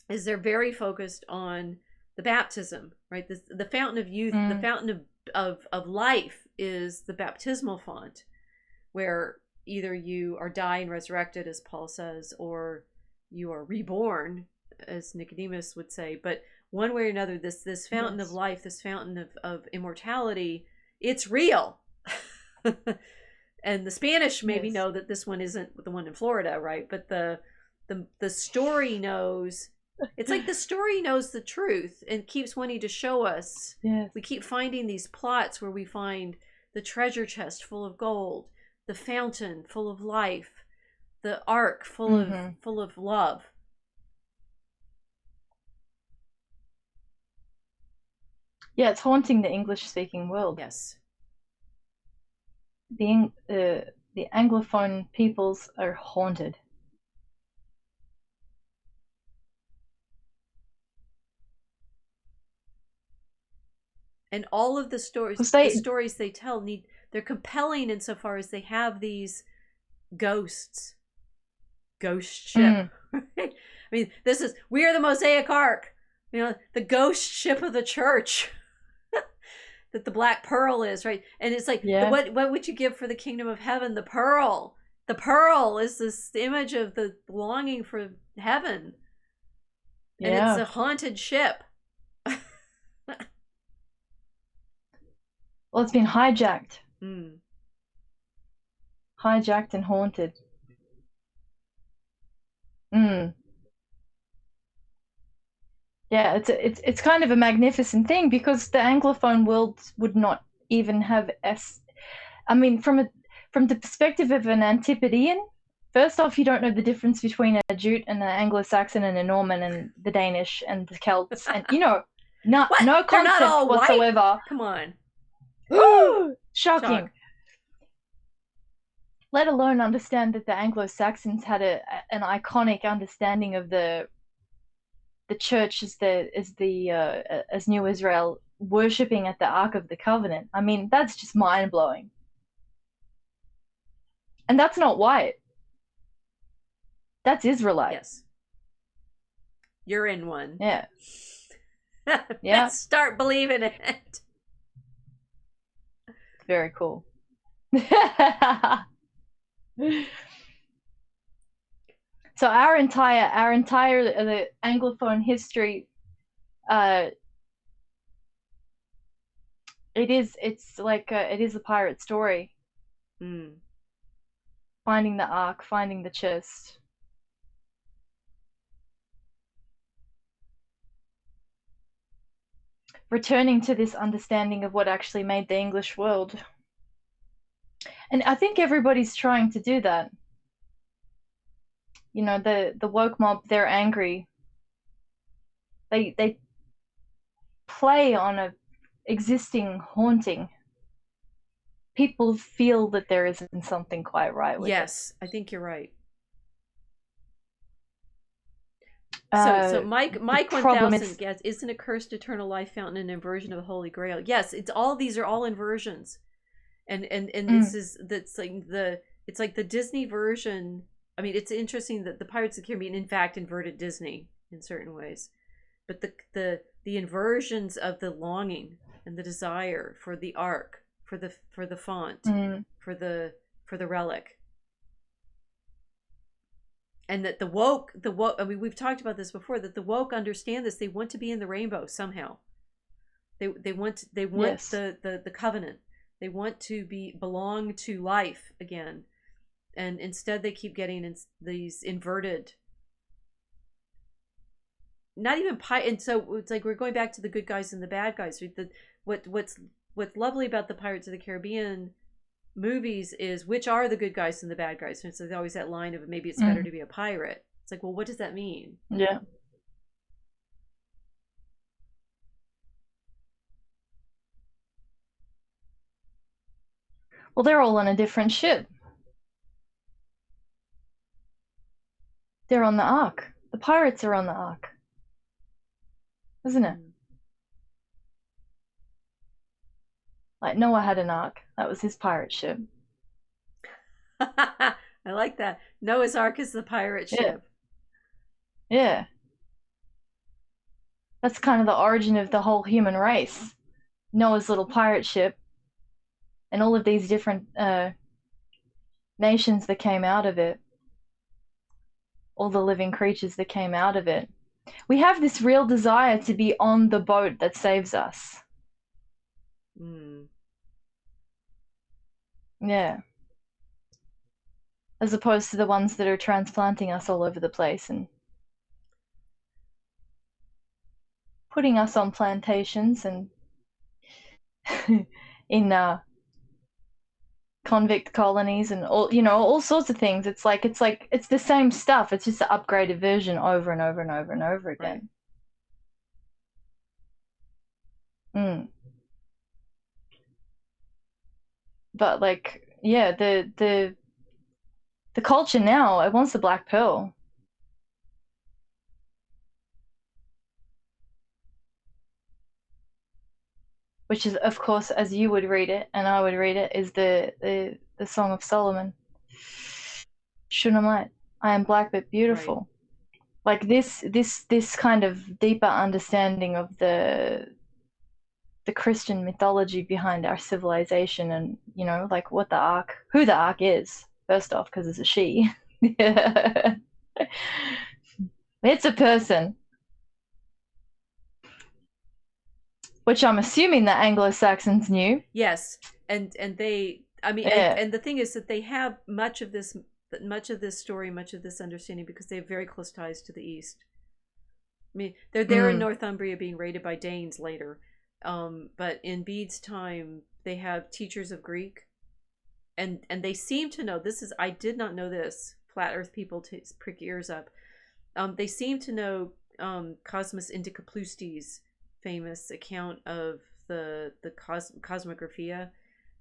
is they're very focused on the baptism, right? The fountain of youth, the fountain of life is the baptismal font, where either you are die and resurrected, as Paul says, or you are reborn, as Nicodemus would say. But one way or another, this fountain of life, this fountain of immortality, it's real. And the Spanish maybe know that this one isn't the one in Florida, right? But the story knows. It's like the story knows the truth and keeps wanting to show us. Yes. We keep finding these plots where we find the treasure chest full of gold, the fountain full of life, the ark full of love. Yeah, it's haunting the English-speaking world. Yes. The Anglophone peoples are haunted. And all of the stories they tell they're compelling insofar as they have these ghost ship. Right? I mean, we are the Mosaic Ark, the ghost ship of the church that the black pearl is, right? And it's like, what would you give for the kingdom of heaven? The pearl. The pearl is this image of the longing for heaven. And it's a haunted ship. Well, it's been hijacked. Hijacked and haunted. Yeah, it's kind of a magnificent thing, because the Anglophone world would not even have I mean, from the perspective of an Antipodean, first off, you don't know the difference between a Jute and an Anglo-Saxon and a Norman and the Danish and the Celts, and no concept whatsoever. White? Come on. Shocking. Let alone understand that the Anglo-Saxons had an iconic understanding of the church as New Israel, worshipping at the Ark of the Covenant. I mean, that's just mind-blowing. And that's not white. That's Israelite. Yes. You're in one. Yeah. Yeah. Let's start believing it. Very cool. So our entire the Anglophone history, it is a pirate story. Finding the ark, finding the chest. Returning to this understanding of what actually made the English world. And I think everybody's trying to do that. The woke mob, they're angry. They play on a existing haunting. People feel that there isn't something quite right with it. Yes, I think you're right. So Mike 1000 guess, isn't a cursed eternal life fountain an inversion of the Holy Grail? Yes, these are all inversions, and it's like the Disney version. I mean, it's interesting that the Pirates of the Caribbean in fact inverted Disney in certain ways, but the inversions of the longing and the desire for the ark, for the font, for the relic. And that the woke, I mean, we've talked about this before, that the woke understand this. They want to be in the rainbow somehow. They want yes. the covenant. They want to belong to life again. And instead they keep getting these inverted, not even and so it's like we're going back to the good guys and the bad guys. What's lovely about the Pirates of the Caribbean movies is which are the good guys and the bad guys. And so there's always that line of maybe it's better to be a pirate. It's like, well, what does that mean? Yeah. Well, they're all on a different ship. They're on the Ark. The pirates are on the Ark. Isn't it? Like Noah had an ark. That was his pirate ship. I like that. Noah's Ark is the pirate ship. Yeah. That's kind of the origin of the whole human race. Noah's little pirate ship and all of these different nations that came out of it, all the living creatures that came out of it. We have this real desire to be on the boat that saves us. Yeah. As opposed to the ones that are transplanting us all over the place and putting us on plantations and in convict colonies and all sorts of things. It's the same stuff. It's just an upgraded version over and over and over and over again. Right. But the culture now, it wants the black pearl. Which is, of course, as you would read it and I would read it, is the Song of Solomon. Shunammite, I am black but beautiful. Right. Like this kind of deeper understanding of the Christian mythology behind our civilization, and like who the ark is, first off, because it's a she. It's a person. Which I'm assuming that Anglo-Saxons knew. Yes, and they, I mean, and the thing is that they have much of this story, much of this understanding, because they have very close ties to the East. I mean, they're there in Northumbria being raided by Danes later, but in Bede's time, they have teachers of Greek, and they seem to know, I did not know this, flat earth people prick ears up, they seem to know Cosmas Indicopleustes' famous account of the Cosmographia,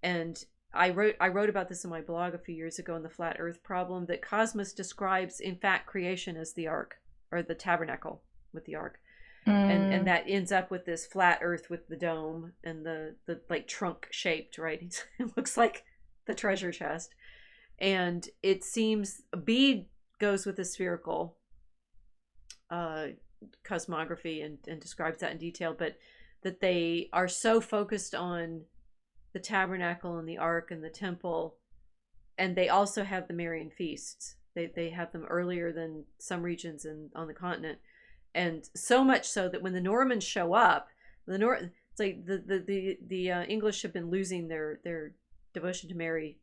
and I wrote about this in my blog a few years ago in the Flat Earth Problem, that Cosmas describes in fact creation as the ark, or the tabernacle with the ark, and that ends up with this flat earth with the dome and the like trunk shaped, right? It looks like the treasure chest, and it seems Bede goes with the spherical cosmography and describes that in detail, but that they are so focused on the tabernacle and the ark and the temple, and they also have the Marian feasts. They have them earlier than some regions on the continent, and so much so that when the Normans show up, it's like the English have been losing their devotion to Mary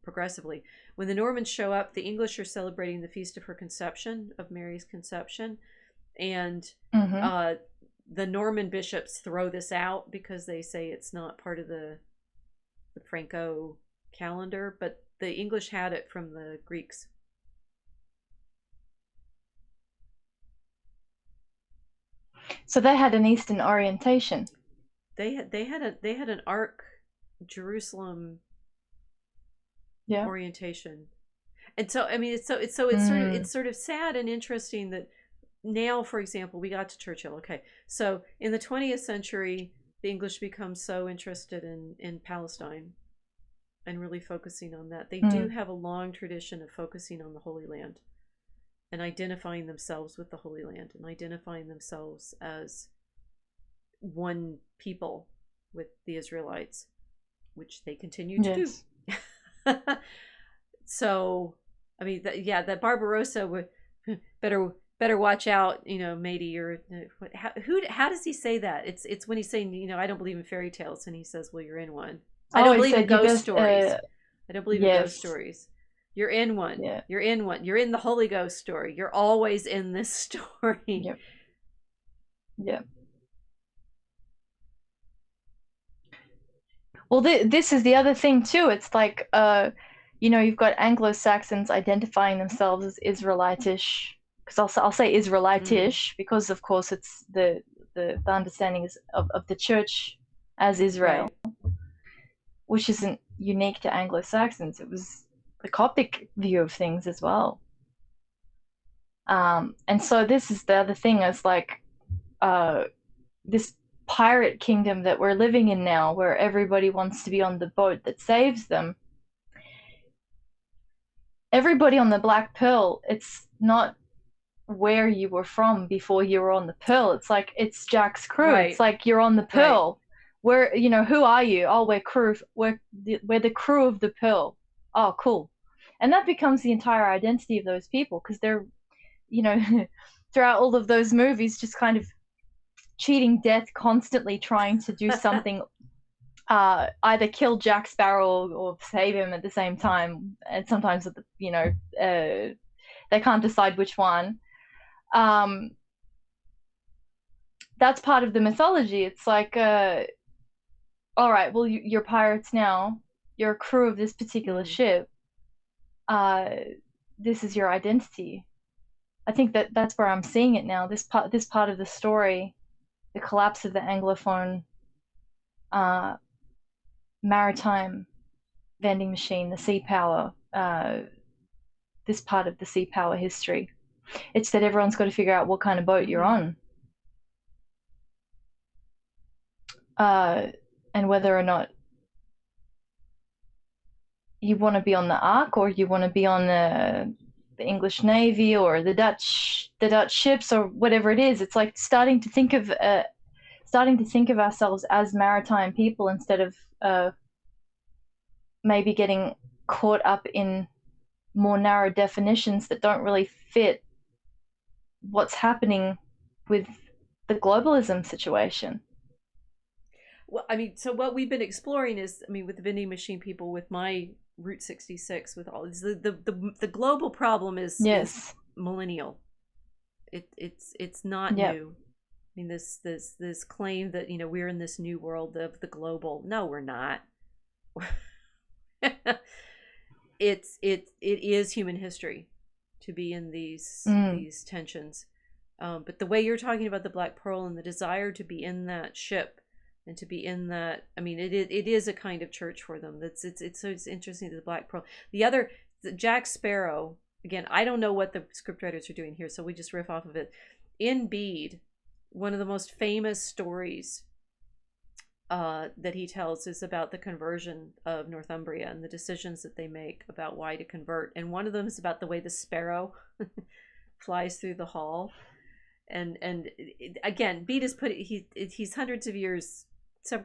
progressively. When the Normans show up, the English are celebrating the feast of her conception, of Mary's conception. And the Norman bishops throw this out because they say it's not part of the Franco calendar, but the English had it from the Greeks. So they had an Eastern orientation. They had an Ark Jerusalem orientation, and so I mean it's sort of sad and interesting that now, for example, we got to Churchill. Okay, so in the 20th century, the English become so interested in Palestine and really focusing on that. They do have a long tradition of focusing on the Holy Land and identifying themselves with the Holy Land and identifying themselves as one people with the Israelites, which they continue to do. So, I mean, that Barbarossa would better watch out, matey. You're how does he say that? It's when he's saying, I don't believe in fairy tales, and he says, well, you're in one. I don't believe in ghost stories. I don't believe in ghost stories. You're in one. Yeah. You're in one. You're in the Holy Ghost story. You're always in this story. Yep. Yeah. Well, this is the other thing too. It's like, you've got Anglo-Saxons identifying themselves as Israelitish, because I'll say Israelitish because, of course, it's the understanding is of the church as Israel, which isn't unique to Anglo-Saxons. It was the Coptic view of things as well. And so this is the other thing, is like this pirate kingdom that we're living in now, where everybody wants to be on the boat that saves them. Everybody on the Black Pearl, it's not where you were from before you were on the Pearl. It's like it's Jack's crew. Right. It's like you're on the Right. Pearl. Where, you know, who are you? Oh, we're the crew of the Pearl. Oh, cool. And that becomes the entire identity of those people, because they're, you know, throughout all of those movies, just kind of cheating death, constantly trying to do something, either kill Jack Sparrow or save him at the same time. And sometimes, you know, they can't decide which one. That's part of the mythology. It's like, all right, well, you're pirates now. You're a crew of this particular ship. This is your identity. I think that's where I'm seeing it now. This part of the story, the collapse of the Anglophone maritime vending machine, the sea power. This part of the sea power history. It's that everyone's got to figure out what kind of boat you're on. And whether or not you want to be on the Ark, or you want to be on the English Navy, or the Dutch ships, or whatever it is. It's like starting to think of ourselves as maritime people, instead of maybe getting caught up in more narrow definitions that don't really fit what's happening with the globalism situation. Well, I mean, so what we've been exploring is, I mean, with the vending machine people, with my Route 66, with all the global problem is millennial. It's not new. I mean, this claim that, you know, we're in this new world of the global. No, we're not. it is human history to be in these tensions. But the way you're talking about the Black Pearl and the desire to be in that ship and to be in that, I mean, it is a kind of church for them. It's interesting, the Black Pearl. The Jack Sparrow, again, I don't know what the scriptwriters are doing here, so we just riff off of it. In Bede, one of the most famous stories that he tells is about the conversion of Northumbria and the decisions that they make about why to convert. And one of them is about the way the sparrow flies through the hall. And again, Bede is he's hundreds of years,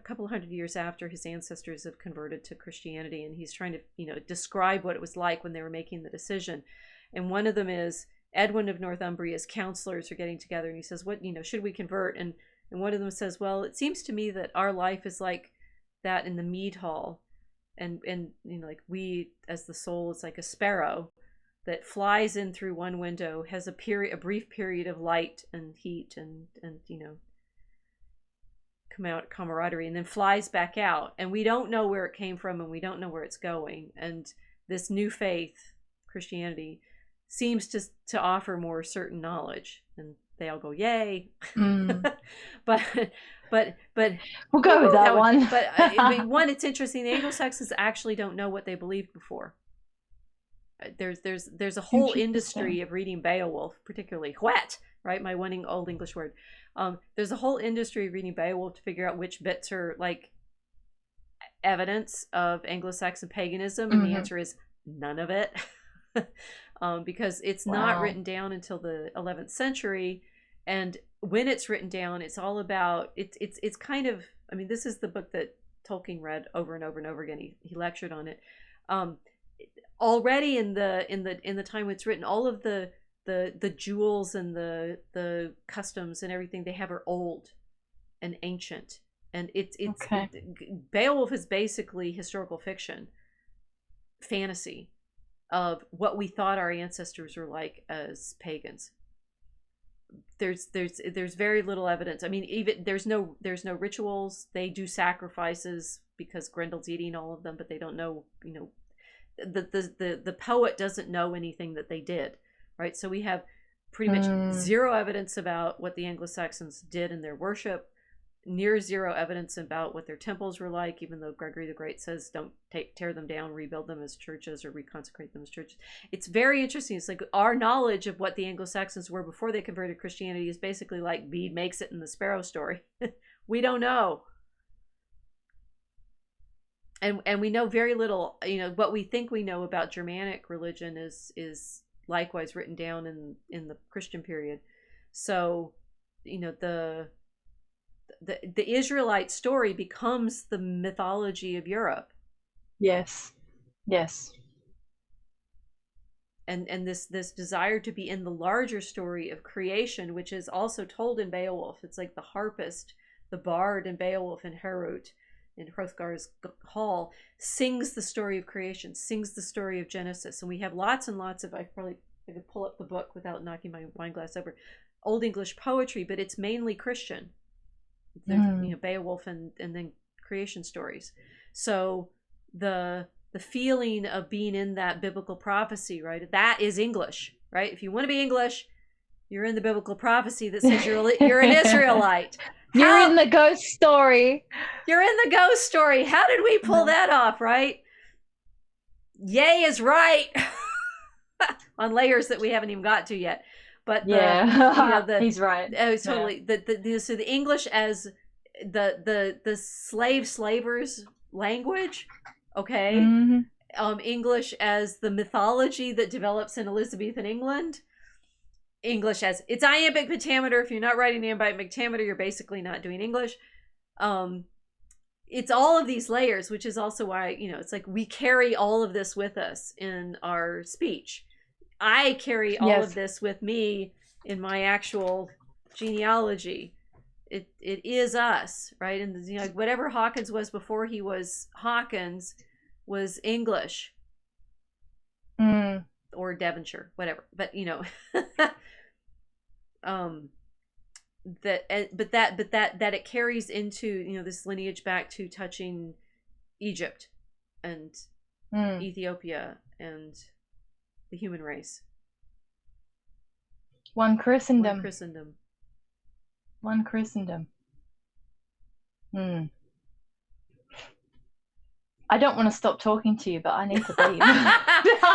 couple hundred years after his ancestors have converted to Christianity, and he's trying to, you know, describe what it was like when they were making the decision. And one of them is Edwin of Northumbria's counselors are getting together, and he says, "What, you know, should we convert?" And one of them says, "Well, it seems to me that our life is like that in the mead hall, and you know, like we as the soul is like a sparrow that flies in through one window, has a brief period of light and heat and you know, camaraderie, and then flies back out, and we don't know where it came from, and we don't know where it's going. And this new faith, Christianity, seems to offer more certain knowledge." And they all go, "Yay!" but we'll go with that one. But I mean, one, it's interesting. The Anglo-Saxons actually don't know what they believed before. There's a whole industry of reading Beowulf, particularly whet, right? My one old English word. There's a whole industry of reading Beowulf to figure out which bits are like evidence of Anglo-Saxon paganism, and the answer is none of it. Because it's not written down until the 11th century, and when it's written down, it's all about it's kind of, I mean, this is the book that Tolkien read over and over and over again. He lectured on it. Already in the time when it's written, all of the jewels and the customs and everything they have are old and ancient, and Beowulf is basically historical fiction, fantasy of what we thought our ancestors were like as pagans. There's very little evidence. I mean, even there's no rituals. They do sacrifices because Grendel's eating all of them, but they don't know, you know, the poet doesn't know anything that they did, right? So we have pretty much zero evidence about what the Anglo-Saxons did in their worship, near zero evidence about what their temples were like, even though Gregory the Great says don't tear them down, rebuild them as churches or reconsecrate them as churches. It's very interesting. It's like our knowledge of what the Anglo-Saxons were before they converted to Christianity is basically like Bede makes it in the Sparrow story. We don't know. And we know very little. You know, what we think we know about Germanic religion is likewise written down in the Christian period. So, the Israelite story becomes the mythology of Europe. Yes. And this desire to be in the larger story of creation, which is also told in Beowulf. It's like the harpist, the bard in Beowulf and Herut in Hrothgar's Hall sings the story of creation, sings the story of Genesis. And we have lots and lots of, I could pull up the book without knocking my wine glass over, Old English poetry, but it's mainly Christian. Beowulf and then creation stories. So the feeling of being in that biblical prophecy, right? That is English, right? If you want to be English, you're in the biblical prophecy that says you're an Israelite. You're in the ghost story. You're in the ghost story. How did we pull that off, right? Yay is right. On layers that we haven't even got to yet. But he's right. Oh, totally. Yeah. So the English as the slavers' language, okay. Mm-hmm. English as the mythology that develops in Elizabethan England. English as it's iambic pentameter. If you're not writing iambic pentameter, you're basically not doing English. It's all of these layers, which is also why, it's like we carry all of this with us in our speech. I carry all of this with me in my actual genealogy. It is us, right? And whatever Hawkins was before he was Hawkins was English. Or Devonshire, whatever. But that it carries into this lineage back to touching Egypt and Ethiopia and the human race. One Christendom. I don't want to stop talking to you, but I need to leave.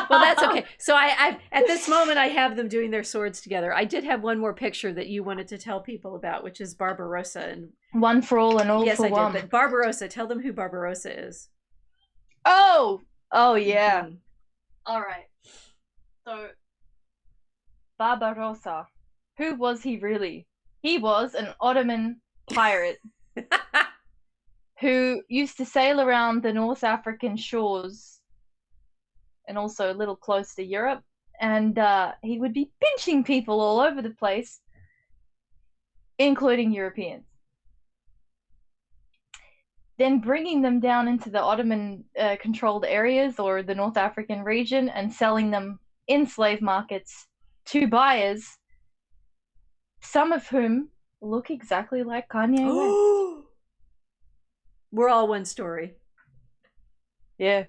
Well, that's okay. So I at this moment, I have them doing their swords together. I did have one more picture that you wanted to tell people about, which is Barbarossa. And one for all and all for one. Yes, I did. But Barbarossa, tell them who Barbarossa is. Oh, yeah. Mm-hmm. All right. So, Barbarossa, who was he really? He was an Ottoman pirate who used to sail around the North African shores and also a little close to Europe. And he would be pinching people all over the place, including Europeans. Then bringing them down into the Ottoman controlled areas or the North African region and selling them in slave markets to buyers, some of whom look exactly like Kanye West. We're all one story. Yeah.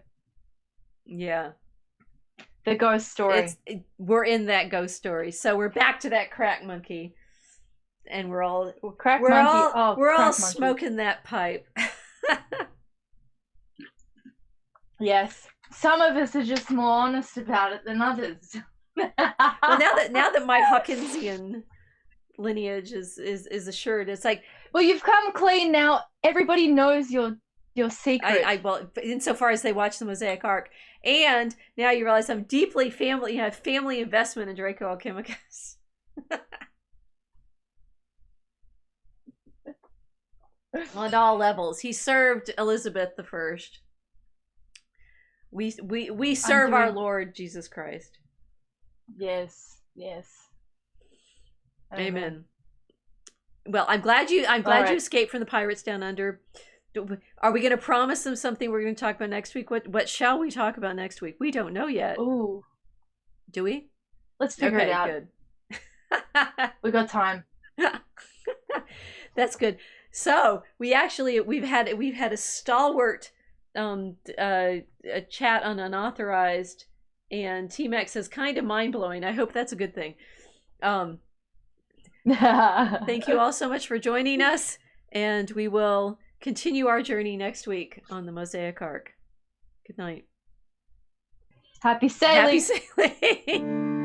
The ghost story. We're in that ghost story. So we're back to that crack monkey. And we're all smoking that pipe. Yes. Some of us are just more honest about it than others. Well, now that my Hawkinsian lineage is assured, it's like, well, you've come clean now. Everybody knows your secret. Well, insofar as they watch the Mosaic Ark, and now you realize I'm deeply family. You have family investment in Draco Alchemicus. On all levels, he served Elizabeth I. We serve our Lord Jesus Christ. Yes. Amen. Well, I'm glad you escaped from the pirates down under. Are we going to promise them something we're going to talk about next week? What shall we talk about next week? We don't know yet. Ooh. Do we? Let's figure it out. Good. We got time. That's good. So we've had a stalwart a chat on Unauthorized, and T-Max says kind of mind-blowing. I hope that's a good thing. Thank you all so much for joining us, and we will continue our journey next week on the Mosaic Ark. Good night. Happy sailing. Happy sailing.